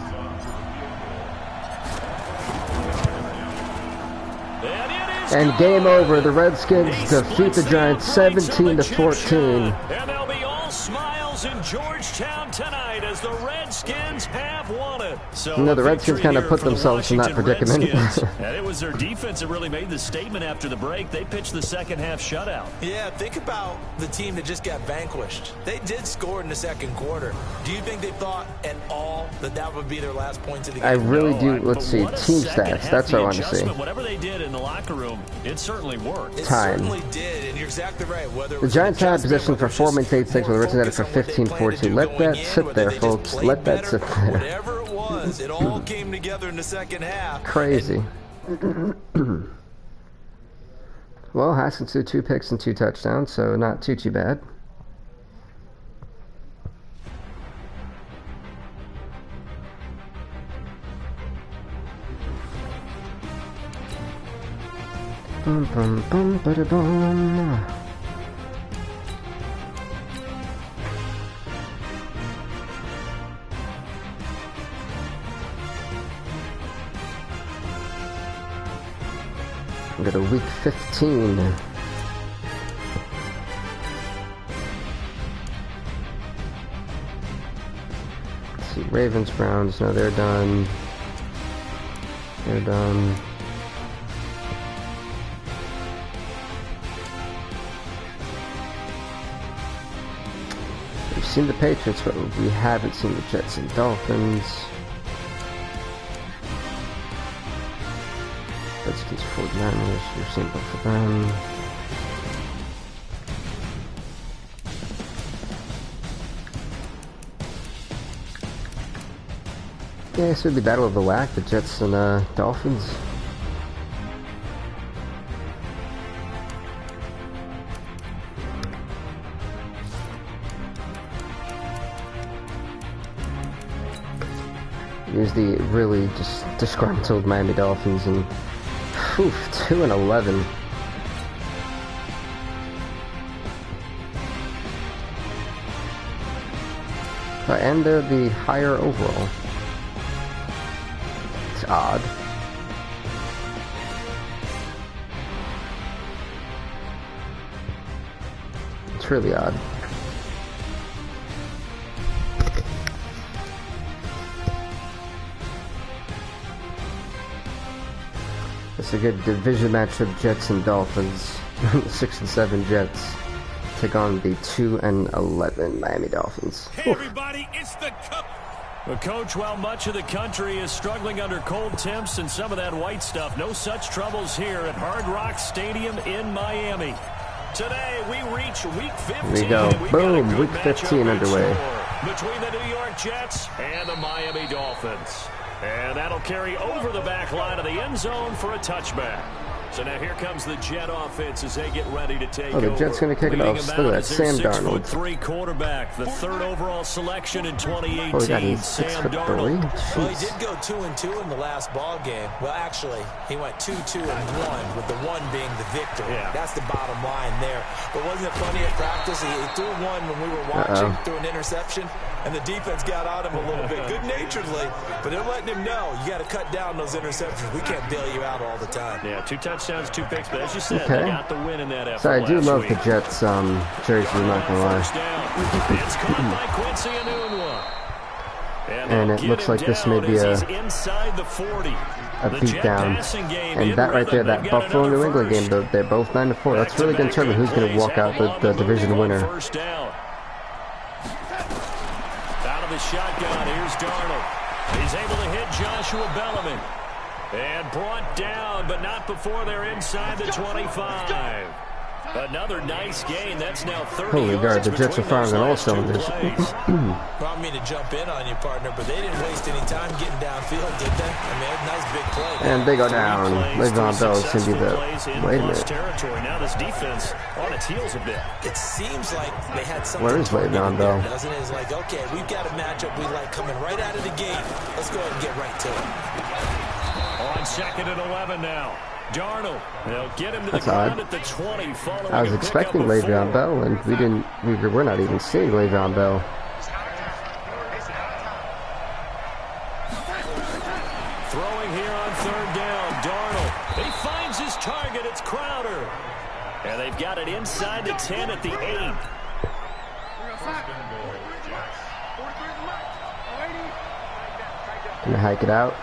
S1: And game over. The Redskins defeat the Giants 17-14.
S2: And they'll be all smiles in Georgetown tonight as the Redskins have won it. So
S1: the Redskins kind of put themselves in that predicament.
S2: And it was their defense that really made the statement after the break. They pitched the 2nd half shutout.
S3: Yeah, think about the team that just got vanquished. They did score in the 2nd quarter. Do you think they thought at all that would be their last points of the game?
S1: I really do. Let's see. Team stats. That's what I want to see.
S2: Whatever they did in the locker room, it certainly worked.
S3: It
S1: Time.
S3: certainly did, and you're exactly right. Whether
S1: The Giants had possession for 4 minutes, 8 seconds, with the Redskins had it for 15-14. Let that sit there, folks. Let that sit there.
S3: Whatever it was, it all came together in the 2nd half.
S1: Crazy. Well, Haskins threw 2 picks and 2 touchdowns, so not too bad. Bum bum bum ba da bum. We go to week 15. Ravens, Browns, no, they're done. They're done. We've seen the Patriots, but we haven't seen the Jets and Dolphins. Redskins, 49ers, we've seen both of them. Yeah, this would be Battle of the Whack, the Jets and Dolphins. Here's the really just disgruntled Miami Dolphins, and 2-11. And they're the higher overall. It's odd. It's really odd. It's a good division matchup, Jets and Dolphins. 6-7 Jets take on the 2-11 Miami Dolphins.
S6: Hey everybody, it's the Cup.
S2: Well, Coach, while much of the country is struggling under cold temps and some of that white stuff, no such troubles here at Hard Rock Stadium in Miami. Today, we reach Week 15.
S1: Here we go. Boom, Week 15 underway.
S2: Between the New York Jets and the Miami Dolphins. And that'll carry over the back line of the end zone for a touchback. So now here comes the Jet offense as they get ready to take over.
S1: Oh, the Jets going to kick it off. Look at that, Sam Darnold.
S2: 6'3" quarterback, the third overall selection in 2018.
S1: Oh, he's
S2: Sam Darnold.
S3: Well, he did go 2-2 in the last ball game. Well, actually, he went 2-2-1, with the one being the victory.
S2: Yeah.
S3: That's the bottom line there. But wasn't it funny at practice? He threw one when we were watching, threw an interception, and the defense got on him a little bit, good-naturedly. But they're letting him know, you got to cut down those interceptions. We can't bail you out all the time.
S2: Yeah, 2 touchdowns, 2 picks, but as you said, they got the win in that effort.
S1: So I do love
S2: week.
S1: the Jets jersey, I'm not gonna lie.
S2: It's caught by Quincy Enunwa.
S1: And it looks like this may be a beatdown. And that right there, that Buffalo New England game, they're both 9-4. That's really going to determine who's going to walk out the division winner.
S2: Out of the shotgun, here's Darnold. He's able to hit Joshua Bellamy. And brought down, but not before they're inside the 25. Another nice gain. That's now 30
S1: Holy God, the Jets are firing on all cylinders.
S3: I don't mean to jump in on you, partner, but they didn't waste any time getting downfield, did they? I mean, nice big play.
S1: And they go down. Le'Veon Bell is going to be the... Wait a minute.
S2: Territory. Now this defense on its heels a bit.
S3: It seems like they had something.
S1: Where is Le'Veon Bell?
S3: Doesn't it? It's like, okay, we've got a matchup we like coming right out of the gate. Let's go ahead and get right to it.
S2: On 2nd and 11 now. Darnold, they'll get him to the ground at the 20.
S1: I was expecting Le'Veon Bell, and we're not even seeing Le'Veon Bell.
S2: Throwing here on 3rd down, Darnold. He finds his target, it's Crowder. And they've got it inside the 10 at the 8.
S1: Gonna hike it out.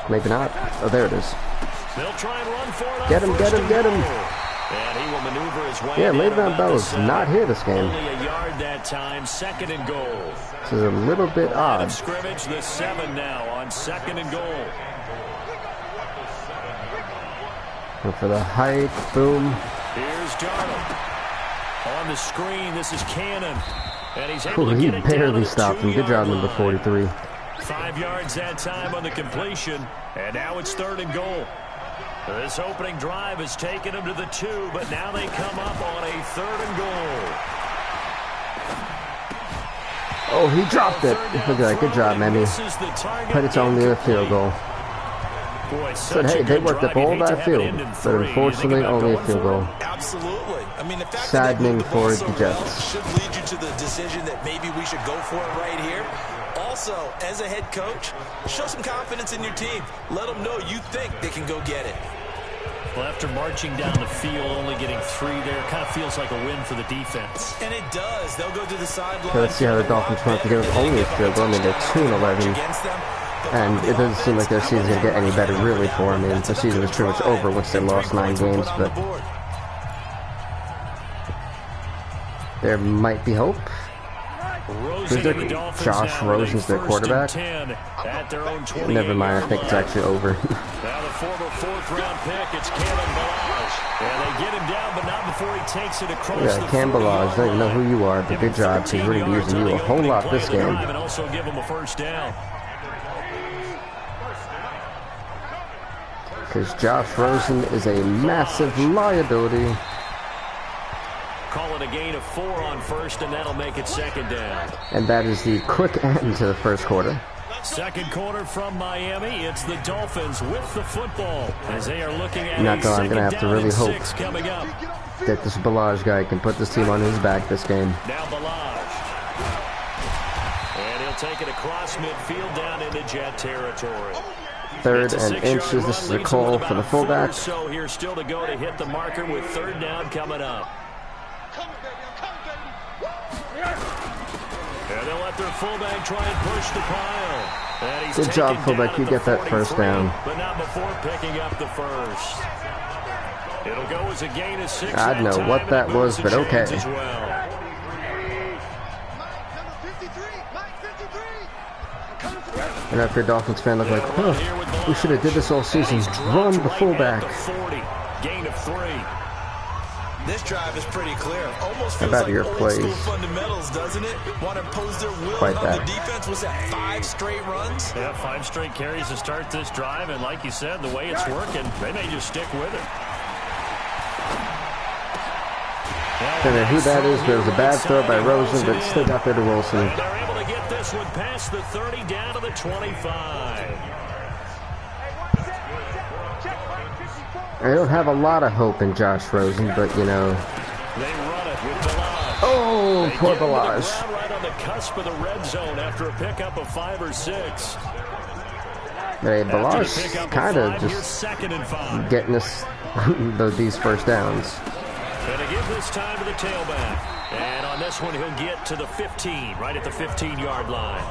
S1: Maybe not. Oh, there it is.
S2: They'll try and run for it.
S1: Get him, get him, get him.
S2: And he will maneuver his way.
S1: Yeah, Le'Veon Bell is not here this game.
S2: Only a yard that time, 2nd and goal.
S1: This is a little bit odd.
S2: Scrimmage, the 7 now on 2nd and goal.
S1: Go for the hike, boom.
S2: Here's Darnold. On the screen, this is Cannon. And he's able to
S1: He
S2: get it down
S1: barely
S2: to the
S1: stopped him. Good job, number 43.
S2: 5 yards that time on the completion. And now it's 3rd and goal. This opening drive has taken them to the 2, but now they come up on a 3rd and goal.
S1: Oh, he dropped it. Look at that. Good job, Manny. But it's only a field goal. But hey, they worked up all that field, but unfortunately only a field goal.
S3: Absolutely. I mean, the fact
S1: saddening
S3: that
S1: for the Jets.
S3: Should lead you to the decision that maybe we should go for it right here. Also, as a head coach, show some confidence in your team. Let them know you think they can go get it.
S2: Well, after marching down the field, only getting 3 there, kind of feels like a win for the defense.
S3: And it does. They'll go to the sideline.
S1: Okay, let's see how the Dolphins want to get only a field goal. I mean, they're 2-11. And it doesn't seem like their season's going to get any better, really, for them. I mean, the season was pretty much over once they lost 9 games, but there might be hope. Josh Rosen's their quarterback. Never mind, I think it's actually over.
S2: Now the former 4th-round pick, it's Kalen Balazs. Yeah, they get him down, but not before he takes it across
S1: the Cam Balazs, I don't even know who you are, but good job. He's really using you a whole lot this game.
S2: And also give him a first down.
S1: Because Josh Rosen is a massive liability.
S2: Call it a gain of 4 on first, and that'll make it 2nd down.
S1: And that is the quick end to the first quarter.
S2: Second quarter from Miami. It's the Dolphins with the football as they are looking at
S1: I'm going to have to really hope
S2: coming up.
S1: that this Balazs guy can put this team on his back this game.
S2: Now Balazs. And he'll take it across midfield down into Jet territory.
S1: 3rd and inches. This is a call for the fullback.
S2: So here still to go to hit the marker with 3rd down coming up. And they'll let their fullback try and push the pile. And he's
S1: good job, fullback. You get that first down.
S2: But not before picking up the first. It'll go as a gain of 6.
S1: I don't know what that was, but okay. And if you're a Dolphins fan, look like, oh, we should have did this all season. Run the fullback.
S2: Gain of 3.
S3: This drive is pretty clear. Almost feels
S1: about
S3: like
S1: your
S3: old
S1: plays?
S3: school fundamentals, doesn't it? Want to impose their will
S1: Quite
S3: on
S1: that.
S3: the defense. Was that 5 straight runs?
S2: Yeah, 5 straight carries to start this drive, and like you said, the way it's working, they may just stick with it.
S1: Don't know who that is, but it was a bad throw by Rosen, but still got there to Wilson.
S2: And they're able to get this one past the 30 down to the 25.
S1: I don't have a lot of hope in Josh Rosen, but you know.
S2: They run it with Balazs.
S1: Oh, poor Balazs.
S2: Right on the cusp of the red zone after a pickup of 5 or 6.
S1: Hey, Balazs kind of just getting us these first downs.
S2: And to give this time to the tailback. And on this one, he'll get to the 15, right at the 15-yard line.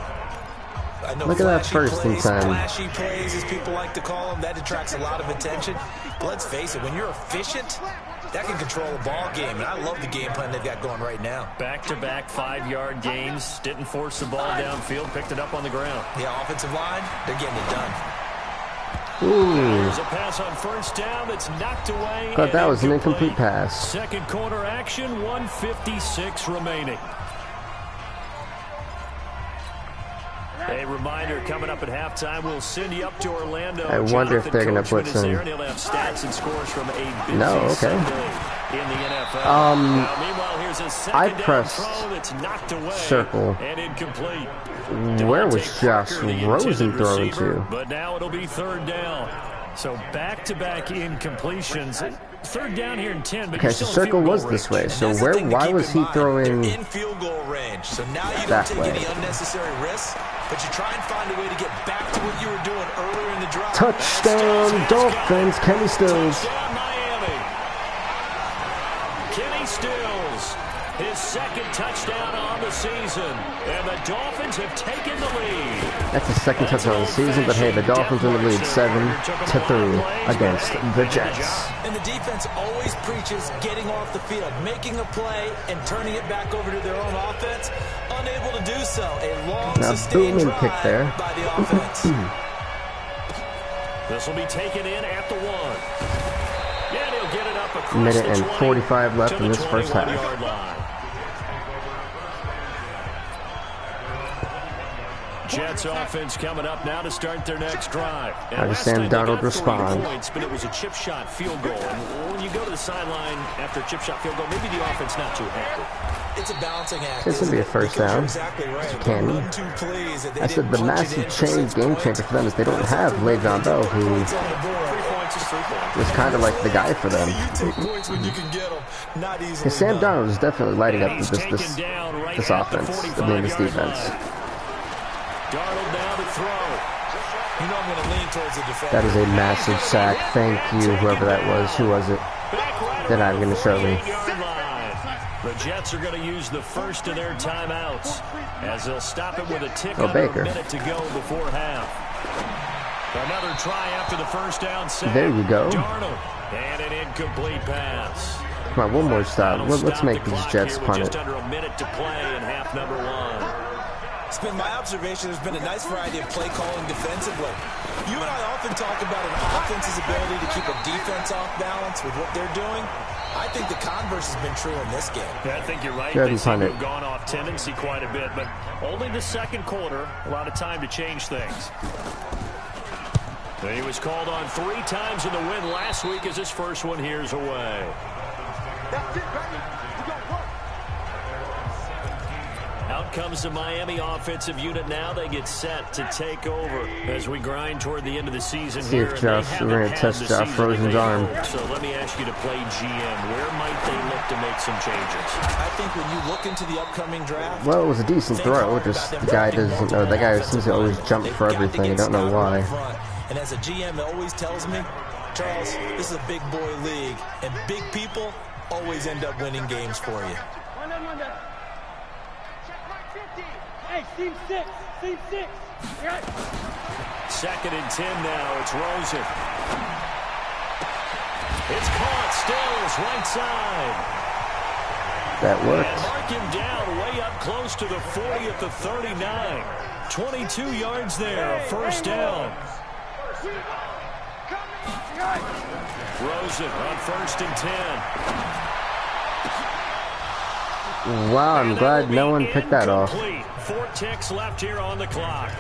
S1: Look at that first and 10.
S3: Flashy plays, as people like to call them, that attracts a lot of attention. But let's face it, when you're efficient, that can control a ball game. And I love the game plan they've got going right now.
S2: Back-to-back 5-yard gains. Didn't force the ball downfield. Picked it up on the ground.
S3: Yeah, offensive line, they're getting it done.
S1: Ooh.
S2: There's a pass on first down that's knocked away.
S1: Thought that was an incomplete pass.
S2: Second quarter action, 1:56 remaining. A reminder, coming up at halftime, we'll send you up to Orlando.
S1: I wonder if they're going to put some...
S2: He'll have stats and scores from a busy
S1: No, okay.
S2: Sunday in the NFL. Meanwhile, here's a
S1: I
S2: second
S1: pressed
S2: down throw that's knocked away
S1: circle.
S2: and incomplete.
S1: Where was Josh Rosen throwing to?
S2: But now it'll be 3rd down. So back-to-back incompletions. 3rd down here in 10. But
S1: Okay, so circle was this way. So why was he throwing
S3: in field goal range? So now you don't
S1: that
S3: take
S1: way?
S3: any unnecessary risks, but you try and find a way to get back to what you were doing earlier in the drive.
S1: Touchdown Dolphins, Kenny Stills.
S2: Touchdown Miami. Kenny Stills, his 2nd touchdown on the season. And the Dolphins have taken the lead.
S1: That's the 2nd touchdown of the season, but hey, the Dolphins are in the lead 7-3 against the Jets.
S3: And the defense always preaches getting off the field, making a play, and turning it back over to their own offense. Unable to do so. A long, sustained drive
S1: pick there.
S3: by the offense.
S2: This will be taken in at the 1. And he'll get it up across
S1: Minute
S2: the
S1: and
S2: 20
S1: 45 left
S2: to
S1: in
S2: the
S1: this first half.
S2: 21-yard line. Jets offense coming up now to start their next drive.
S1: How does Sam Darnold respond?
S2: Points, but it was a chip shot field goal. And when you go to the sideline after a chip shot field goal, maybe the offense not too happy.
S3: It's a balancing act.
S1: It's going to be a first down.
S3: Exactly right.
S1: Candy. I said the massive change, game changer for them is they don't have Le'Veon Bell, who was kind of like the guy for them. Because Sam Darnold is definitely lighting up this offense, I mean this defense.
S2: Darnold now to throw.
S3: You know I'm going to lean towards the defense.
S1: That is a massive sack. Thank you, whoever that was. Who was it? They're not going to show me.
S2: The Jets are going to use the first of their timeouts as they'll stop it with a tick
S1: Oh,
S2: under
S1: Baker.
S2: a minute to go before half. Another try after the first down sack.
S1: There we go.
S2: Darnold, and an incomplete pass.
S1: Come on, one more stop. Let's make these Jets punt it.
S2: Just under a minute to play in half number one.
S3: It's been my observation there's been a nice variety of play calling defensively. You and I often talk about an offense's ability to keep a defense off balance with what they're doing. I think the converse has been true in this game.
S2: Yeah, I think you're right.
S1: Good
S2: They seem to
S1: punt it.
S2: have gone off tendency quite a bit, but only the second quarter, a lot of time to change things. And he was called on 3 times in the win last week as his first one here's away.
S5: That's it, baby. We got work.
S2: Out comes the Miami offensive unit now. They get set to take over as we grind toward the end of the season
S1: See
S2: here.
S1: if
S2: and
S1: Josh,
S2: they
S1: we're
S2: haven't
S1: going to
S2: had
S1: test
S2: the
S1: Josh
S2: season
S1: Rosen's
S2: they
S1: arm.
S2: hoped. So let me ask you to play GM. Where might they look to make some changes?
S3: I think when you look into the upcoming draft,
S1: Well, it was a decent throw. Just the guy doesn't know. That guy seems to always jump for everything. I don't know why.
S3: And as a GM, it always tells me, Charles, this is a big boy league, and big people always end up winning games for you.
S5: Hey, team 6. Team 6. Right.
S2: 2nd and 10 now. It's Rosen. It's caught. Stills right side.
S1: That
S2: And
S1: worked.
S2: mark him down way up close to the 40 at the 39. 22 yards there. A first down. Rosen on 1st and 10.
S1: Wow, I'm glad no one picked that off.
S2: 4 ticks left here on the clock.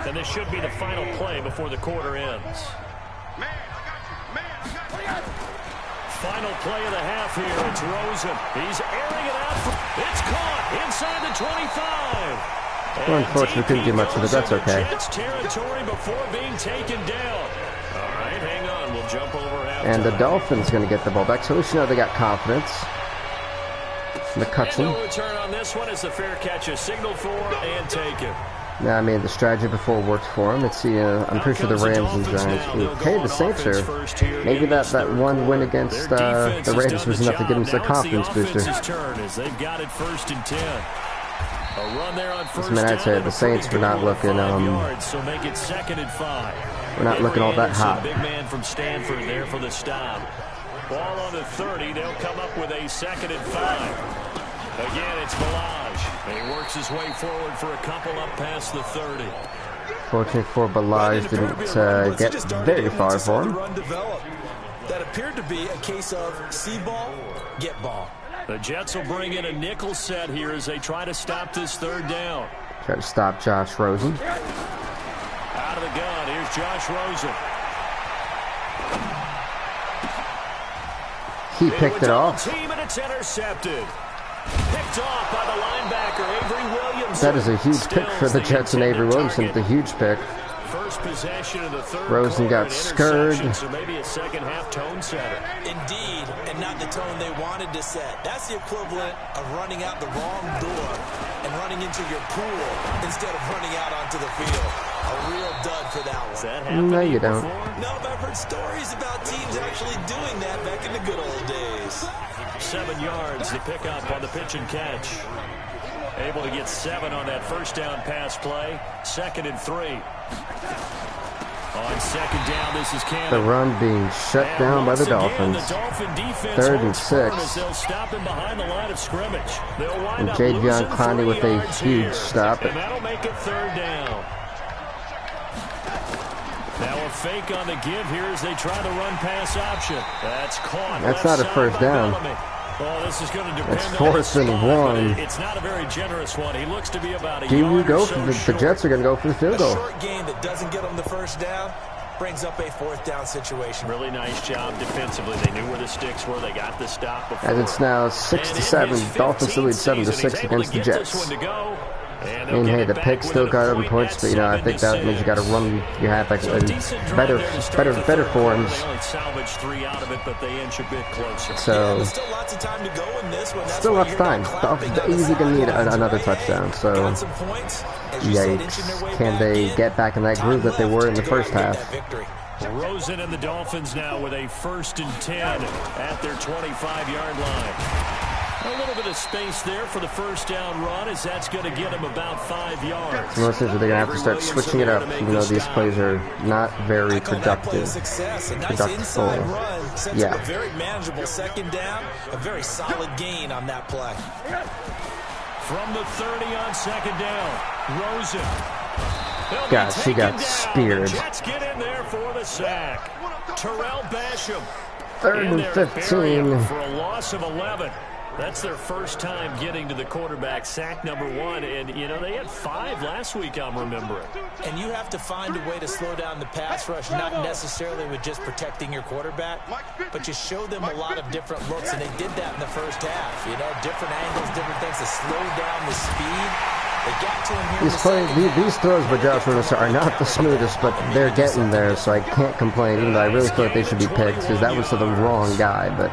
S2: And this should be the final play before the quarter ends. Final play of the half here. It's Rosen. He's airing it out. It's caught inside the 25.
S1: Well, unfortunately, couldn't do much with it. That's okay.
S2: Jets territory before being taken down. All right, hang on. We'll jump over halftime.
S1: And the Dolphins going to get the ball back, so at least you know they got confidence. McCutcheon.
S2: And no return on this one as the fair catch is signaled for and taken.
S1: Now, I mean, the strategy before worked for him. Let's see, I'm pretty sure the Rams and Giants. Okay, the Saints are. Maybe that one win against the Raiders was enough to get him to the confidence booster.
S2: As they've got it 1st and 10. A run there on first
S1: Man, I'd say the Saints were not looking.
S2: So make it 2nd and 5.
S1: We're not looking all that hot.
S2: Big man from Stanford there for the stop. Ball on the 30. They'll come up with a 2nd and 5. Again, it's Balaj. And he works his way forward for a couple up past the 30.
S1: Fortunately for Balaj, didn't get very far for him.
S3: That appeared to be a case of see ball, get ball.
S2: The Jets will bring in a nickel set here as they try to stop this 3rd down.
S1: Try to stop Josh Rosen.
S2: Out of the gun, here's Josh Rosen.
S1: He picked it off.
S2: Team and it's intercepted. Picked off by the linebacker, Avery Williamson.
S1: That is a huge pick for the Jets and Avery Williamson. It's a huge pick.
S2: First possession of the 3rd
S1: Rosen
S2: quarter,
S1: got scurred.
S2: So maybe a second half tone setter.
S3: Indeed, and not the tone they wanted to set. That's the equivalent of running out the wrong door and running into your pool instead of running out onto the field. A real dud for that one.
S2: Has that happened
S1: No, you don't.
S2: before?
S3: No, but I've heard stories about teams actually doing that back in the good old days.
S2: 7 yards to pick up on the pitch and catch. Able to get 7 on that first down pass play. 2nd and 3. On 2nd down, this is Cannon.
S1: The run being shut down by the Dolphins. 3rd and 6.
S2: They'll stop him behind the line of scrimmage. They'll wind
S1: And
S2: up
S1: Jadeveon
S2: losing
S1: Clowney
S2: 3
S1: with a
S2: yards
S1: huge
S2: here.
S1: stop.
S2: And that'll make it 3rd down. Now a fake on the give here as they try the run pass option. That's caught.
S1: That's not a first down.
S2: Well, this is going to depend
S1: That's
S2: on
S1: 4th and 1.
S2: It's not a very generous one. He looks to be about a
S1: Do
S2: yard
S1: you go
S2: or
S1: for
S2: so
S1: the
S2: short.
S1: Jets are going to go for the field
S3: A
S1: goal.
S3: short game that doesn't get them the first down brings up a 4th down situation.
S2: Really nice job defensively. They knew where the sticks were. They got the stop before.
S1: As it's now 6-7. Dolphins still lead 7-6 against the Jets. I mean, hey, the pick still got 11 points, but, you know, I think that means you got to run your halfback in better forms. So,
S3: still lots of time to go in this one.
S1: Still lots of time. Easy to need another touchdown, so yikes. Can they get back in that groove that they were in the first half?
S2: Rosen and the Dolphins now with a 1st and 10 at their 25-yard line. A little bit of space there for the first down run, as that's going to get them about 5 yards.
S1: So most things they're going to have to start switching it up, even though these plays are not very productive. Yeah.
S3: A very manageable 2nd down, a very solid gain on that play.
S2: From the 30 on 2nd down, Rosen.
S1: Gosh, he got speared.
S2: Jets get in there for the sack. Terrell Basham.
S1: 3rd and 15.
S2: For a loss of 11. That's their first time getting to the quarterback, sack number 1. And, you know, they had 5 last week, I'm remembering.
S3: And you have to find a way to slow down the pass rush, not necessarily with just protecting your quarterback, but you show them a lot of different looks, and they did that in the first half. You know, different angles, different things to slow down the speed. They got to him here.
S1: These throws by Josh Rosen are not the smoothest, but they're getting there, so I can't complain, even though I really feel like they should be picked, because that was to the wrong guy, but...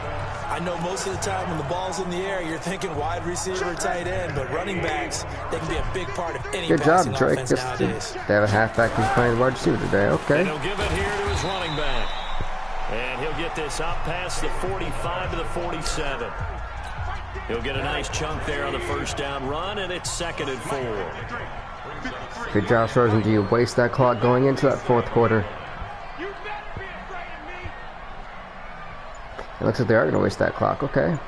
S3: I know most of the time when the ball's in the air, you're thinking wide receiver, tight end, but running backs, they can be a big part of any passing offense nowadays.
S1: They have a halfback who's playing wide receiver today. Okay.
S2: And he'll give it here to his running back. And he'll get this up past the 45 to the 47. He'll get a nice chunk there on the first down run, and it's 2nd and 4.
S1: Good Josh Rosen, do you waste that clock going into that 4th quarter? It looks like they are going to waste that clock. Okay.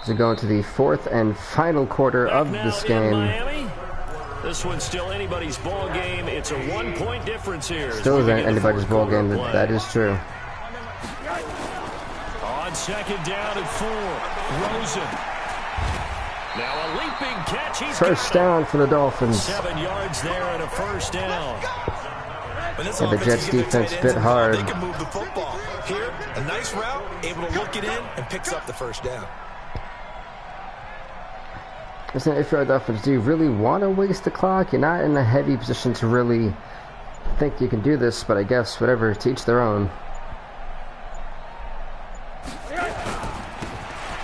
S1: So going to the 4th and final quarter of this game.
S2: This one's still anybody's ball game. It's a 1-point difference here.
S1: Still isn't anybody's ball game. That is true.
S2: On 2nd down and 4, Rosen. Now a leaping catch. He's
S1: first down for the Dolphins.
S2: 7 yards there and a first down.
S1: And the Jets defense bit hard.
S3: They can move the football. Here, a nice route, able to look it in, and picks up the first down.
S1: Listen, if you're the Dolphins, do you really want to waste the clock? You're not in a heavy position to really think you can do this, but I guess whatever, to each their own.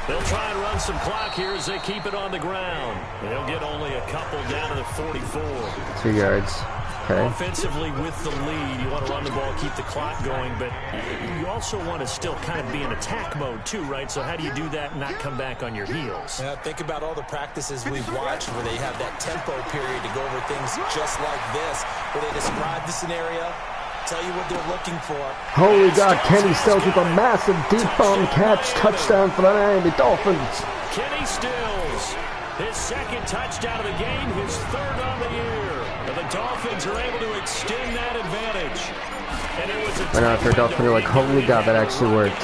S2: They'll try and run some clock here as they keep it on the ground. They'll get only a couple down to the 44.
S1: 2 yards. Okay.
S2: Offensively with the lead, you want to run the ball, keep the clock going, but you also want to still kind of be in attack mode too, right? So how do you do that and not come back on your heels?
S3: Think about all the practices we've watched where they have that tempo period to go over things just like this, where they describe the scenario, tell you what they're looking for.
S1: Holy God, Kenny Stills with a massive deep bomb catch, touchdown for the Miami Dolphins.
S2: Kenny Stills, his 2nd touchdown of the game, his 3rd on the year. The Dolphins are able to extend that advantage. And it was a
S1: I know, for a Dolphin, like, holy God, that actually worked.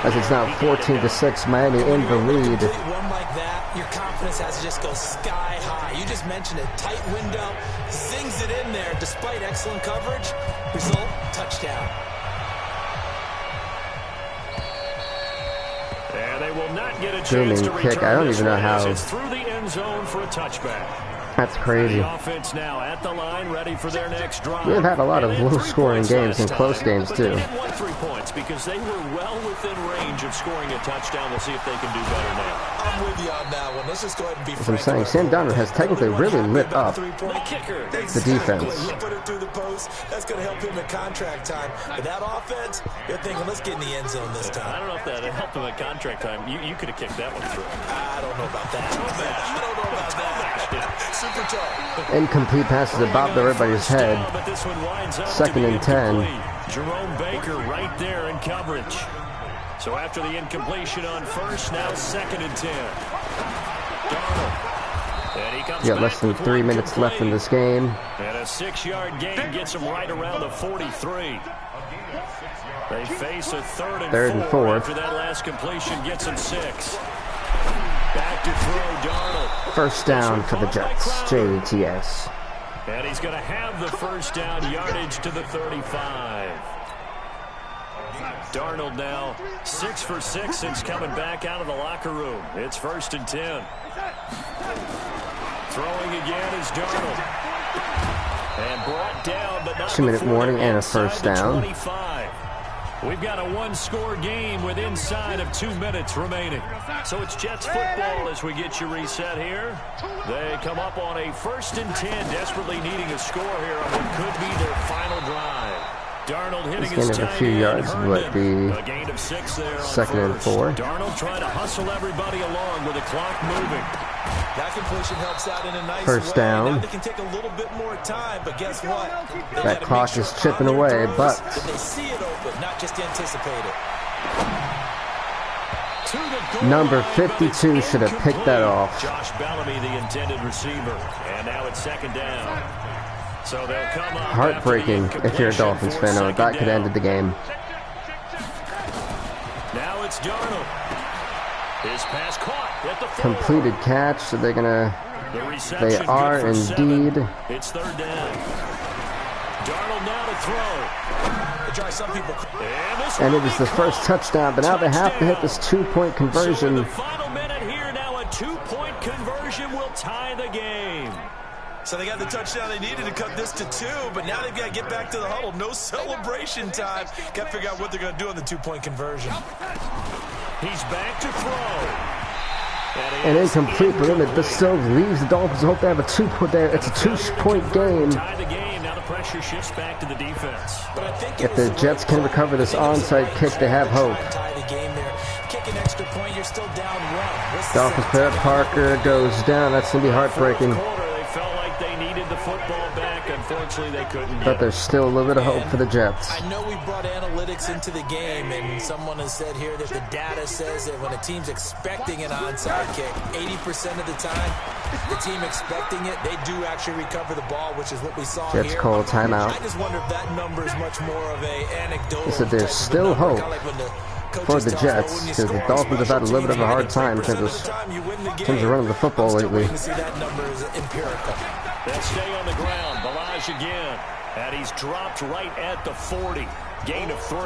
S1: As it's now 14-6, Miami in the lead.
S3: One like that, your confidence has to just go sky high. You just mentioned it, tight window, zings it in there despite excellent coverage. Result, touchdown.
S2: And they will not get a chance to
S1: kick. I don't even know how.
S2: It's through the end zone for a touchback.
S1: That's crazy.
S2: The offense now at the line, ready for their next drive.
S1: We've had a lot of low-scoring games and close games too.
S2: They didn't want 3 points because they were well within range of scoring a touchdown. We'll see if they can do better now.
S3: I'm with you on that one. Let's just go ahead and be
S1: frank. As I'm saying, Sam Donald has technically really lit up the defense.
S3: Put it through the post. That's going to help him at contract time. But that offense, you're thinking, let's get in the end zone this time.
S2: I don't know if that helped him at contract time. You could have kicked that one through.
S3: I don't know about that. I don't know about that. Super tough.
S1: Incomplete passes that bobbed over everybody's head. 2nd and 10.
S2: Jerome Baker right there in coverage. So after the incompletion on first, now 2nd and 10. Darnold. And he comes
S1: got less than 3 minutes left in this game.
S2: And a 6-yard gain gets him right around the 43. They face a 3rd and 4 after that last completion gets him 6. Back to throw, Darnold.
S1: First down for the Jets. JTS.
S2: And he's going to have the first down, yardage to the 35. Darnold now 6 for 6 since coming back out of the locker room. It's 1st and 10. Throwing again is Darnold. And brought down, but not
S1: 2-minute warning and a first down.
S2: 25. We've got a one-score game with inside of 2 minutes remaining. So it's Jets football as we get you reset here. They come up on a 1st and 10, desperately needing a score here on what could be their final drive. Darnold hitting his
S1: a few yards, but the
S2: a gain of 6 there on
S1: 2nd and 4.
S2: Darnold trying to hustle everybody along with the clock moving.
S3: That completion helps out in a nice
S1: First
S3: way.
S1: down.
S3: Now they can take a little bit more time, but guess what?
S1: That clock is chipping away, but
S3: they see it open, not just anticipate it.
S1: number 52 should have picked that off.
S2: Josh Bellamy, the intended receiver, and now it's 2nd down. So they'll come up.
S1: Heartbreaking if you're a Dolphins fan, or that could have ended the game.
S2: Now it's Darnold. His pass caught at the 4.
S1: Completed catch, so they're gonna. They are indeed.
S2: It's 3rd down. Darnold now to throw.
S3: They try some people.
S1: And it was the first touchdown, but now they have to hit this 2-point conversion.
S2: So in the final minute here, now a 2-point conversion will tie the game.
S3: So they got the touchdown they needed to cut this to 2, but now they've got to get back to the huddle. No celebration time. Got to figure out what they're going to do on the 2-point conversion.
S2: He's back to throw.
S1: And incomplete, but then this still leaves the Dolphins. Hope they have a 2-point there. It's a 2-point game.
S2: Tie the game. Now the pressure shifts back to the defense.
S3: But I think
S1: If the Jets can recover this onside kick, they have hope.
S3: Tie the game there. Kick an extra point, you're still down 1.
S1: Dolphins play up. Parker goes down. That's going to be heartbreaking.
S2: They felt like they needed the football back. Unfortunately, they couldn't.
S1: But there's still a little bit of hope for the Jets.
S3: I know we brought analytics into the game, and someone has said here that the data says that when a team's expecting an onside kick, 80% of the time, the team expecting it, they do actually recover the ball, which is what we saw
S1: Jets
S3: here.
S1: call timeout.
S3: I just wonder if that number is much more of a anecdotal.
S1: So there's still hope for the Jets, because the Dolphins have had a little bit of a hard time in terms of running the football lately.
S3: That number is empirical.
S2: They'll stay on the ground. Balaj again. And he's dropped right at the 40. Gain of 3.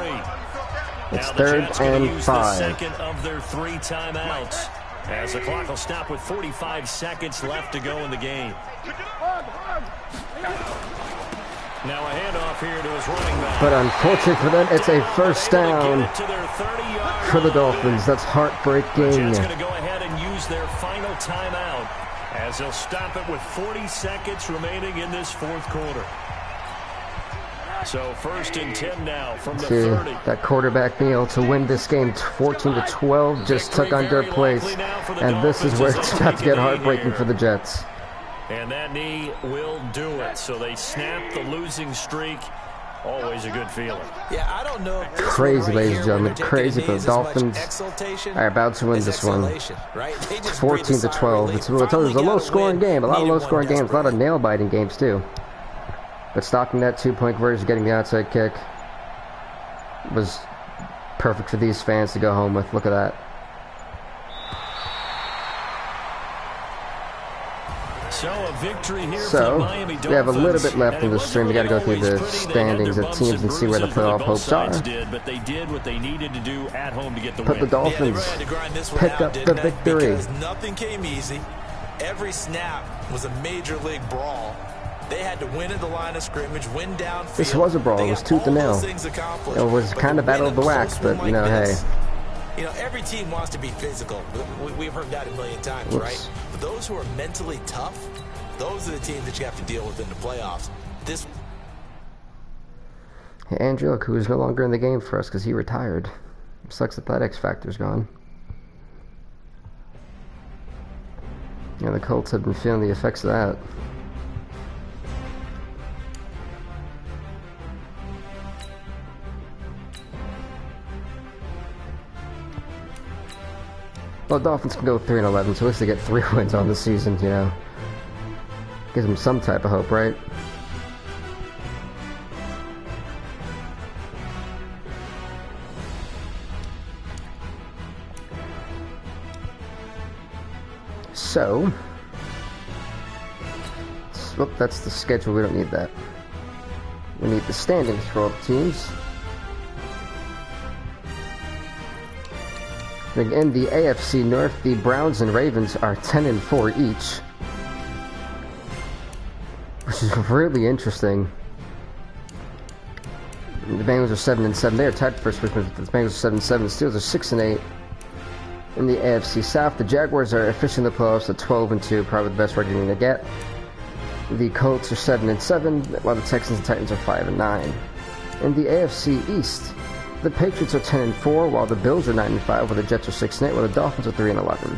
S1: It's
S2: Now the
S1: 3rd
S2: Jets gonna
S1: and
S2: use
S1: 5.
S2: the second of their 3 timeouts. As the clock will stop with 45 seconds left to go in the game. Now a handoff here to his running back.
S1: But unfortunately for them, it's a first down for the Dolphins. That's heartbreaking.
S2: Jets going to go ahead and use their final timeout as they'll stop it with 40 seconds remaining in this 4th quarter. So 1st and 10 now from the 30.
S1: That quarterback being able to win this game 14-12 just took under place. And this is where it's about to get heartbreaking for the Jets.
S2: And that knee will do it. So they snap the losing streak. Always a good feeling.
S3: Yeah, I don't know. If
S1: crazy, ladies and gentlemen. Crazy for the Dolphins are about to win this one. It's 14-12. It's a low-scoring game. A lot of low-scoring games. A lot of nail-biting games, too. But stopping that 2-point conversion, getting the outside kick, was perfect for these fans to go home with. Look at that.
S2: So a victory here
S1: so
S2: for the Miami Dolphins.
S1: We have a little bit left in the stream. We got to go through the standings of teams and see where the playoff hopes are.
S2: But they did what they needed to do at home to get the
S1: win. But the Dolphins pick up the victory.
S3: Because nothing came easy. Every snap was a major league brawl. They had to win at the line of scrimmage, win downfield.
S1: This was a brawl. It was tooth and nail. It was kind of battle of the wax, but you know, hey.
S3: You know, every team wants to be physical. We've heard that a million times, right? But those who are mentally tough, those are the teams that you have to deal with in the playoffs.
S1: Hey, Andrew, who's no longer in the game for us because he retired. Sucks that X factor's gone. Yeah, the Colts have been feeling the effects of that. Well, Dolphins can go 3-11, so at least they get 3 wins on the season, you know. Gives them some type of hope, right? So, whoop, that's the schedule. We don't need that. We need the standings for all the teams. In the AFC North, the Browns and Ravens are 10-4 each, which is really interesting. The Bengals are 7-7. They are tied for first place. The Bengals are 7-7. The Steelers are 6-8. In the AFC South, the Jaguars are officially in the playoffs at 12-2, probably the best record you're going to get. The Colts are 7-7, while the Texans and Titans are 5-9. In the AFC East, the Patriots are 10-4, while the Bills are 9-5, while the Jets are 6-8, while the Dolphins are 3-11.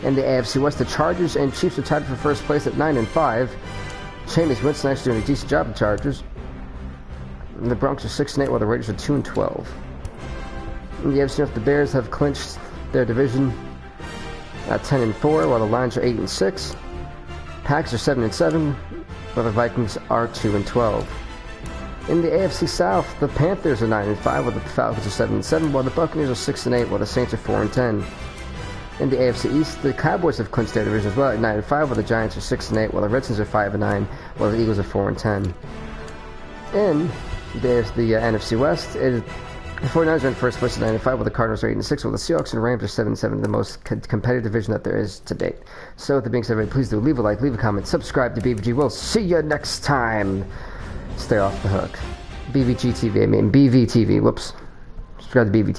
S1: In the AFC West, the Chargers and Chiefs are tied for first place at 9-5. Jameis Winston actually doing a decent job, the Chargers. And the Broncos are 6-8, while the Raiders are 2-12. In the AFC North, the Bears have clinched their division at 10-4, while the Lions are 8-6. Packers are 7-7, while the Vikings are 2-12. In the AFC South, the Panthers are 9-5, while the Falcons are 7-7, while the Buccaneers are 6-8, while the Saints are 4-10. In the AFC East, the Cowboys have clinched their division as well at 9-5, while the Giants are 6-8, while the Redskins are 5-9, while the Eagles are 4-10. In the NFC West, the 49ers are in first place at 9-5, while the Cardinals are 8-6, while the Seahawks and Rams are 7-7, the most competitive division that there is to date. So, with that being said, everybody, please do leave a like, leave a comment, subscribe to BVG. We'll see you next time. Stay off the hook. BVG TV, I mean BVTV. Whoops. Subscribe to BVTV.